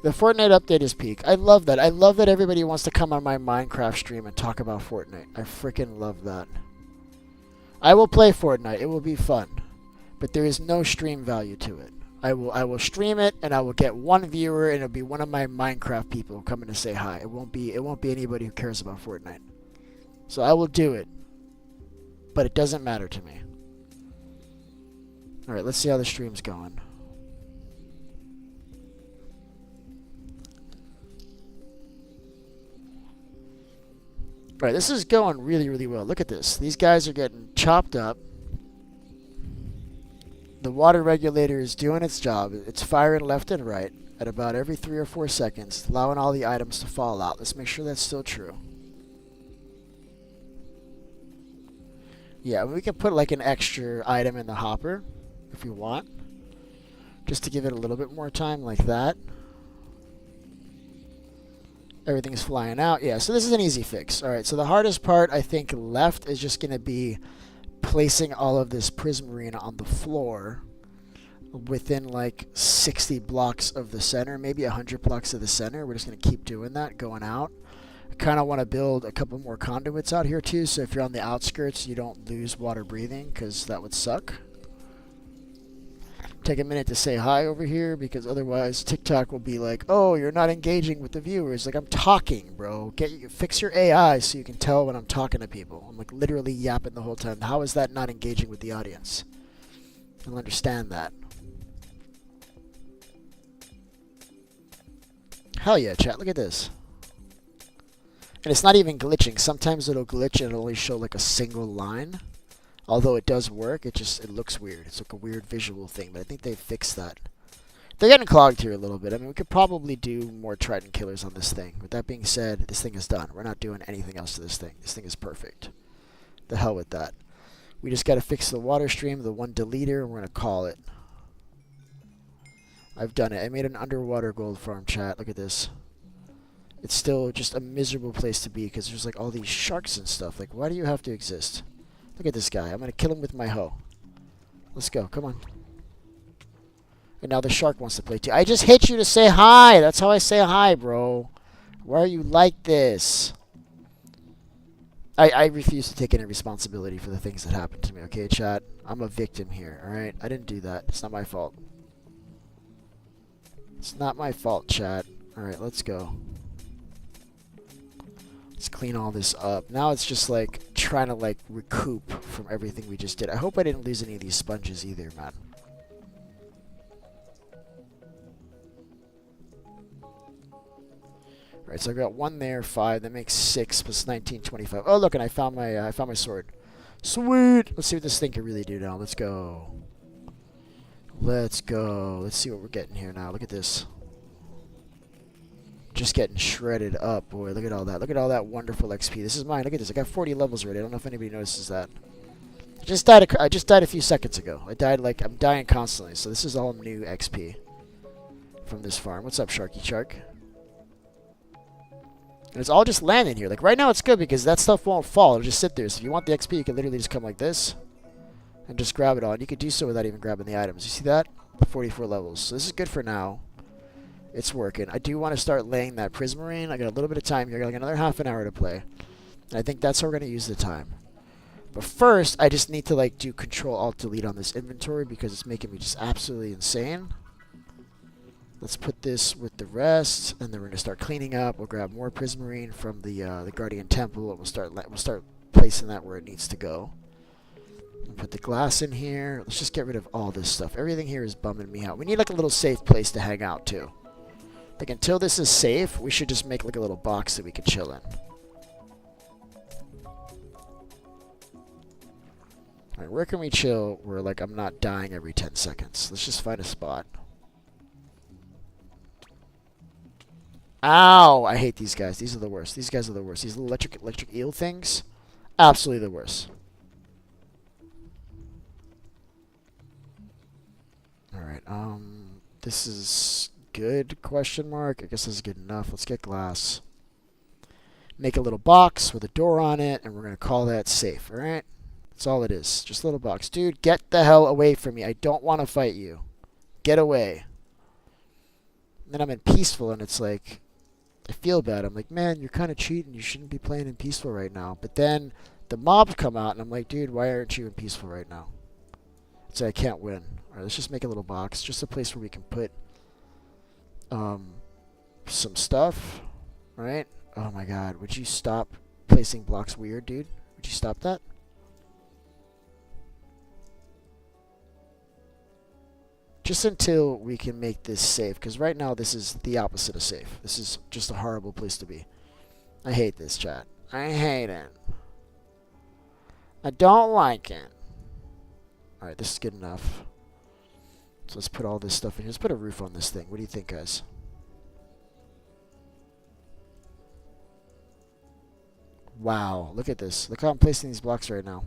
The Fortnite update is peak. I love that. I love that everybody wants to come on my Minecraft stream and talk about Fortnite. I freaking love that. I will play Fortnite. It will be fun. But there is no stream value to it. I will stream it and I will get one viewer and it'll be one of my Minecraft people coming to say hi. It won't be anybody who cares about Fortnite. So I will do it. But it doesn't matter to me. Alright, let's see how the stream's going. Alright, this is going really, really well. Look at this. These guys are getting chopped up. The water regulator is doing its job. It's firing left and right at about every 3 or 4 seconds, allowing all the items to fall out. Let's make sure that's still true. Yeah, we can put like an extra item in the hopper if we want, just to give it a little bit more time, like that. Everything's flying out. Yeah, so this is an easy fix. All right, so the hardest part, I think, left is just going to be placing all of this prismarine on the floor within like 60 blocks of the center, maybe 100 blocks of the center. We're just going to keep doing that, going out. I kind of want to build a couple more conduits out here too, so if you're on the outskirts, you don't lose water breathing, because that would suck. Take a minute to say hi over here, because otherwise TikTok will be like, oh, you're not engaging with the viewers. Like, I'm talking, bro. Fix your AI so you can tell when I'm talking to people. I'm like literally yapping the whole time. How is that not engaging with the audience? I don't understand that. Hell yeah, chat. Look at this. And it's not even glitching. Sometimes it'll glitch and it'll only show like a single line. Although it does work, it looks weird. It's like a weird visual thing, but I think they've fixed that. They're getting clogged here a little bit. I mean, we could probably do more trident killers on this thing. With that being said, this thing is done. We're not doing anything else to this thing. This thing is perfect. The hell with that. We just got to fix the water stream, the one deleter, and we're going to call it. I've done it. I made an underwater gold farm, chat. Look at this. It's still just a miserable place to be because there's like all these sharks and stuff. Like, why do you have to exist? Look at this guy. I'm going to kill him with my hoe. Let's go. Come on. And now the shark wants to play too. I just hit you to say hi. That's how I say hi, bro. Why are you like this? I refuse to take any responsibility for the things that happened to me, okay, chat? I'm a victim here, alright? I didn't do that. It's not my fault. It's not my fault, chat. Alright, let's go. Let's clean all this up. Now it's just like trying to like recoup from everything we just did. I hope I didn't lose any of these sponges either, man. Right, so I got 1 there, 5. That makes 6 plus 19, 25. Oh, look, and I found my sword. Sweet. Let's see what this thing can really do now. Let's go. Let's go. Let's see what we're getting here now. Look at this. Just getting shredded up, boy. Look at all that. Look at all that wonderful XP. This is mine. Look at this. I got 40 levels already. I don't know if anybody notices that. I just died a few seconds ago. I'm dying constantly. So this is all new XP from this farm. What's up, Sharky Shark? And it's all just landing here. Like right now, it's good because that stuff won't fall. It'll just sit there. So if you want the XP, you can literally just come like this and just grab it all. And you could do so without even grabbing the items. You see that? 44 levels. So this is good for now. It's working. I do want to start laying that prismarine. I got a little bit of time here. I got like another half an hour to play. And I think that's how we're going to use the time. But first, I just need to like do Control-Alt-Delete on this inventory because it's making me just absolutely insane. Let's put this with the rest, and then we're gonna start cleaning up. We'll grab more prismarine from the Guardian Temple, and we'll start placing that where it needs to go. We'll put the glass in here. Let's just get rid of all this stuff. Everything here is bumming me out. We need like a little safe place to hang out too. Like until this is safe, we should just make like a little box that we can chill in. Alright, where can we chill where like I'm not dying every 10 seconds? Let's just find a spot. Ow! I hate these guys. These are the worst. These guys are the worst. These little electric eel things. Absolutely the worst. Alright, this is good, question mark. I guess this is good enough. Let's get glass. Make a little box with a door on it, and we're going to call that safe, alright? That's all it is. Just a little box. Dude, get the hell away from me. I don't want to fight you. Get away. And then I'm in peaceful, and it's like, I feel bad. I'm like, man, you're kind of cheating. You shouldn't be playing in peaceful right now. But then the mobs come out, and I'm like, dude, why aren't you in peaceful right now? So I can't win. All right, let's just make a little box. Just a place where we can put some stuff, right? Oh, my God. Would you stop placing blocks weird, dude? Would you stop that? Just until we can make this safe, because right now this is the opposite of safe. This is just a horrible place to be. I hate this, chat. I hate it. I don't like it. Alright, this is good enough. So let's put all this stuff in here. Let's put a roof on this thing. What do you think, guys? Wow, look at this. Look how I'm placing these blocks right now.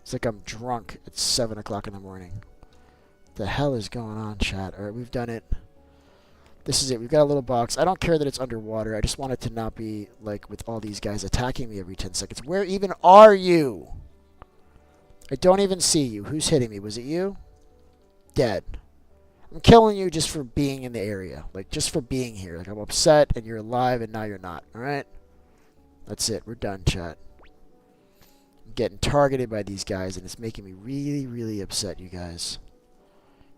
It's like I'm drunk at 7 o'clock in the morning. The hell is going on, chat? Alright, we've done it. This is it. We've got a little box. I don't care that it's underwater. I just want it to not be like with all these guys attacking me every 10 seconds. Where even are you? I don't even see you. Who's hitting me? Was it you? Dead. I'm killing you just for being in the area. Like, just for being here. Like, I'm upset and you're alive and now you're not. Alright? That's it. We're done, chat. I'm getting targeted by these guys and it's making me really, really upset, you guys.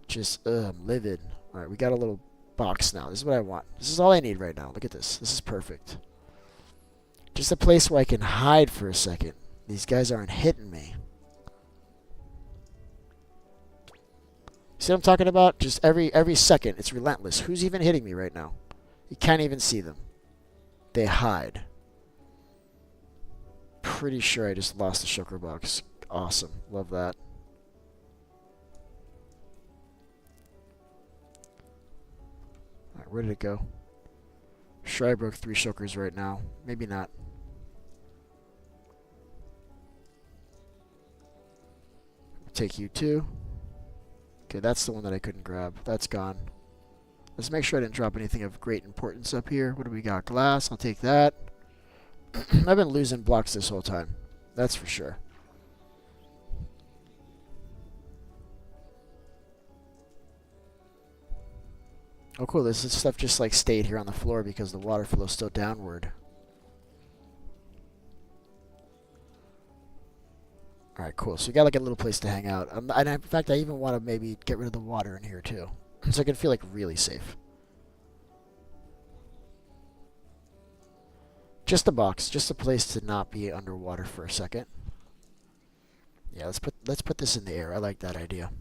Just, I'm livid. Alright, we got a little box now. This is what I want. This is all I need right now. Look at this. This is perfect. Just a place where I can hide for a second. These guys aren't hitting me. See what I'm talking about? Just every second, it's relentless. Who's even hitting me right now? You can't even see them. They hide. Pretty sure I just lost the shulker box. Awesome. Love that. Alright, where did it go? Sure, I broke 3 shulkers right now. Maybe not. Take you 2. Okay, that's the one that I couldn't grab. That's gone. Let's make sure I didn't drop anything of great importance up here. What do we got? Glass. I'll take that. I've been losing blocks this whole time. That's for sure. Oh, cool. This stuff just like stayed here on the floor because the water flow is still downward. Alright, cool. So we got like a little place to hang out. And in fact, I even want to maybe get rid of the water in here too. So I can feel like really safe. Just a box. Just a place to not be underwater for a second. Yeah, let's put this in the air. I like that idea.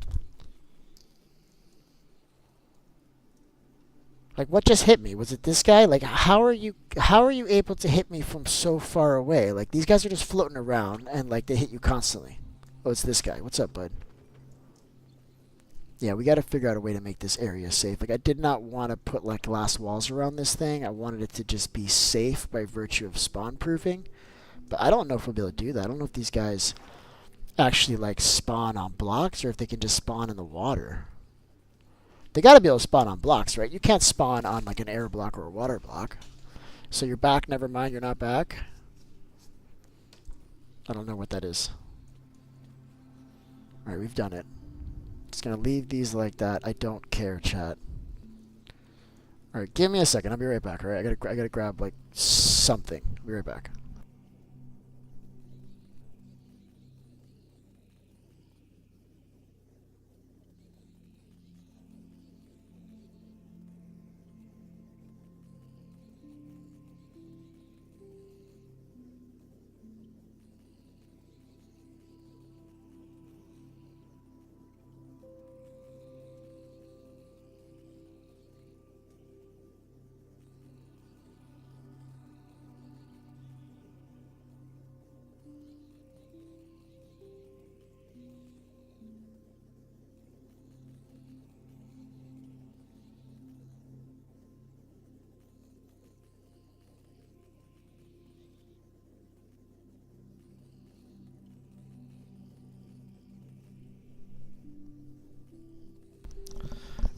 Like, what just hit me? Was it this guy? Like, how are you able to hit me from so far away? Like, these guys are just floating around, and, like, they hit you constantly. Oh, it's this guy. What's up, bud? Yeah, we got to figure out a way to make this area safe. Like, I did not want to put, like, glass walls around this thing. I wanted it to just be safe by virtue of spawn-proofing. But I don't know if we'll be able to do that. I don't know if these guys actually, like, spawn on blocks, or if they can just spawn in the water. They got to be able to spawn on blocks, right? You can't spawn on like an air block or a water block. So you're back, never mind, you're not back. I don't know what that is. Alright, we've done it. Just going to leave these like that. I don't care, chat. Alright, give me a second. I'll be right back, alright? I gotta grab like something. I'll be right back.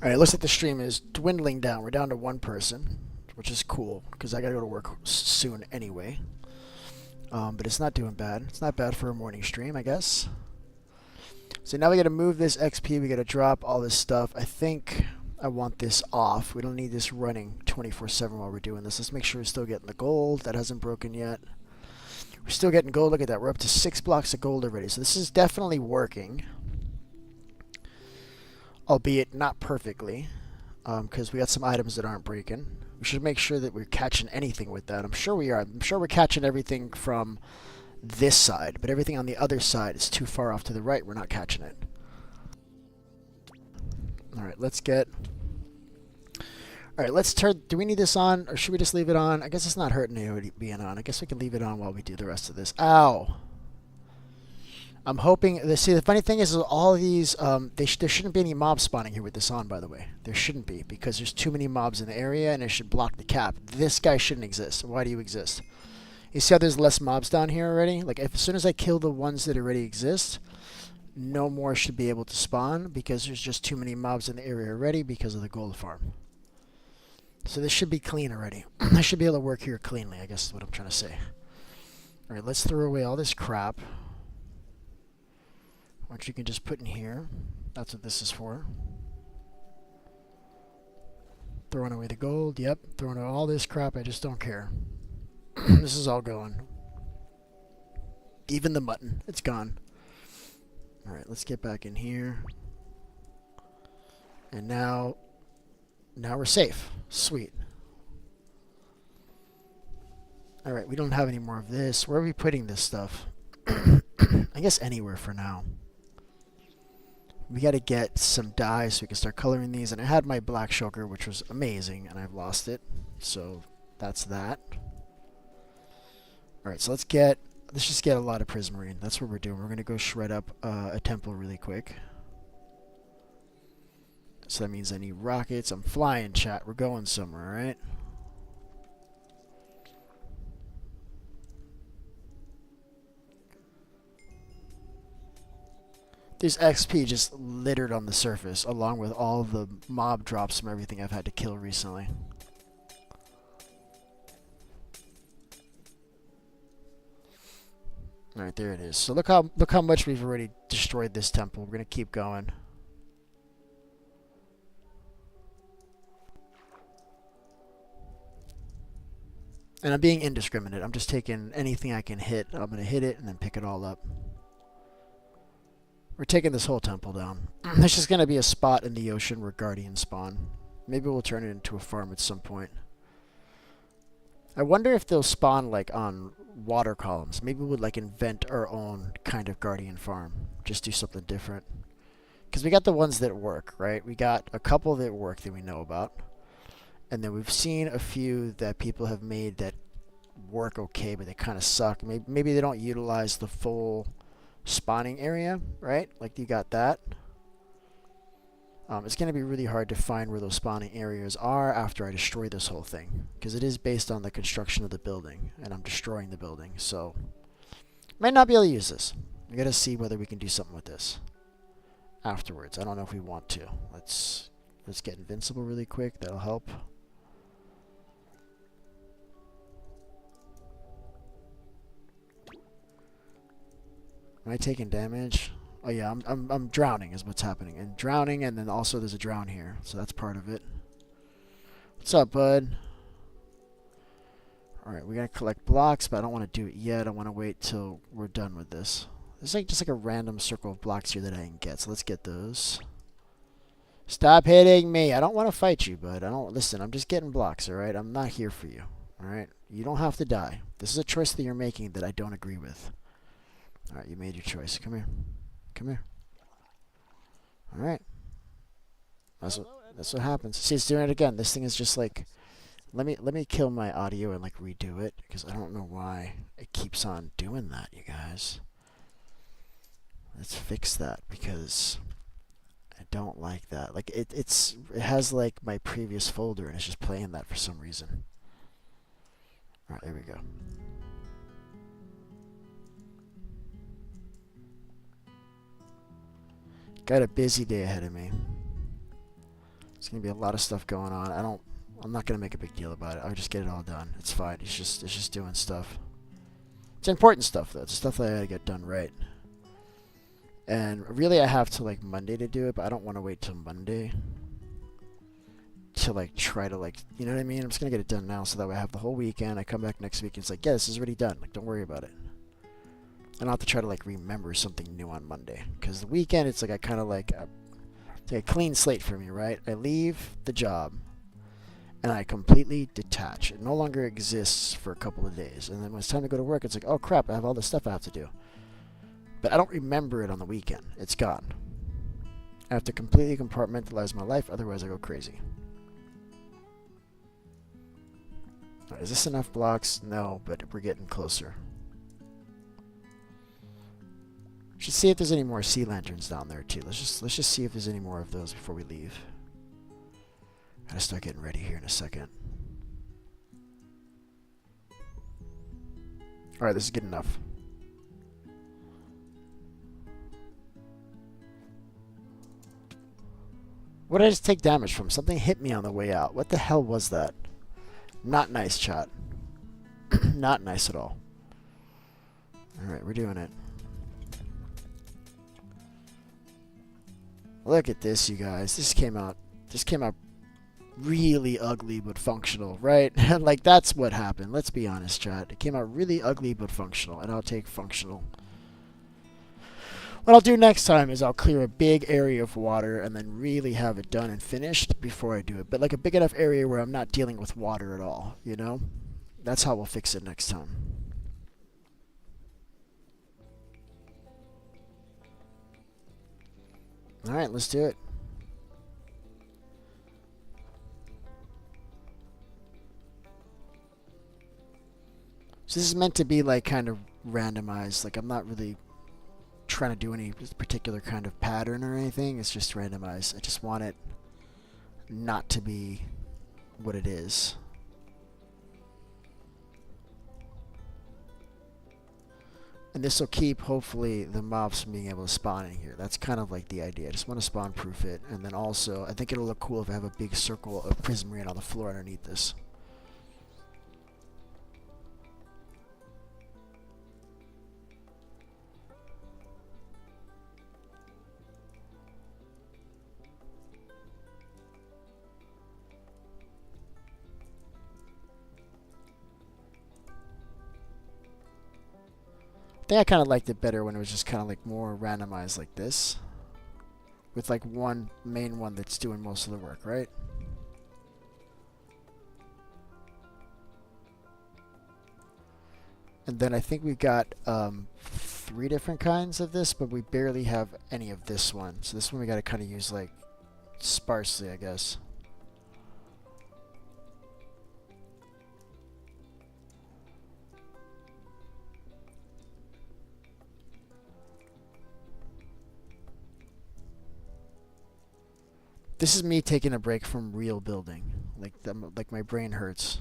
Alright, it looks like the stream is dwindling down. We're down to one person, which is cool, because I gotta go to work soon anyway. But it's not doing bad. It's not bad for a morning stream, I guess. So now we gotta move this XP. We gotta drop all this stuff. I think I want this off. We don't need this running 24/7 while we're doing this. Let's make sure we're still getting the gold. That hasn't broken yet. We're still getting gold. Look at that. We're up to 6 blocks of gold already. So this is definitely working. Albeit not perfectly, because we got some items that aren't breaking. We should make sure that we're catching anything with that. I'm sure we are. I'm sure we're catching everything from this side, but everything on the other side is too far off to the right. We're not catching it. Alright, let's get... Alright, let's turn... Do we need this on, or should we just leave it on? I guess it's not hurting it being on. I guess we can leave it on while we do the rest of this. Ow! I'm hoping... See, the funny thing is all of these... there shouldn't be any mobs spawning here with this on, by the way. There shouldn't be, because there's too many mobs in the area, and it should block the cap. This guy shouldn't exist. Why do you exist? You see how there's less mobs down here already? Like, as soon as I kill the ones that already exist, no more should be able to spawn, because there's just too many mobs in the area already because of the gold farm. So this should be clean already. I should be able to work here cleanly, I guess is what I'm trying to say. Alright, let's throw away all this crap. Which you can just put in here. That's what this is for. Throwing away the gold. Yep. Throwing away all this crap. I just don't care. This is all going. Even the mutton. It's gone. Alright, let's get back in here. And now we're safe. Sweet. Alright, we don't have any more of this. Where are we putting this stuff? I guess anywhere for now. We got to get some dye so we can start coloring these. And I had my black shulker, which was amazing, and I've lost it. So that's that. Alright, so let's just get a lot of prismarine. That's what we're doing. We're going to go shred up a temple really quick. So that means I need rockets. I'm flying, chat. We're going somewhere, alright? There's XP just littered on the surface, along with all the mob drops from everything I've had to kill recently. Alright, there it is. So look how much we've already destroyed this temple. We're gonna keep going. And I'm being indiscriminate. I'm just taking anything I can hit. I'm gonna hit it and then pick it all up. We're taking this whole temple down. There's just going to be a spot in the ocean where guardians spawn. Maybe we'll turn it into a farm at some point. I wonder if they'll spawn like on water columns. Maybe we'll like invent our own kind of guardian farm. Just do something different. Because we got the ones that work, right? We got a couple that work that we know about. And then we've seen a few that people have made that work okay, but they kind of suck. Maybe they don't utilize the full spawning area, right? Like you got that. It's going to be really hard to find where those spawning areas are after I destroy this whole thing, because it is based on the construction of the building, and I'm destroying the building, so might not be able to use this. We got to see whether we can do something with this afterwards. I don't know if we want to. Let's get invincible really quick. That'll help. Am I taking damage? Oh yeah, I'm drowning is what's happening. And drowning, and then also there's a drown here. So that's part of it. What's up, bud? Alright, we gotta collect blocks, but I don't want to do it yet. I want to wait till we're done with this. There's like just like a random circle of blocks here that I can get. So let's get those. Stop hitting me. I don't want to fight you, bud. Listen, I'm just getting blocks, alright? I'm not here for you. Alright? You don't have to die. This is a choice that you're making that I don't agree with. Alright, you made your choice. Come here. Come here. Alright. That's what happens. See, it's doing it again. This thing is just like... Let me kill my audio and like redo it, because I don't know why it keeps on doing that, you guys. Let's fix that, because I don't like that. Like it has like my previous folder and it's just playing that for some reason. Alright, there we go. Got a busy day ahead of me. It's gonna be a lot of stuff going on. I'm not gonna make a big deal about it. I'll just get it all done. It's fine. It's just doing stuff. It's important stuff though. It's stuff that I gotta get done right. And really, I have to like Monday to do it, but I don't want to wait till Monday to like try to like, you know what I mean? I'm just gonna get it done now, so that way I have the whole weekend. I come back next week and it's like, yeah, this is already done. Like, don't worry about it. I don't have to try to like remember something new on Monday, because the weekend it's like I kind of like it's like a clean slate for me, right? I leave the job and I completely detach. It no longer exists for a couple of days, and then when it's time to go to work, it's like, oh crap, I have all this stuff I have to do. But I don't remember it on the weekend. It's gone. I have to completely compartmentalize my life, otherwise I go crazy. Right, is this enough blocks? No, but we're getting closer. Should see if there's any more sea lanterns down there too. Let's just see if there's any more of those before we leave. Gotta start getting ready here in a second. Alright, this is good enough. What did I just take damage from? Something hit me on the way out. What the hell was that? Not nice, chat. Not nice at all. Alright, we're doing it. Look at this, you guys. This came out really ugly but functional, right? Like, that's what happened. Let's be honest, chat. It came out really ugly but functional, and I'll take functional. What I'll do next time is I'll clear a big area of water and then really have it done and finished before I do it. But like a big enough area where I'm not dealing with water at all, you know? That's how we'll fix it next time. Alright, let's do it. So this is meant to be like kind of randomized. Like, I'm not really trying to do any particular kind of pattern or anything. It's just randomized. I just want it not to be what it is. And this will keep, hopefully, the mobs from being able to spawn in here. That's kind of like the idea. I just want to spawn proof it. And then also, I think it'll look cool if I have a big circle of prismarine on the floor underneath this. I think I kind of liked it better when it was just kind of like more randomized like this, with like one main one that's doing most of the work, right? And then I think we've got 3 different kinds of this, but we barely have any of this one. So this one we got to kind of use like sparsely, I guess. This is me taking a break from real building. Like my brain hurts.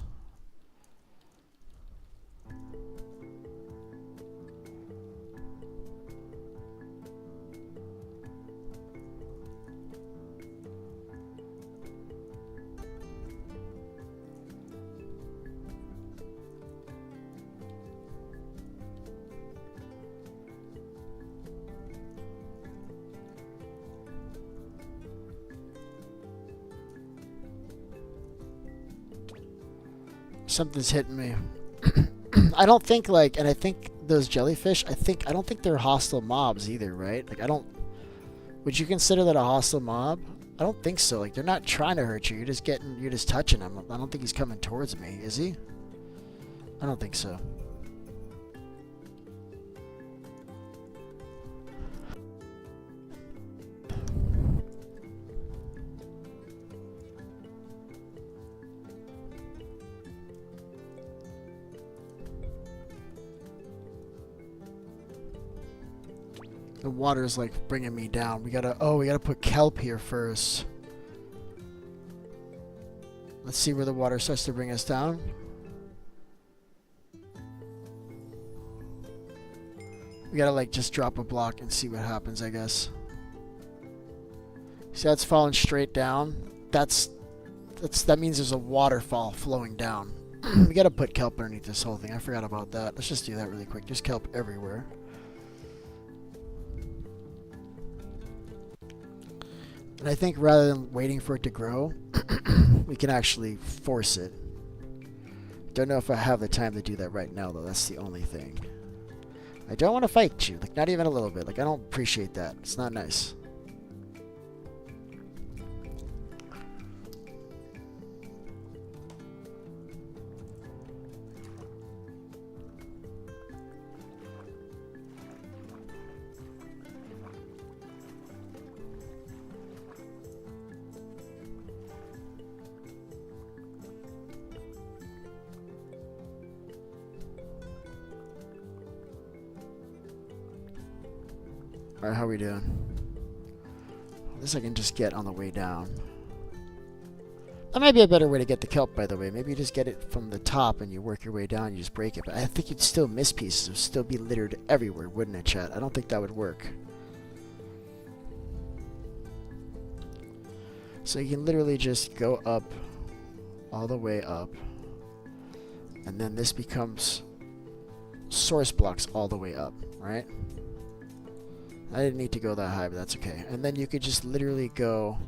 Something's hitting me. I don't think like, and I think those jellyfish, I don't think they're hostile mobs either, right? Like, would you consider that a hostile mob? I don't think so. Like, they're not trying to hurt you. You're just touching him. I don't think he's coming towards me, is he? I don't think so. The water's like bringing me down. We gotta put kelp here first. Let's see where the water starts to bring us down. We gotta like just drop a block and see what happens, I guess. See, that's falling straight down. that means there's a waterfall flowing down. We gotta put kelp underneath this whole thing. I forgot about that. Let's just do that really quick. There's kelp everywhere. And I think rather than waiting for it to grow, we can actually force it. Don't know if I have the time to do that right now, though. That's the only thing. I don't want to fight you. Like, not even a little bit. Like, I don't appreciate that. It's not nice. Alright, how are we doing? This I can just get on the way down. That might be a better way to get the kelp, by the way. Maybe you just get it from the top and you work your way down, you just break it. But I think you'd still miss pieces. It would still be littered everywhere, wouldn't it, chat? I don't think that would work. So you can literally just go up, all the way up. And then this becomes source blocks all the way up, right? I didn't need to go that high, but that's okay. And then you could just literally go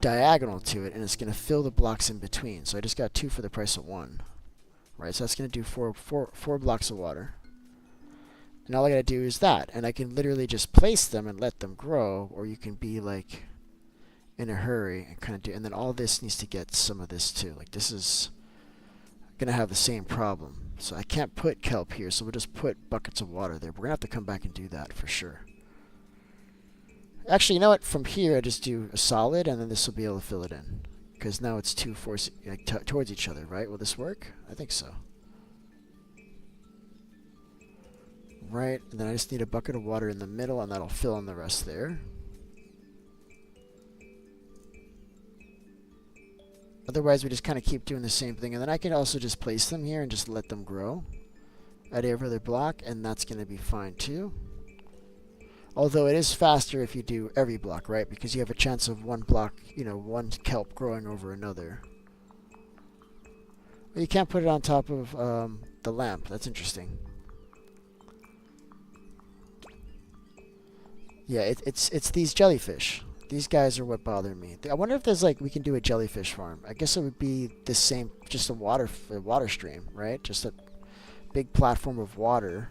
diagonal to it, and it's going to fill the blocks in between. So I just got 2 for the price of 1. Right, so that's going to do four blocks of water. And all I got to do is that. And I can literally just place them and let them grow, or you can be like in a hurry and kind of do. And then all this needs to get some of this too. Like this is going to have the same problem. So I can't put kelp here, so we'll just put buckets of water there. But we're going to have to come back and do that for sure. Actually, you know what? From here, I just do a solid, and then this will be able to fill it in. Because now it's 2 forcing like towards each other, right? Will this work? I think so. Right, and then I just need a bucket of water in the middle, and that'll fill in the rest there. Otherwise, we just kind of keep doing the same thing. And then I can also just place them here and just let them grow at every other block, and that's going to be fine too. Although it is faster if you do every block, right? Because you have a chance of one block, you know, one kelp growing over another. Well, you can't put it on top of the lamp. That's interesting. Yeah, it's these jellyfish. These guys are what bother me. I wonder if there's like we can do a jellyfish farm. I guess it would be the same, just a water stream, right? Just a big platform of water.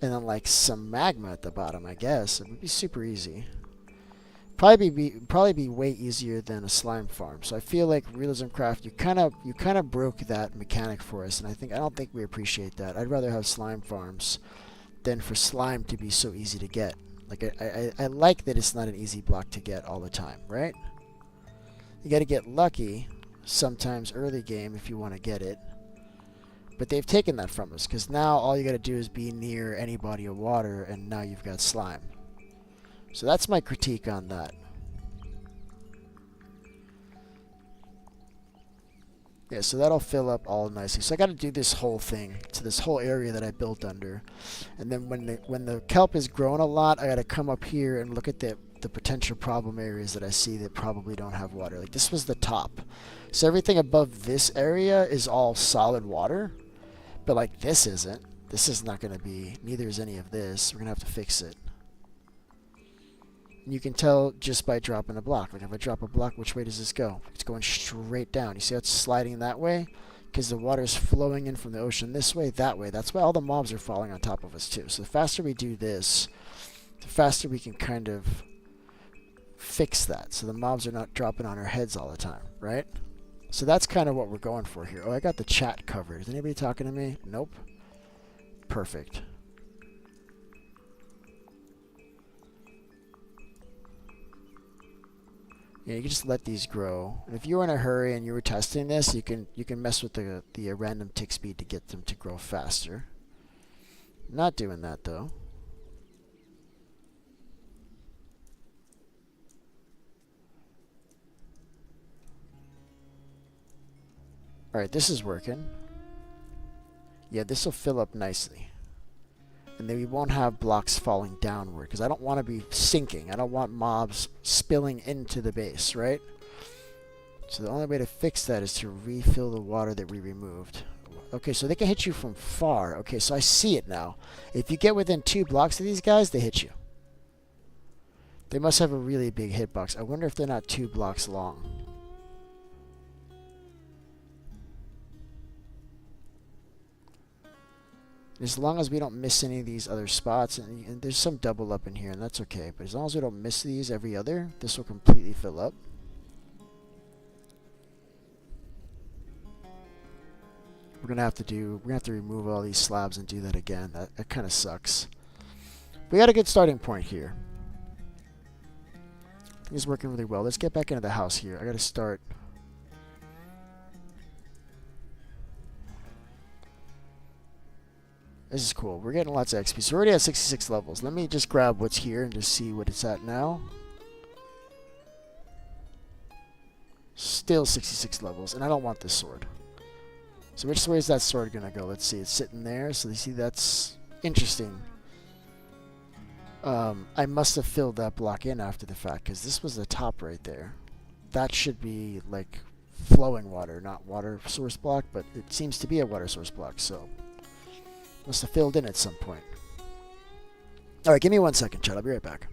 And then like some magma at the bottom, I guess. It would be super easy. Probably be way easier than a slime farm. So I feel like Realism Craft, you kind of broke that mechanic for us, and I don't think we appreciate that. I'd rather have slime farms than for slime to be so easy to get. Like I like that it's not an easy block to get all the time, right? You got to get lucky sometimes early game if you want to get it. But they've taken that from us, because now all you got to do is be near any body of water, and now you've got slime. So that's my critique on that. Yeah, so that'll fill up all nicely. So I got to do this whole thing to this whole area that I built under. And then when the kelp is growing a lot, I got to come up here and look at the potential problem areas that I see that probably don't have water. Like this was the top. So everything above this area is all solid water. But like this isn't. This is not going to be, neither is any of this. We're going to have to fix it. And you can tell just by dropping a block. Like if I drop a block, which way does this go? It's going straight down. You see how it's sliding that way? Because the water is flowing in from the ocean this way, that way. That's why all the mobs are falling on top of us too. So the faster we do this, the faster we can kind of fix that. So the mobs are not dropping on our heads all the time, right? So that's kind of what we're going for here. Oh, I got the chat covered. Is anybody talking to me? Nope. Perfect. Yeah, you can just let these grow. And if you were in a hurry and you were testing this, you can mess with the random tick speed to get them to grow faster. Not doing that though. Alright, this is working. Yeah, this will fill up nicely. And then we won't have blocks falling downward, because I don't want to be sinking. I don't want mobs spilling into the base, right? So the only way to fix that is to refill the water that we removed. Okay, so they can hit you from far. Okay, so I see it now. If you get within 2 blocks of these guys, they hit you. They must have a really big hitbox. I wonder if they're not 2 blocks long. As long as we don't miss any of these other spots, and there's some double up in here, and that's okay. But as long as we don't miss these every other, this will completely fill up. We're gonna have to remove all these slabs and do that again. That kind of sucks. We got a good starting point here. I think it's working really well. Let's get back into the house here. I gotta start. This is cool. We're getting lots of XP. So we're already at 66 levels. Let me just grab what's here and just see what it's at now. Still 66 levels, and I don't want this sword. So which way is that sword gonna go? Let's see. It's sitting there. So you see that's interesting. I must have filled that block in after the fact, because this was the top right there. That should be like flowing water, not water source block, but it seems to be a water source block, so must have filled in at some point. Alright, give me 1 second, Chad. I'll be right back.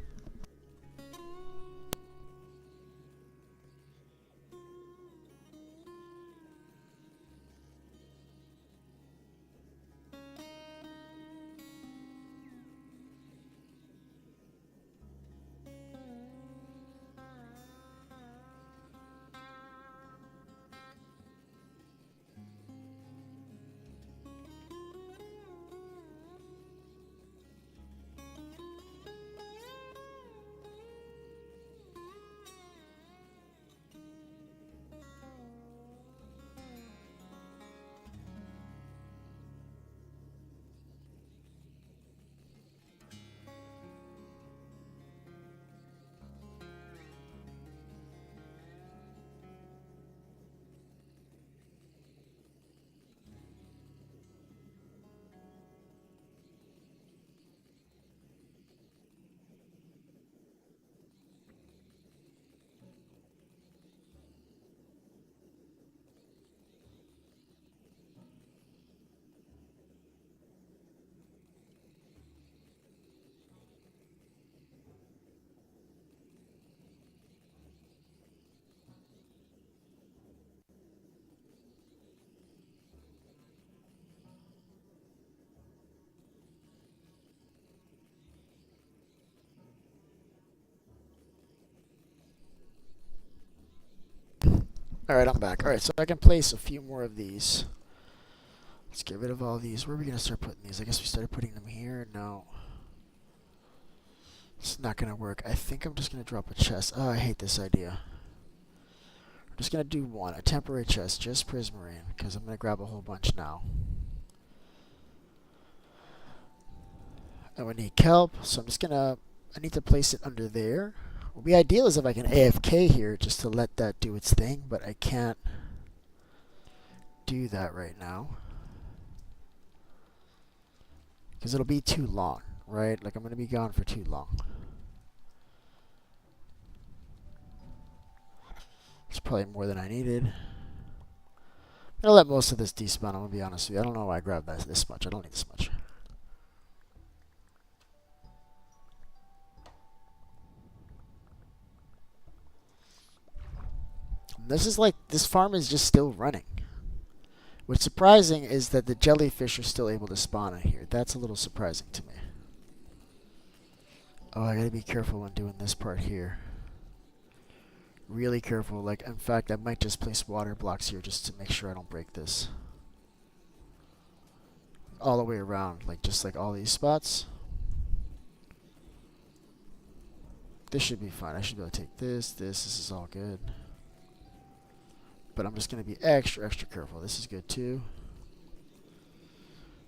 Alright, I'm back. Alright, so I can place a few more of these. Let's get rid of all these. Where are we going to start putting these? I guess we started putting them here. No. It's not going to work. I think I'm just going to drop a chest. Oh, I hate this idea. I'm just going to do one. A temporary chest, just prismarine, because I'm going to grab a whole bunch now. And we need kelp, so I'm just going to... I need to place it under there. What would be ideal is if I can AFK here just to let that do its thing, but I can't do that right now. Because it'll be too long, right? Like I'm going to be gone for too long. It's probably more than I needed. I'm going to let most of this despawn, I'm going to be honest with you. I don't know why I grabbed that this much. I don't need this much. This farm is just still running. What's surprising is that the jellyfish are still able to spawn in here. That's a little surprising to me. Oh, I gotta be careful when doing this part here. Really careful. Like, in fact, I might just place water blocks here just to make sure I don't break this. All the way around, like just like all these spots. This should be fine. I should be able to take this. This is all good. But I'm just going to be extra careful. This is good too.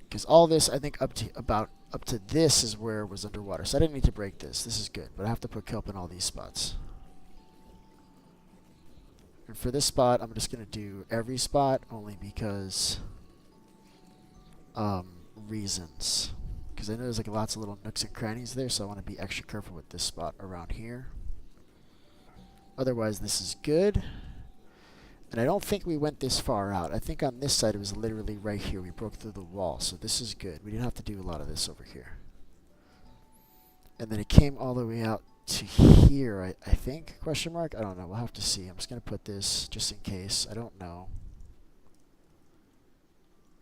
Because all this, I think up to this is where it was underwater. So I didn't need to break this. This is good. But I have to put kelp in all these spots. And for this spot, I'm just going to do every spot only because reasons. Because I know there's like lots of little nooks and crannies there, so I want to be extra careful with this spot around here. Otherwise, this is good. And I don't think we went this far out. I think on this side it was literally right here. We broke through the wall, so this is good. We didn't have to do a lot of this over here. And then it came all the way out to here, I think, question mark? I don't know. We'll have to see. I'm just going to put this just in case. I don't know.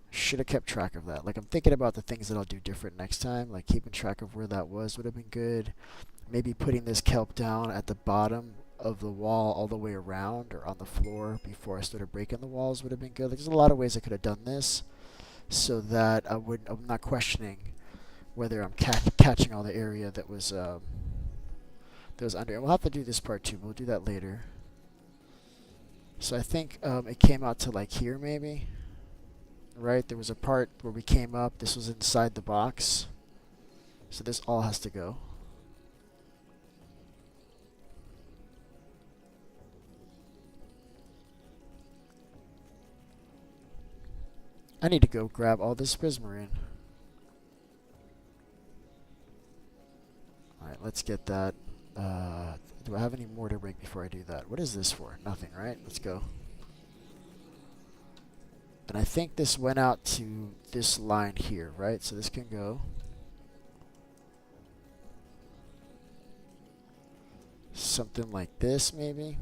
Should have kept track of that. Like, I'm thinking about the things that I'll do different next time. Like, keeping track of where that was would have been good. Maybe putting this kelp down at the bottom of the wall all the way around or on the floor before I started breaking the walls would have been good. Like, there's a lot of ways I could have done this so that I'm not questioning whether I'm catching all the area that was under. And we'll have to do this part too. We'll do that later. So I think it came out to like here maybe. Right? There was a part where we came up. This was inside the box. So this all has to go. I need to go grab all this prismarine. Alright, let's get that. Do I have any more to break before I do that? What is this for? Nothing, right? Let's go. And I think this went out to this line here, right? So this can go. Something like this, maybe.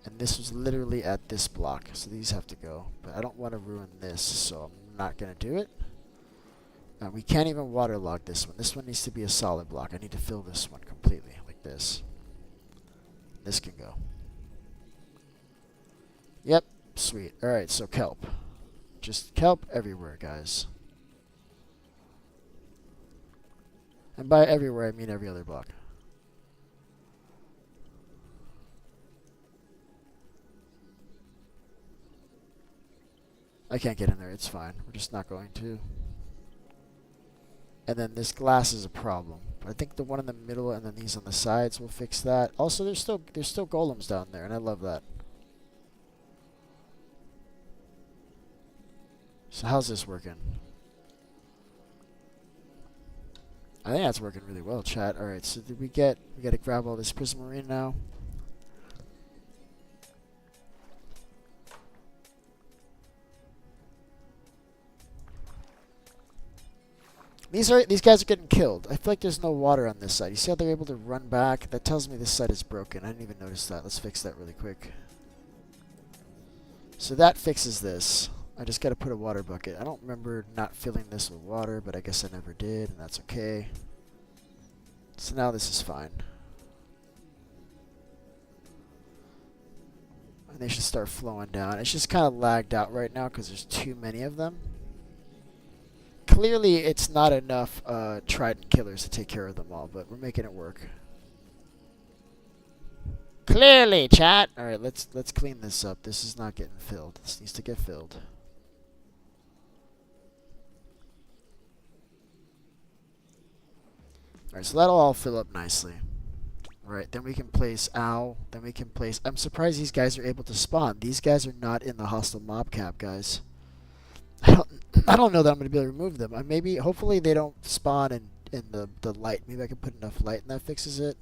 And this was literally at this block, so these have to go. But I don't want to ruin this, so I'm not going to do it. We can't even waterlog this one. This one needs to be a solid block. I need to fill this one completely, like this. This can go. Yep, sweet. Alright, so kelp. Just kelp everywhere, guys. And by everywhere, I mean every other block. I can't get in there. It's fine. We're just not going to. And then this glass is a problem. But I think the one in the middle and then these on the sides will fix that. Also, there's still golems down there, and I love that. So how's this working? I think that's working really well, chat. Alright, so did we gotta grab all this prismarine now. These guys are getting killed. I feel like there's no water on this side. You see how they're able to run back? That tells me this side is broken. I didn't even notice that. Let's fix that really quick. So that fixes this. I just got to put a water bucket. I don't remember not filling this with water, but I guess I never did, and that's okay. So now this is fine. And they should start flowing down. It's just kind of lagged out right now because there's too many of them. Clearly, it's not enough trident killers to take care of them all, but we're making it work. Clearly, chat. All right, let's clean this up. This is not getting filled. This needs to get filled. All right, so that'll all fill up nicely. All right, then we can place owl. Then we can place. I'm surprised these guys are able to spawn. These guys are not in the hostile mob cap, guys. I don't know that I'm going to be able to remove them. Maybe, hopefully they don't spawn in the light. Maybe I can put enough light and that fixes it.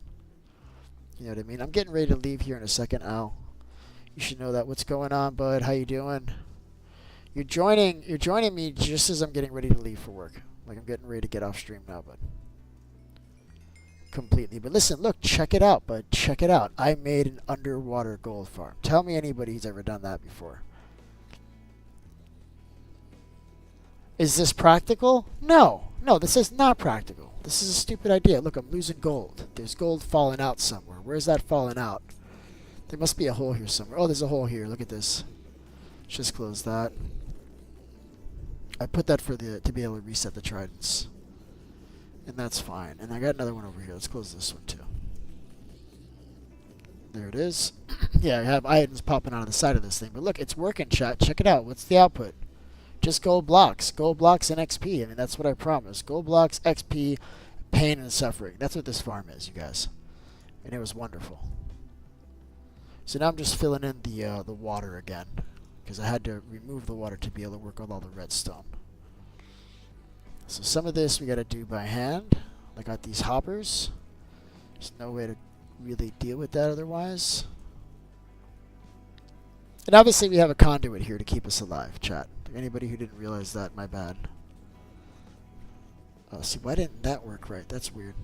You know what I mean? I'm getting ready to leave here in a second, Al. You should know that. What's going on, bud? How you doing? You're joining me just as I'm getting ready to leave for work. Like I'm getting ready to get off stream now, bud. Completely. But listen, look, check it out, bud. Check it out. I made an underwater gold farm. Tell me anybody who's ever done that before. Is this practical? No. No, this is not practical. This is a stupid idea. Look, I'm losing gold. There's gold falling out somewhere. Where's that falling out? There must be a hole here somewhere. Oh, there's a hole here. Look at this. Let's just close that. I put that for to be able to reset the tridents. And that's fine. And I got another one over here. Let's close this one too. There it is. Yeah, I have items popping out of the side of this thing. But look, it's working, chat. Check it out. What's the output? Just gold blocks. Gold blocks and XP. I mean, that's what I promised. Gold blocks, XP, pain and suffering. That's what this farm is, you guys. And it was wonderful. So now I'm just filling in the water again. Because I had to remove the water to be able to work on all the redstone. So some of this we got to do by hand. I got these hoppers. There's no way to really deal with that otherwise. And obviously we have a conduit here to keep us alive, chat. Anybody who didn't realize that, my bad. Oh, see, why didn't that work right? That's weird.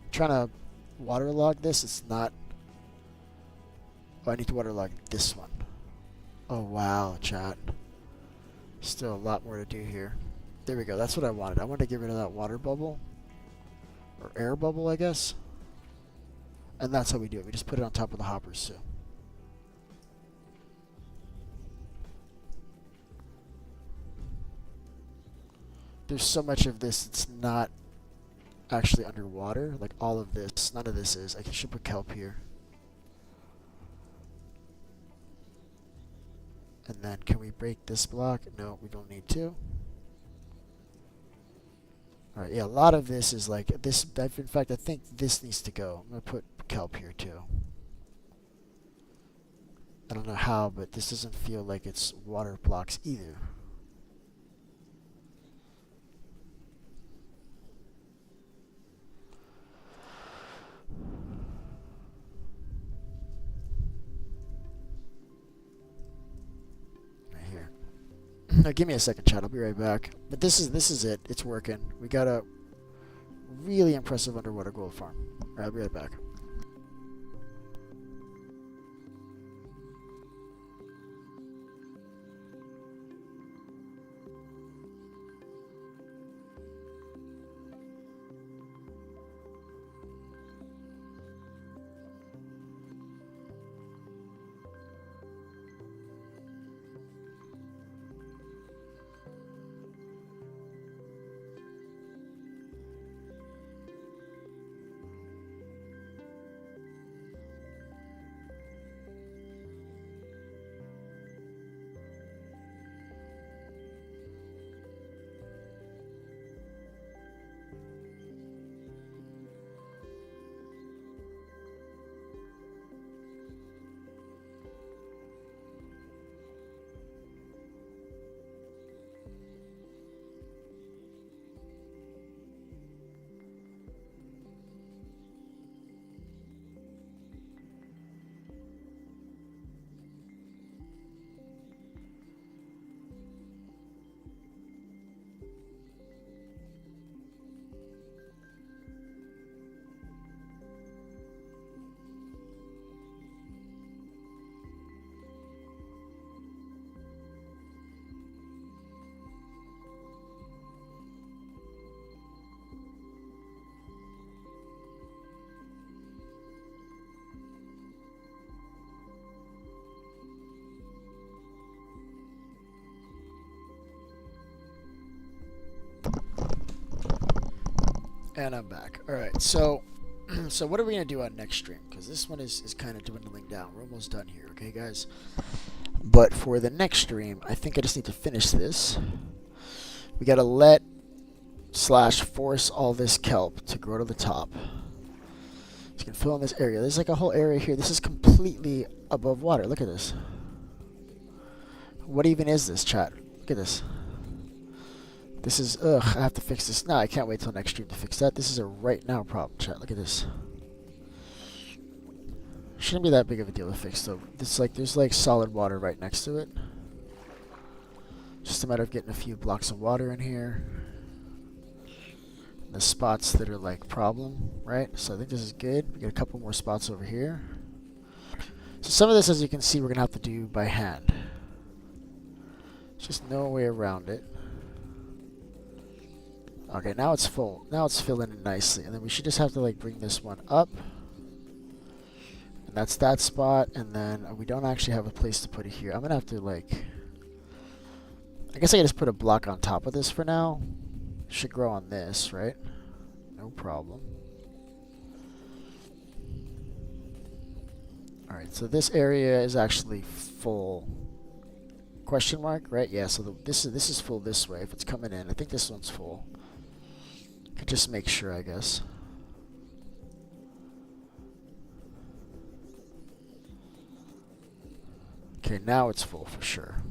I'm trying to waterlog this. It's not... Oh, I need to waterlog this one. Oh, wow, chat. Still a lot more to do here. There we go. That's what I wanted. I wanted to get rid of that water bubble. Or air bubble, I guess. And that's how we do it. We just put it on top of the hoppers, too. There's so much of this that's not actually underwater. Like all of this. None of this is. I should put kelp here. And then can we break this block? No, we don't need to. Alright, yeah, a lot of this is like this. In fact, I think this needs to go. I'm going to put kelp here too. I don't know how, but this doesn't feel like it's water blocks either. No, give me a second, chat. I'll be right back. But this is it. It's working. We got a really impressive underwater gold farm. All right, I'll be right back. And I'm back. Alright, so so what are we going to do on next stream? Because this one is kind of dwindling down. We're almost done here, okay, guys? But for the next stream, I think I just need to finish this. We got to let / force all this kelp to grow to the top. So you can fill in this area. There's like a whole area here. This is completely above water. Look at this. What even is this, chat? Look at this. This is, I have to fix this. No, I can't wait till next stream to fix that. This is a right now problem, chat. Look at this. Shouldn't be that big of a deal to fix, though. There's like solid water right next to it. Just a matter of getting a few blocks of water in here. The spots that are like problem, right? So I think this is good. We got a couple more spots over here. So some of this, as you can see, we're gonna have to do by hand. There's just no way around it. Okay, now it's full. Now it's filling in nicely. And then we should just have to like bring this one up. And that's that spot. And then we don't actually have a place to put it here. I'm going to have to like... I guess I can just put a block on top of this for now. Should grow on this, right? No problem. Alright, so this area is actually full. Question mark, right? Yeah, so this is full this way if it's coming in. I think this one's full. Could just make sure, I guess. Okay, now it's full for sure.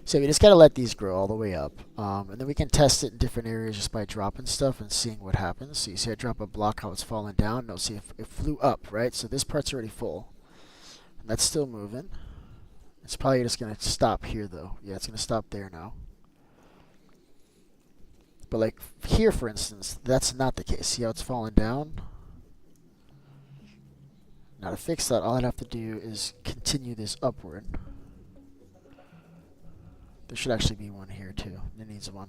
So we just gotta let these grow all the way up. And then we can test it in different areas just by dropping stuff and seeing what happens. So you see I drop a block, how it's falling down. No, see, it flew up, right? So this part's already full. And that's still moving. It's probably just going to stop here, though. Yeah, it's going to stop there now. But, like, here, for instance, that's not the case. See how it's falling down? Now, to fix that, all I'd have to do is continue this upward. There should actually be one here, too. It needs one.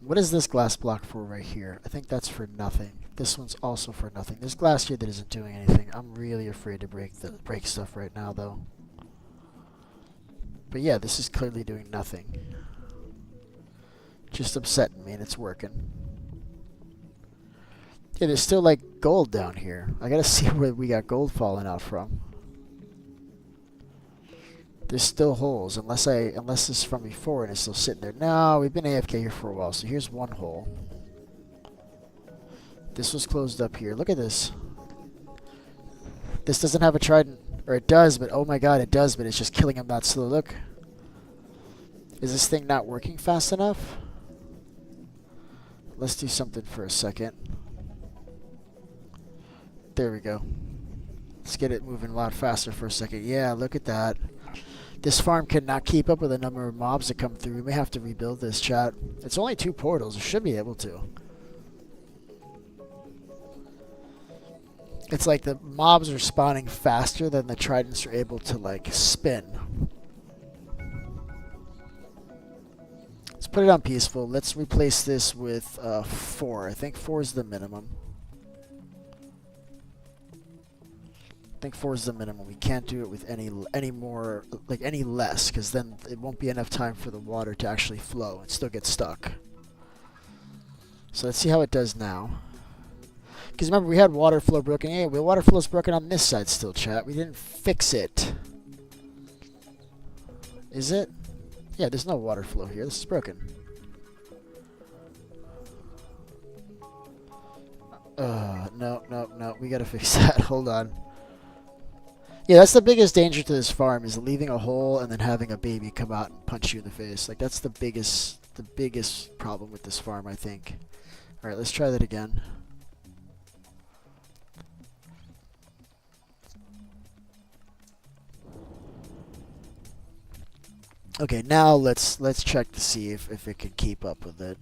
What is this glass block for right here? I think that's for nothing. This one's also for nothing. There's glass here that isn't doing anything. I'm really afraid to break stuff right now, though. But yeah, this is clearly doing nothing. Just upsetting me, and it's working. Yeah, there's still, like, gold down here. I gotta see where we got gold falling out from. There's still holes, unless this is from before and it's still sitting there. No, we've been AFK here for a while, so here's one hole. This was closed up here. Look at this. This doesn't have a trident. Or it does, but oh my god, it does, but it's just killing him that slow. Look. Is this thing not working fast enough? Let's do something for a second. There we go. Let's get it moving a lot faster for a second. Yeah, look at that. This farm cannot keep up with the number of mobs that come through. We may have to rebuild this, chat. It's only 2 portals. It should be able to. It's like the mobs are spawning faster than the tridents are able to, like, spin. Let's put it on peaceful. Let's replace this with 4. I think 4 is the minimum. I think 4 is the minimum. We can't do it with any more, like any less, because then it won't be enough time for the water to actually flow. It still gets stuck. So let's see how it does now. Because remember, we had water flow broken. Yeah, well, water flow's broken on this side still, chat. We didn't fix it. Is it? Yeah, there's no water flow here. This is broken. No. We gotta fix that. Hold on. Yeah, that's the biggest danger to this farm, is leaving a hole and then having a baby come out and punch you in the face. Like, that's the biggest problem with this farm, I think. Alright, let's try that again. Okay, now let's check to see if it can keep up with it.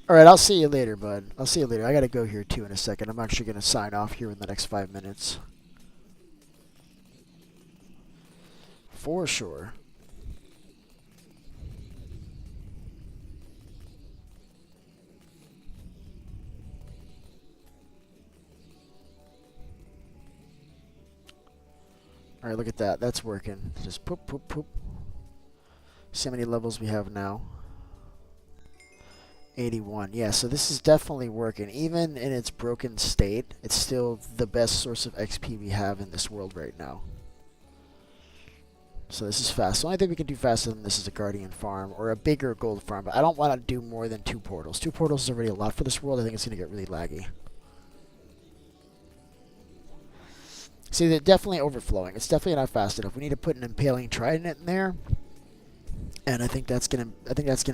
Alright, I'll see you later, bud. I'll see you later. I gotta go here too in a second. I'm actually gonna sign off here in the next 5 minutes. For sure. Alright, look at that. That's working. Just poop, poop, poop. See how many levels we have now. 81. Yeah, so this is definitely working. Even in its broken state, it's still the best source of XP we have in this world right now. So this is fast. The only thing we can do faster than this is a guardian farm or a bigger gold farm, but I don't want to do more than 2 portals. 2 portals is already a lot for this world. I think it's going to get really laggy. See, they're definitely overflowing. It's definitely not fast enough. We need to put an impaling trident in there. And I think that's gonna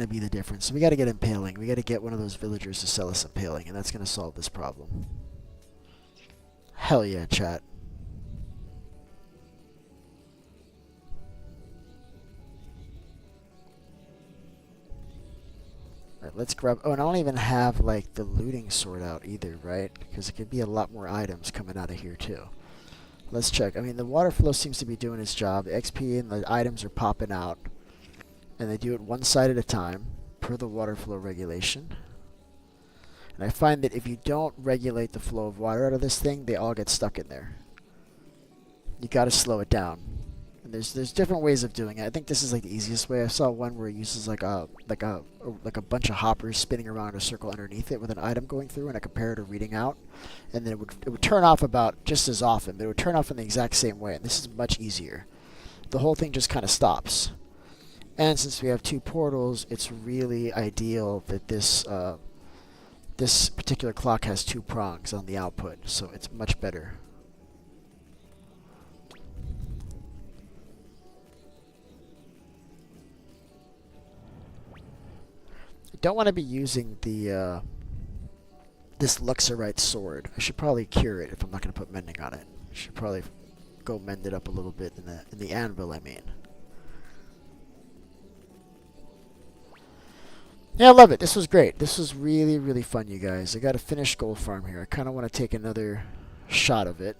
be the difference. So we got to get impaling. We got to get one of those villagers to sell us impaling, and that's gonna solve this problem. Hell yeah, chat. Alright, let's grab. Oh, and I don't even have like the looting sort out either, right? Because it could be a lot more items coming out of here too. Let's check. I mean, the water flow seems to be doing its job. The XP and the items are popping out. And they do it one side at a time, per the water flow regulation. And I find that if you don't regulate the flow of water out of this thing, they all get stuck in there. You gotta slow it down. And there's different ways of doing it. I think this is like the easiest way. I saw one where it uses like a bunch of hoppers spinning around a circle underneath it with an item going through and a comparator reading out. And then it would turn off about just as often, but it would turn off in the exact same way. And this is much easier. The whole thing just kind of stops. And since we have 2 portals, it's really ideal that this this particular clock has 2 prongs on the output, so it's much better. I don't want to be using the this Luxorite sword. I should probably cure it if I'm not going to put mending on it. I should probably go mend it up a little bit in the anvil, I mean. Yeah, I love it. This was great. This was really, really fun, you guys. I got a finished gold farm here. I kind of want to take another shot of it.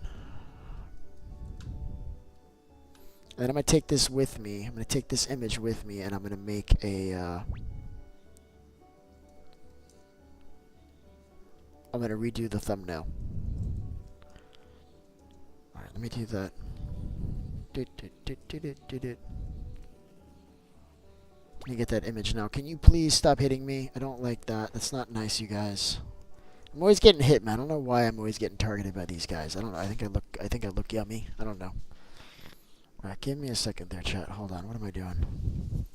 And I'm going to take this with me. I'm going to take this image with me, and I'm going to make a... I'm going to redo the thumbnail. Alright, let me do that. Let me get that image now. Can you please stop hitting me? I don't like that. That's not nice, you guys. I'm always getting hit, man. I don't know why I'm always getting targeted by these guys. I don't know. I think I look yummy. I don't know. Alright, give me a second there, chat. Hold on. What am I doing?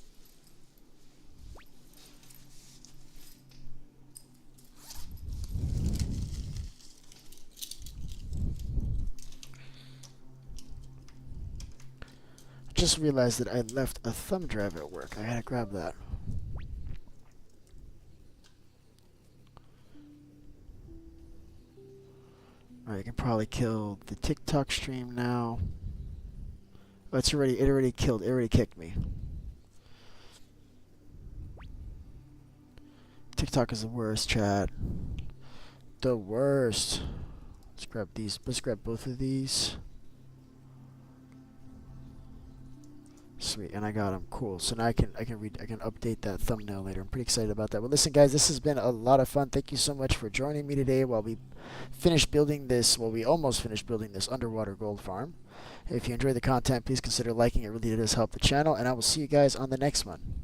I just realized that I left a thumb drive at work. I gotta grab that. Alright, you can probably kill the TikTok stream now. Oh, it already kicked me. TikTok is the worst, chat. The worst. Let's grab these. Let's grab both of these. Sweet, and I got them. Cool. So now I can update that thumbnail later. I'm pretty excited about that. Well, listen, guys, this has been a lot of fun. Thank you so much for joining me today while we finish building this. Well, we almost finished building this underwater gold farm. If you enjoyed the content, please consider liking. It really does help the channel, and I will see you guys on the next one.